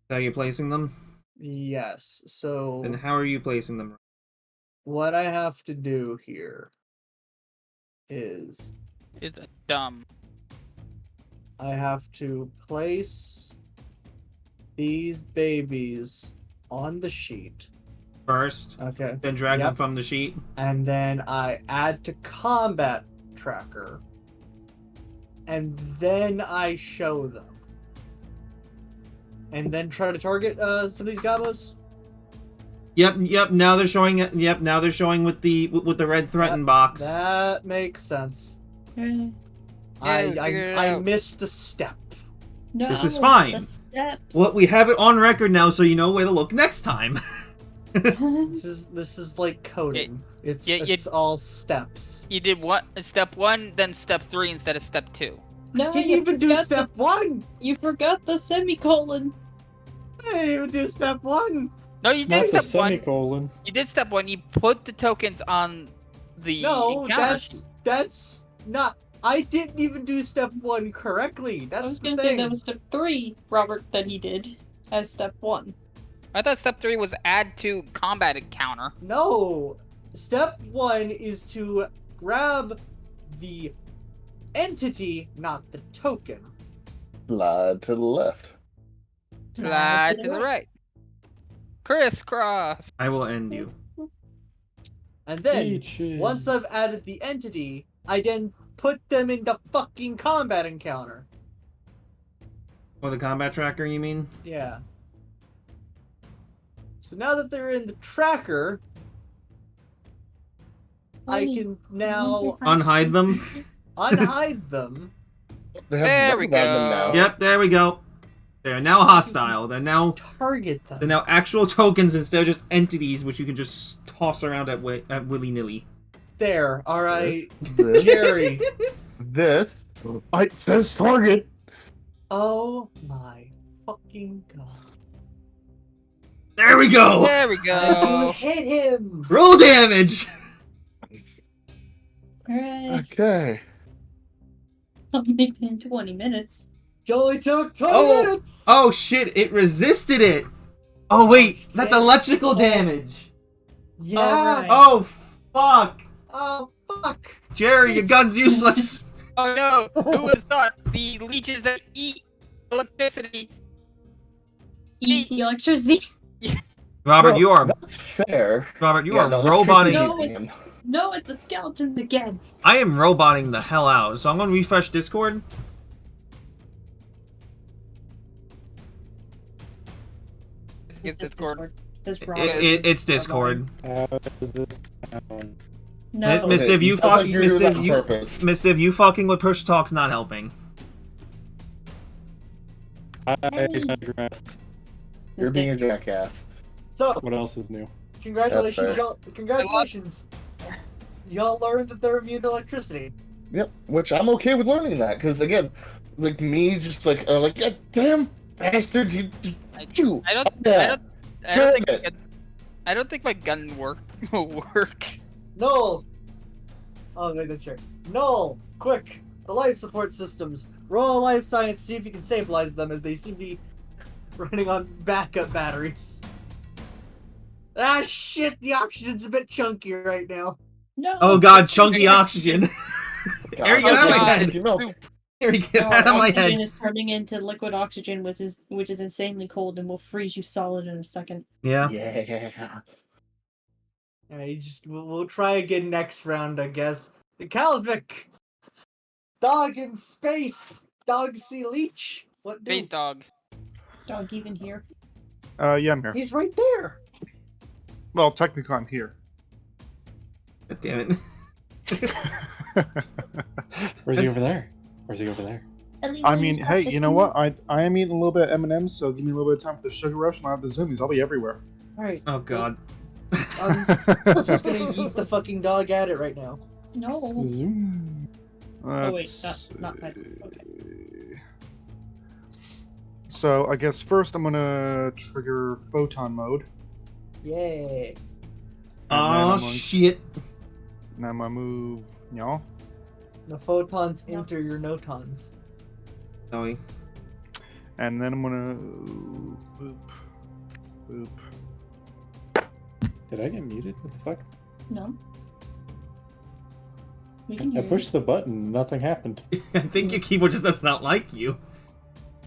How you're placing them? Yes. Then So how are you placing them? what I have to do here is it dumb? I have to place these babies on the sheet. First, Okay. then drag them Yep. from the sheet. And then I add to combat tracker. And then I show them. And then try to target some of these gobos. Yep. Now they're showing it. Yep. Now they're showing with the red threaten box. That makes sense. Eh, Yeah, we figured it I out. missed a step. No. This is fine. The steps. Well, we have it on record now, so you know where to look next time. This is like coding. It's yeah, all steps. You did step 1, then step 3 instead of step 2. No, Didn't you even do forgot step 1. You forgot the semicolon. I didn't even do step 1. No, you Not did the step 1. semicolon. You did step 1. You put the tokens on the No, encounter sheet. that's not. I didn't even do step 1 correctly. That's I was the gonna thing. say that was step 3, Robert, that he did as step 1. I thought step 3 was add to combat encounter. No, step 1 is to grab the entity, not the token. Slide to the left. Slide to the right. Crisscross. I will end you. And then, Peaches. once I've added the entity, I then put them in the fucking combat encounter. Or the combat tracker, you mean? Yeah. So now that they're in the tracker, I can now Unhide them. unhide them. They have There we rubber band them go. now. Yep, there we go. They're now hostile. They're now Target them. they're now actual tokens instead of just entities, which you can just toss around at willy nilly. There. All right, This, Jerry. this. It says target. Oh my fucking god! There we go. There we And you go. hit him. Roll damage. Alright. Okay. Only been 20 minutes. It only took 20 Oh. minutes. Oh shit! It resisted it. Oh wait, that's shit. electrical damage. Yeah. Alright. Oh fuck, Oh fuck. Jerry, your gun's useless. Oh no! Who would have thought the leeches that eat electricity? Eat the electricity. Robert, Well, you are That's fair. Robert, you Yeah, are no, roboting. electricity- No, it's the skeletons again. I am roboting the hell out. So I'm gonna refresh Discord. Is It's just Discord. It's It's Discord. How does this sound? No. Miss Div, you sounds like fucking you're Miss doing that Div, on you purpose. Miss Div, you fucking with push talk's not helping. I digress. You're being a jackass. So, What else is new? congratulations, That's y'all. Congratulations. Y'all learned that they're immune to electricity. Yep. Which I'm okay with learning that because again, like me, just like God damn bastards, you. I don't. Yeah. Think. Damn it. I don't think my gun will work. Noel. Oh wait, that's right. Noel, quick! The life support systems. Roll life science. See if you can stabilize them, as they seem to be running on backup batteries. Ah shit! The oxygen's a bit chunky right now. No. Oh god, chunky oxygen. Harry, get out of my God. head. Soup. Harry, get No, out of my oxygen head. is turning into liquid oxygen, which is insanely cold and will freeze you solid in a second. Yeah. Yeah. We'll try again next round, I guess. The Calvic! Dog in space! Dog see leech! What do? Space dog. Dog even here. Yeah, I'm here. He's right there! Well, technically, I'm here. God damn it. Where's he over there? Where's he over there? I mean, hey, you know what? I am eating a little bit of M&M's, so give me a little bit of time for the sugar rush, and I'll have the zoomies. I'll be everywhere. Alright. Oh god. I'm just gonna eat the fucking dog at it right now. No. Zoom. Oh, wait, Let's not my- see. So I guess first I'm gonna trigger photon mode. Yay. Oh shit! And I'm gonna move y'all. The photons No. enter your notons. Zoe. And then I'm gonna boop. Did I get muted? What the fuck? No. We can I hear you. pushed the button and nothing happened. I think your keyboard just does not like you.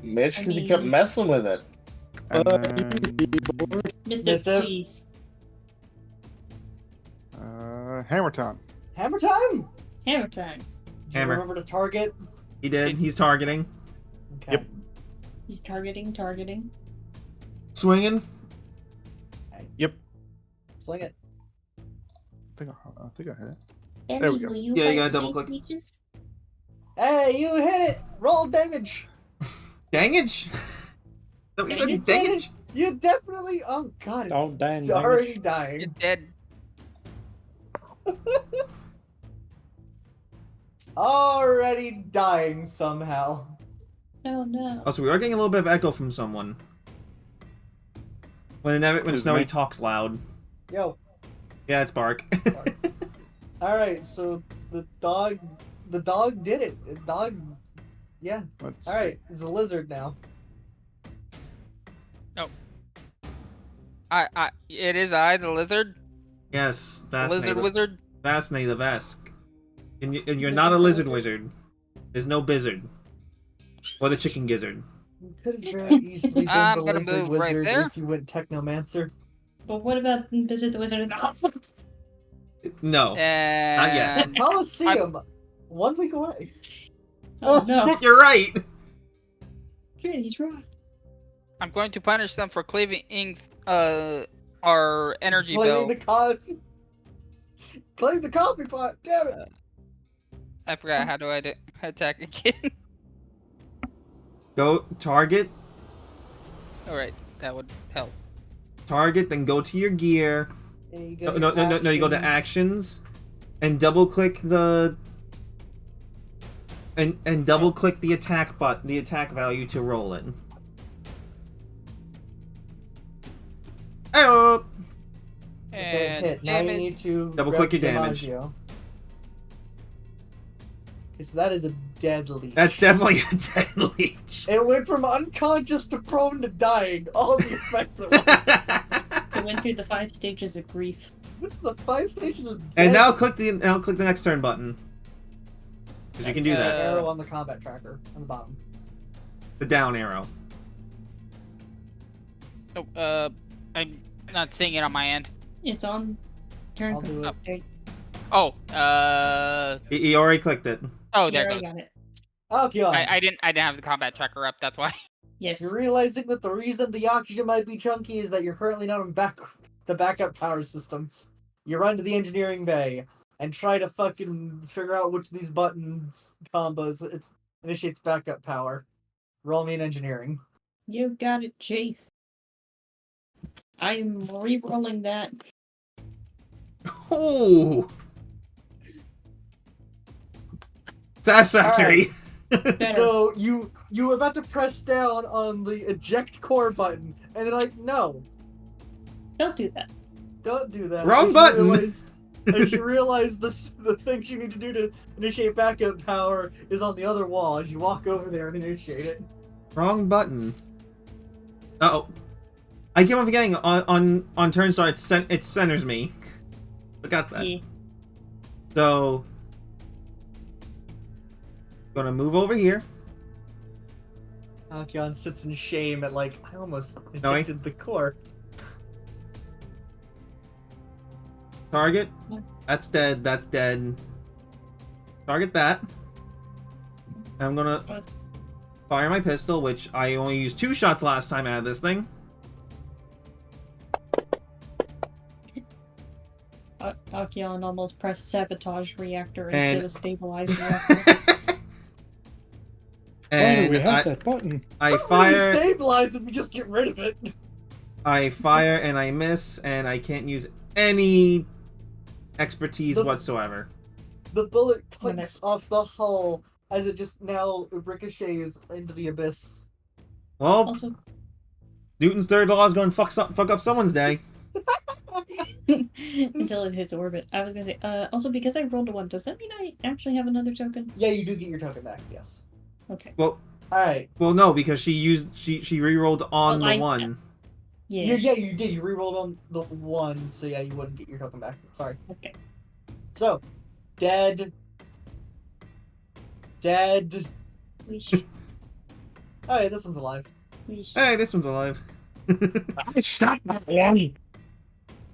Mitch, I because you kept mean- messing with it. And then Mr. Mister? Please. hammer time. Hammer time! Hammer time. Did you Hammer. remember to target? He did. He's targeting. Okay. Yep. He's targeting. Swinging. Yep. Swing it. I think I hit it. Emmy, we go. will you Yeah, you fight gotta snake double-click. creatures? Hey, you hit it! Roll damage! Dangage? Is that what you Dang said? it. Dangage? You definitely. Oh god, it's, Oh, dang, it's dang it. already You're dying. dead. It's already dying somehow. Oh no. Oh, so we are getting a little bit of echo from someone. When Who's Snowy me? talks loud. Yo. Yeah, it's Bark. Alright, so the dog did it. The dog, yeah. Let's Alright, it's a lizard now. It is I, the lizard. Yes, The lizard Vasney wizard. Vasney the Vesk. And you're Lizard not a lizard wizard? wizard. There's no bizzard. Or the chicken gizzard. You could have very easily been I'm the gonna lizard move right wizard there. if you went technomancer. But what about Visit the Wizard of Oz? No. And Coliseum! 1 week away. Oh no. shit, you're right! Shit, he's right. I'm going to punish them for cleaving our energy Claiming bill. Claim the coffee pot, damn it! I forgot how do I attack again. Go target, Alright, that would help. then go to your gear. And you No, go to no, you go to actions. And double click the... And double click the attack button, the attack value to roll it. Ayo! Okay, And hit. Now you damage. need to Double grab click your damage. DiMaggio. Okay, so that is a dead leech. That's definitely a dead leech. It went from unconscious to prone to dying. All the effects at once. He went through the 5 stages of grief. What's the 5 stages of death? And now click the next turn button. Because you can do that. Arrow on the combat tracker on the bottom. The down arrow. Oh, I'm not seeing it on my end. It's on turn. I'll do it. There, Oh, He already clicked it. oh, you there it already goes. got it. Oh god. I didn't have the combat tracker up. That's why. Yes. You're realizing that the reason the oxygen might be chunky is that you're currently not on the backup power systems. You run to the engineering bay and try to fucking figure out which of these buttons combos initiates backup power. Roll me an engineering. You got it, Chief. I'm re-rolling that. Oh! Satisfactory! Better. So you were about to press down on the eject core button, and they're like, no, Don't do that. don't do that. Wrong As you button. as you realize the things you need to do to initiate backup power is on the other wall. As you walk over there and initiate it. Wrong button. Uh-oh. I keep on forgetting, on turn start, it centers me. Forgot that. Yeah. So... Gonna move over here. Alkion sits in shame at like, I almost No, ejected the core. Target. Yeah. That's dead, that's dead. Target that. I'm gonna Was- fire my pistol, which I only used 2 shots last time out of this thing. Alkion almost pressed sabotage reactor And- instead of stabilize reactor. Why do And we have that button? I Not really fire, stabilize if you just get rid of it. I fire and I miss, and I can't use any expertise The- whatsoever. The bullet When clicks it's- off the hull as it just now ricochets into the abyss. Well, Also, Newton's third law is going to fuck up someone's day. until it hits orbit. I was gonna say, also because I rolled a 1, does that mean I actually have another token? Yeah, you do get your token back. Yes. Okay. Well, All right. no, because she re-rolled on Well, the 1. Yeah. You did. You re-rolled on the 1, so yeah, you wouldn't get your token back. Sorry. Okay. So, dead. Wish. Oh, yeah, this one's alive. Wish. Hey, this one's alive. Stop that one.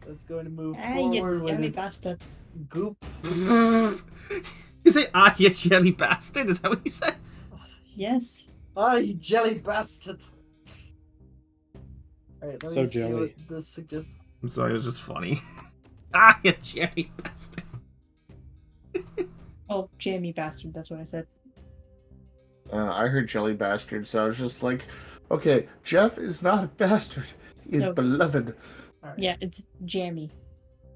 So it's going to move Ah, forward you with jelly its bastard. goop. You say, you jelly bastard? Is that what you said? Yes. Ah, you jelly bastard. Alright, let So me see jelly. what this suggests. I'm sorry, it was just funny. You jelly bastard. Oh, jammy bastard. That's what I said. I heard jelly bastard, so I was just like, okay, Jeff is not a bastard. He is No. beloved. Alright. Yeah, it's jammy.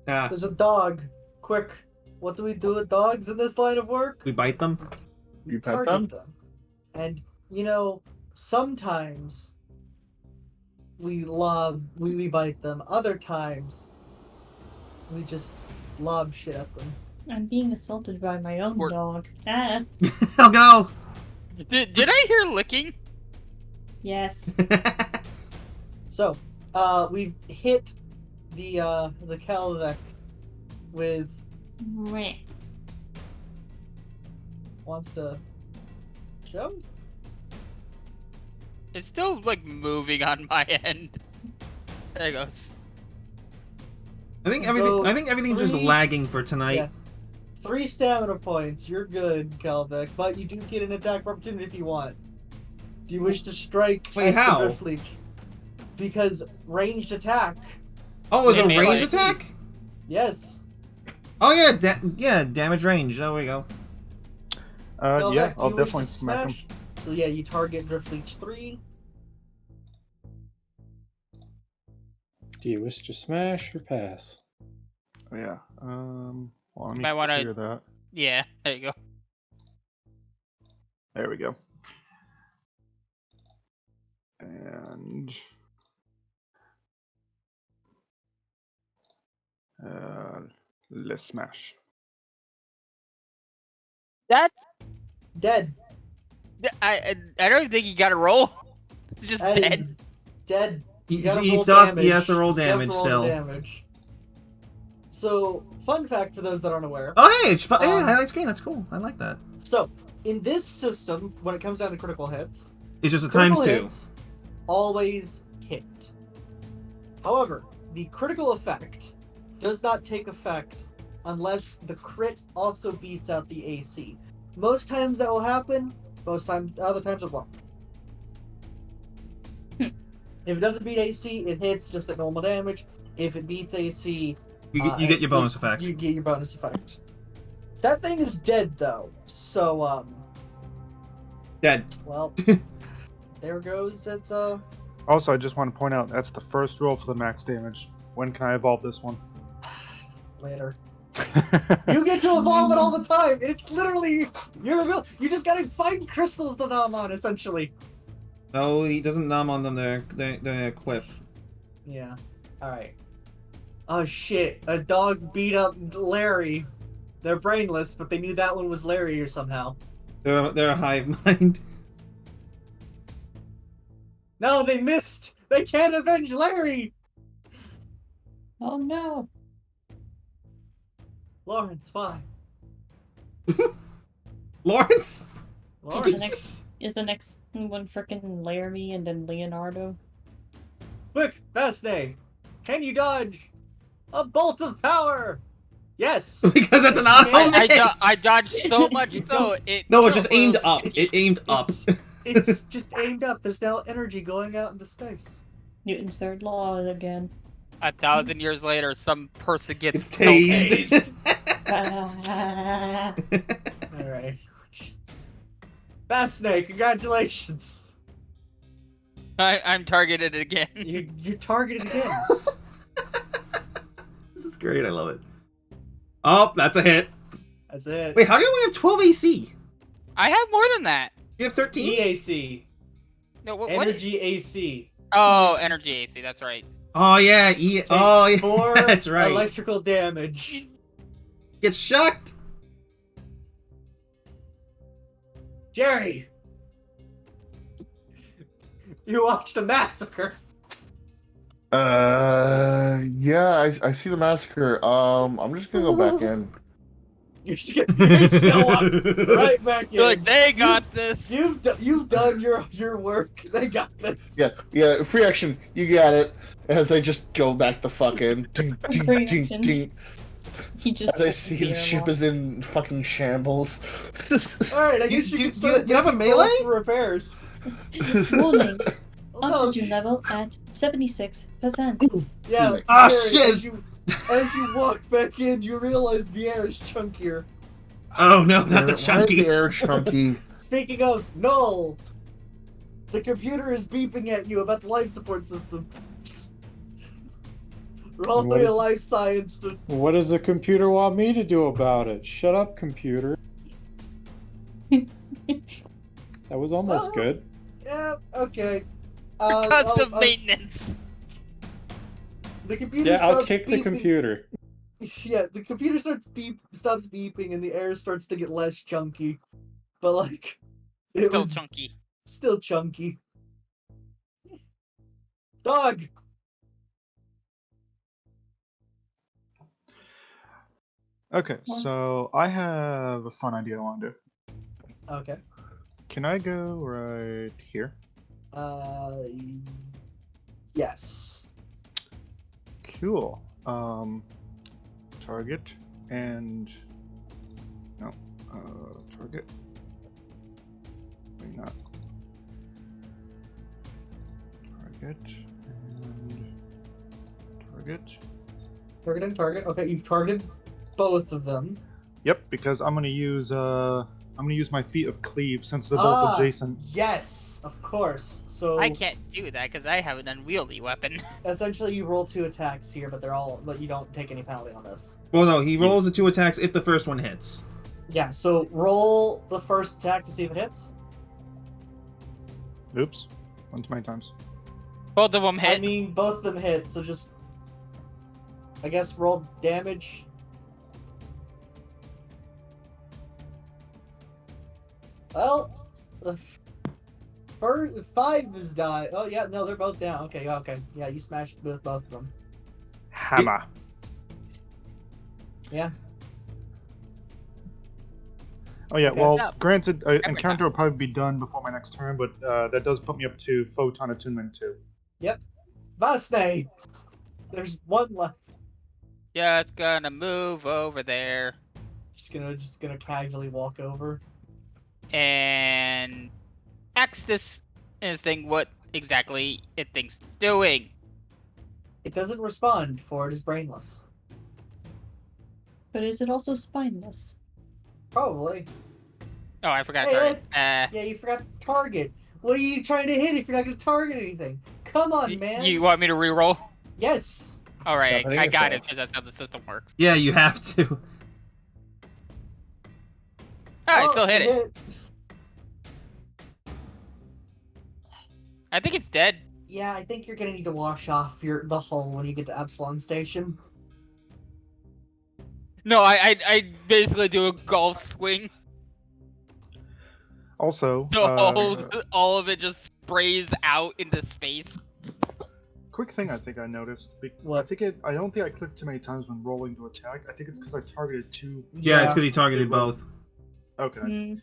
There's a dog. Quick. What do we do with dogs in this line of work? We bite them? We You pet target them? And, sometimes we bite them. Other times, we just lob shit at them. I'm being assaulted by my own Or- dog. Ah. Oh no! Did I hear licking? Yes. So, we've hit the Calvec with Meh. wants to show? It's still like moving on my end. There it goes. I think So, everything's just three- lagging for tonight. Yeah. 3 stamina points. You're good, Calvec, but you do get an attack of opportunity if you want. Do you wish to strike Wait, at the how? Drift Leech? Because ranged attack. Oh, is it a Melee. range attack? Yes. Oh yeah, damage range. There we go. Calvec, Yeah, do I'll you wish to definitely smack him. smash? So yeah, you target Drift Leech 3. Do you wish to smash or pass? Yeah. Well, let me Might wanna- clear that. Yeah, there you go. There we go. And let's smash. That Dead. I don't think you got to roll. It's just That dead. is dead. He, You gotta he roll still has, damage. he has to roll You still have damage to roll still. damage. So, fun fact for those that aren't aware. Oh hey, hey, Um, highlight screen. That's cool. I like that. So, in this system, when it comes down to critical hits, It's just a critical times 2. hits always hit. However, the critical effect does not take effect unless the crit also beats out the AC. Most times that will happen. Other times it won't. If it doesn't beat AC, it hits just at normal damage. If it beats AC, You get your bonus effect. You get your bonus effect. That thing is dead though. So Dead. well, there goes its Also, I just want to point out that's the first roll for the max damage. When can I evolve this one? later. You get to evolve it all the time. It's literally your ability. You just gotta find crystals to nom on, essentially. No, he doesn't numb on them. They're equip. Yeah. All right. Oh shit! A dog beat up Larry. They're brainless, but they knew that one was Larry or somehow. They're a hive mind. No, they missed. They can't avenge Larry. Oh no. Lawrence, why? Lawrence. Lawrence. Is the next one frickin' Laramie and then Leonardo? Quick, fast name. Can you dodge a bolt of power? Yes. Because that's an Yeah, auto I, miss. I dodged so much so it. No, it just aimed up. It aimed up. It's just aimed up. There's now energy going out into space. Newton's third law again. 1,000 years later, some person gets It's tased. Ah. All right. Fast Snake, congratulations. I'm targeted again. You're targeted again. This is great. I love it. Oh, that's a hit. That's it. Wait, how do you only have 12 AC? I have more than that. You have 13? EAC. No, what? Energy AC. Oh, energy AC. That's right. Oh yeah, Take oh yeah, 4 that's right. electrical damage. Get shocked. Jerry! You watched a massacre. Yeah, I see the massacre. I'm just gonna go back in. You're just gonna walk right back in. You're like, they got this. You've done your work. They got this. Yeah, free action, you got it. As I just go back the fuck in. Ding, ding, Free ding, action. ding. He just As I pulled see the the ship airlock. is in fucking shambles. Alright, I Do- guess you do- can do start you have a making rolls melee? for repairs. Warning. Oh, no, Oxygen level at 76%. Yeah. Ah, Jerry, shit! As you walk back in, you realize the air is chunkier. Oh no, not the Why is chunky. the air chunky? Speaking of, Null! The computer is beeping at you about the life support system. Roll What me a is- life science. What does the computer want me to do about it? Shut up, computer. That was almost Oh. good. Yeah, okay. Constant maintenance. The computer Yeah, I'll stops kick the beeping. computer. Yeah, the computer stops beeping, and the air starts to get less chunky. But like, it Still was chunky. still chunky. Dog. Okay, so I have a fun idea I want to do. Okay. Can I go right here? Yes. Cool. Target and no, target. Maybe not. Target and target. Target and target. Okay, you've targeted both of them. Yep, because I'm gonna use my feat of cleave since they're both adjacent. Yes, of course. So I can't do that because I have an unwieldy weapon. essentially, you roll 2 attacks here, but you don't take any penalty on this. Well, no, he rolls the 2 attacks if the first one hits. Yeah. So roll the first attack to see if it hits. Oops, one too many times. Both of them hit. I mean, both of them hit. So just, I guess, roll damage. Well, the first 5 is die. Oh yeah, no, they're both down. Okay, okay, yeah, you smashed both of them. Hammer. Yeah. Oh yeah, Okay. well, Yeah. granted, Every encounter will probably be done before my next turn, but that does put me up to photon attunement 2. Vasne! There's one left. Yeah, it's gonna move over there Just gonna casually walk over. and ask this thing what exactly it thinks it's doing. It doesn't respond, for it is brainless. But is it also spineless? Probably. Oh, I forgot. Hey, Sorry. Yeah, you forgot to target. What are you trying to hit if you're not gonna target anything? Come on, man. You want me to reroll? Yes. All right, Stop hitting I got it yourself. because that's how the system works. Yeah, you have to. I Oh, still hit it. hit. I think it's dead. Yeah, I think you're gonna need to wash off the hull when you get to Epsilon Station. No, I basically do a golf swing. Also, So all of it just sprays out into space. quick thing I think I noticed. What? I don't think I clicked too many times when rolling to attack. I think it's because I targeted 2. Yeah, it's because he targeted both. Okay. Hmm.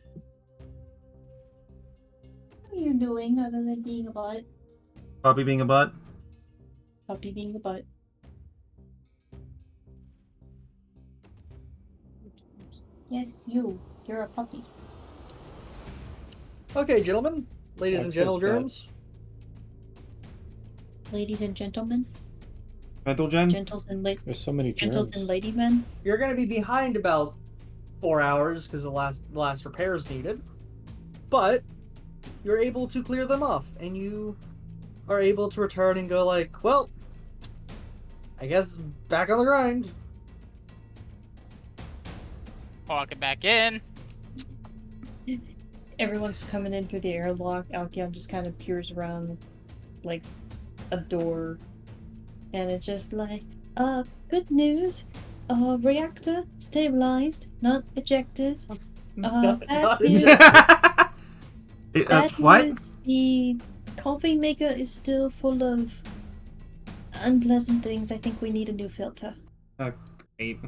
What are you doing other than being a butt? Puppy being a butt. Puppy being a butt. Yes, you. You're a puppy. Okay, gentlemen, ladies and Access gentlemen. Ladies and gentlemen. Mental gen? Gentles and There's so many gentles germs. and ladymen. You're gonna be behind about 4 hours because the last repairs needed, but you're able to clear them off, and you are able to return and go like, well, I guess back on the grind. Walking back in. everyone's coming in through the airlock, Alkion just kind of peers around like a door, and it's just like, good news. Reactor stabilized, not ejected. Bad Not news. Bad What? news. The coffee maker is still full of unpleasant things. I think we need a new filter. Great.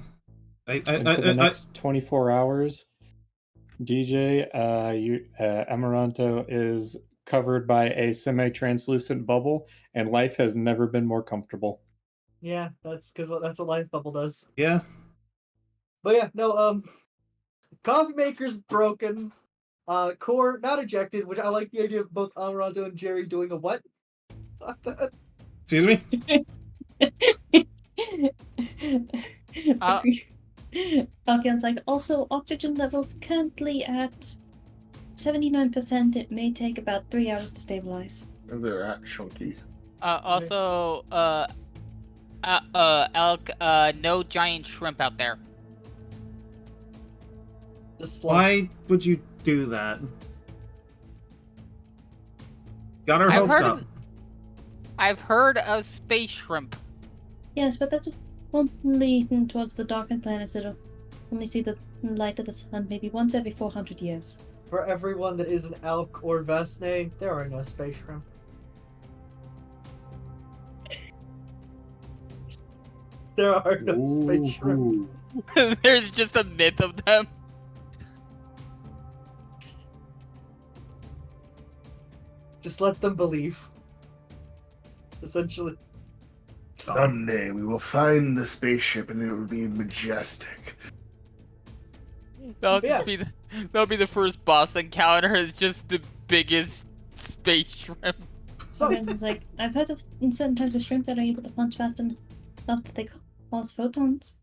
And for the next 24 hours, DJ, Amaranto is covered by a semi-translucent bubble, and life has never been more comfortable. Yeah, that's what life bubble does. Yeah. But yeah, no, coffee maker's broken. Core not ejected, which I like the idea of both Amaranto and Jerry doing a what? Fuck that. Excuse me? Alkion's like, also, oxygen levels currently at 79%. It may take about 3 hours to stabilize. Where they're at, Chunky. Also, Elk, no giant shrimp out there. Just Why would you do that? Got our I've hopes heard up. of- I've heard of space shrimp. Yes, but that's only towards the darkened planets that'll only see the light of the sun maybe once every 400 years. For everyone that isn't Elk or Vesne, there are no space shrimp. There are no space shrimp. There's just a myth of them. Just let them believe. Essentially. Someday we will find the spaceship and it will be majestic. That'll be the first boss encounter. It's just the biggest space shrimp. So, It's like, I've heard of certain types of shrimp that are able to punch fast enough that they cause photons.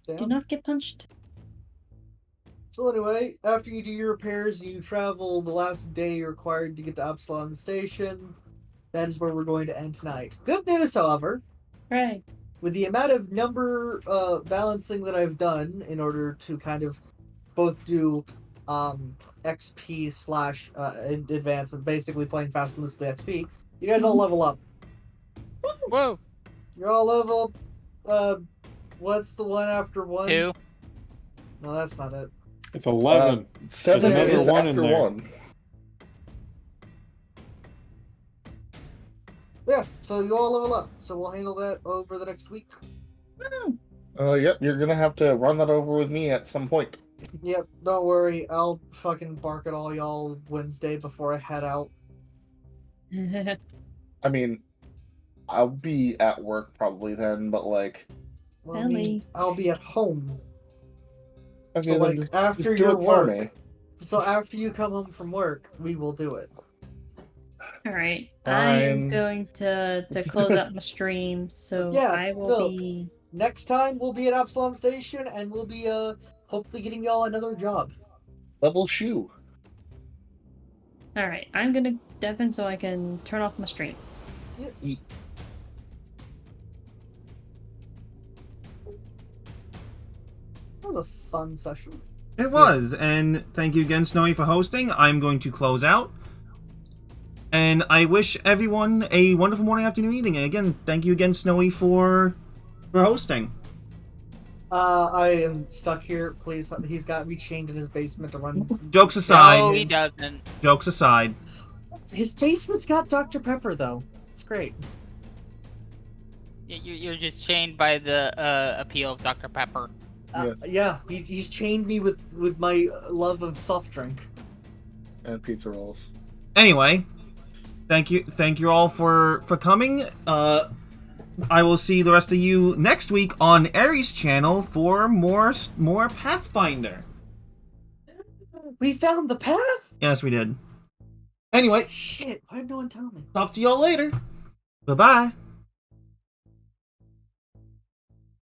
Do damn. not get punched. So anyway, after you do your repairs, you travel the last day required to get to Upsilon Station. That is where we're going to end tonight. Good news, however, Right. with the amount of number balancing that I've done in order to kind of both do XP slash advancement, basically playing fast and loose with the XP, you guys all level up. Whoa. You're all level what's the one after one? 2. No, that's not it. It's 11. 7 There's another is one in after there. 1. Yeah, so you all level up. So we'll handle that over the next week. Yep, you're gonna have to run that over with me at some point. Yep, don't worry. I'll fucking bark at all y'all Wednesday before I head out. I mean, I'll be at work probably then, but like, Well, I mean, I'll be at home. okay, So, then like, after just do your it for work. me. So after you come home from work, we will do it. Alright. I am Fine. going to close out my stream, so Yeah, I will look. be... Next time we'll be at Absalom Station and we'll be hopefully getting y'all another job. Level shoe. Alright, I'm gonna deafen so I can turn off my stream. That was a fun session. It was, and thank you again, Snowy, for hosting. I'm going to close out. And I wish everyone a wonderful morning, afternoon, evening. And again, thank you again, Snowy, for hosting. I am stuck here. Please, he's got me chained in his basement to run. Jokes aside. No, he doesn't. Jokes aside. His basement's got Dr. Pepper, though. It's great. You're just chained by the appeal of Dr. Pepper. Yes. Yeah, he's chained me with my love of soft drink. And pizza rolls. Anyway, thank you all for coming. I will see the rest of you next week on Aries channel for more Pathfinder. We found the path? Yes, we did. Anyway, Shit, why did no one tell me? talk to y'all later. Bye-bye.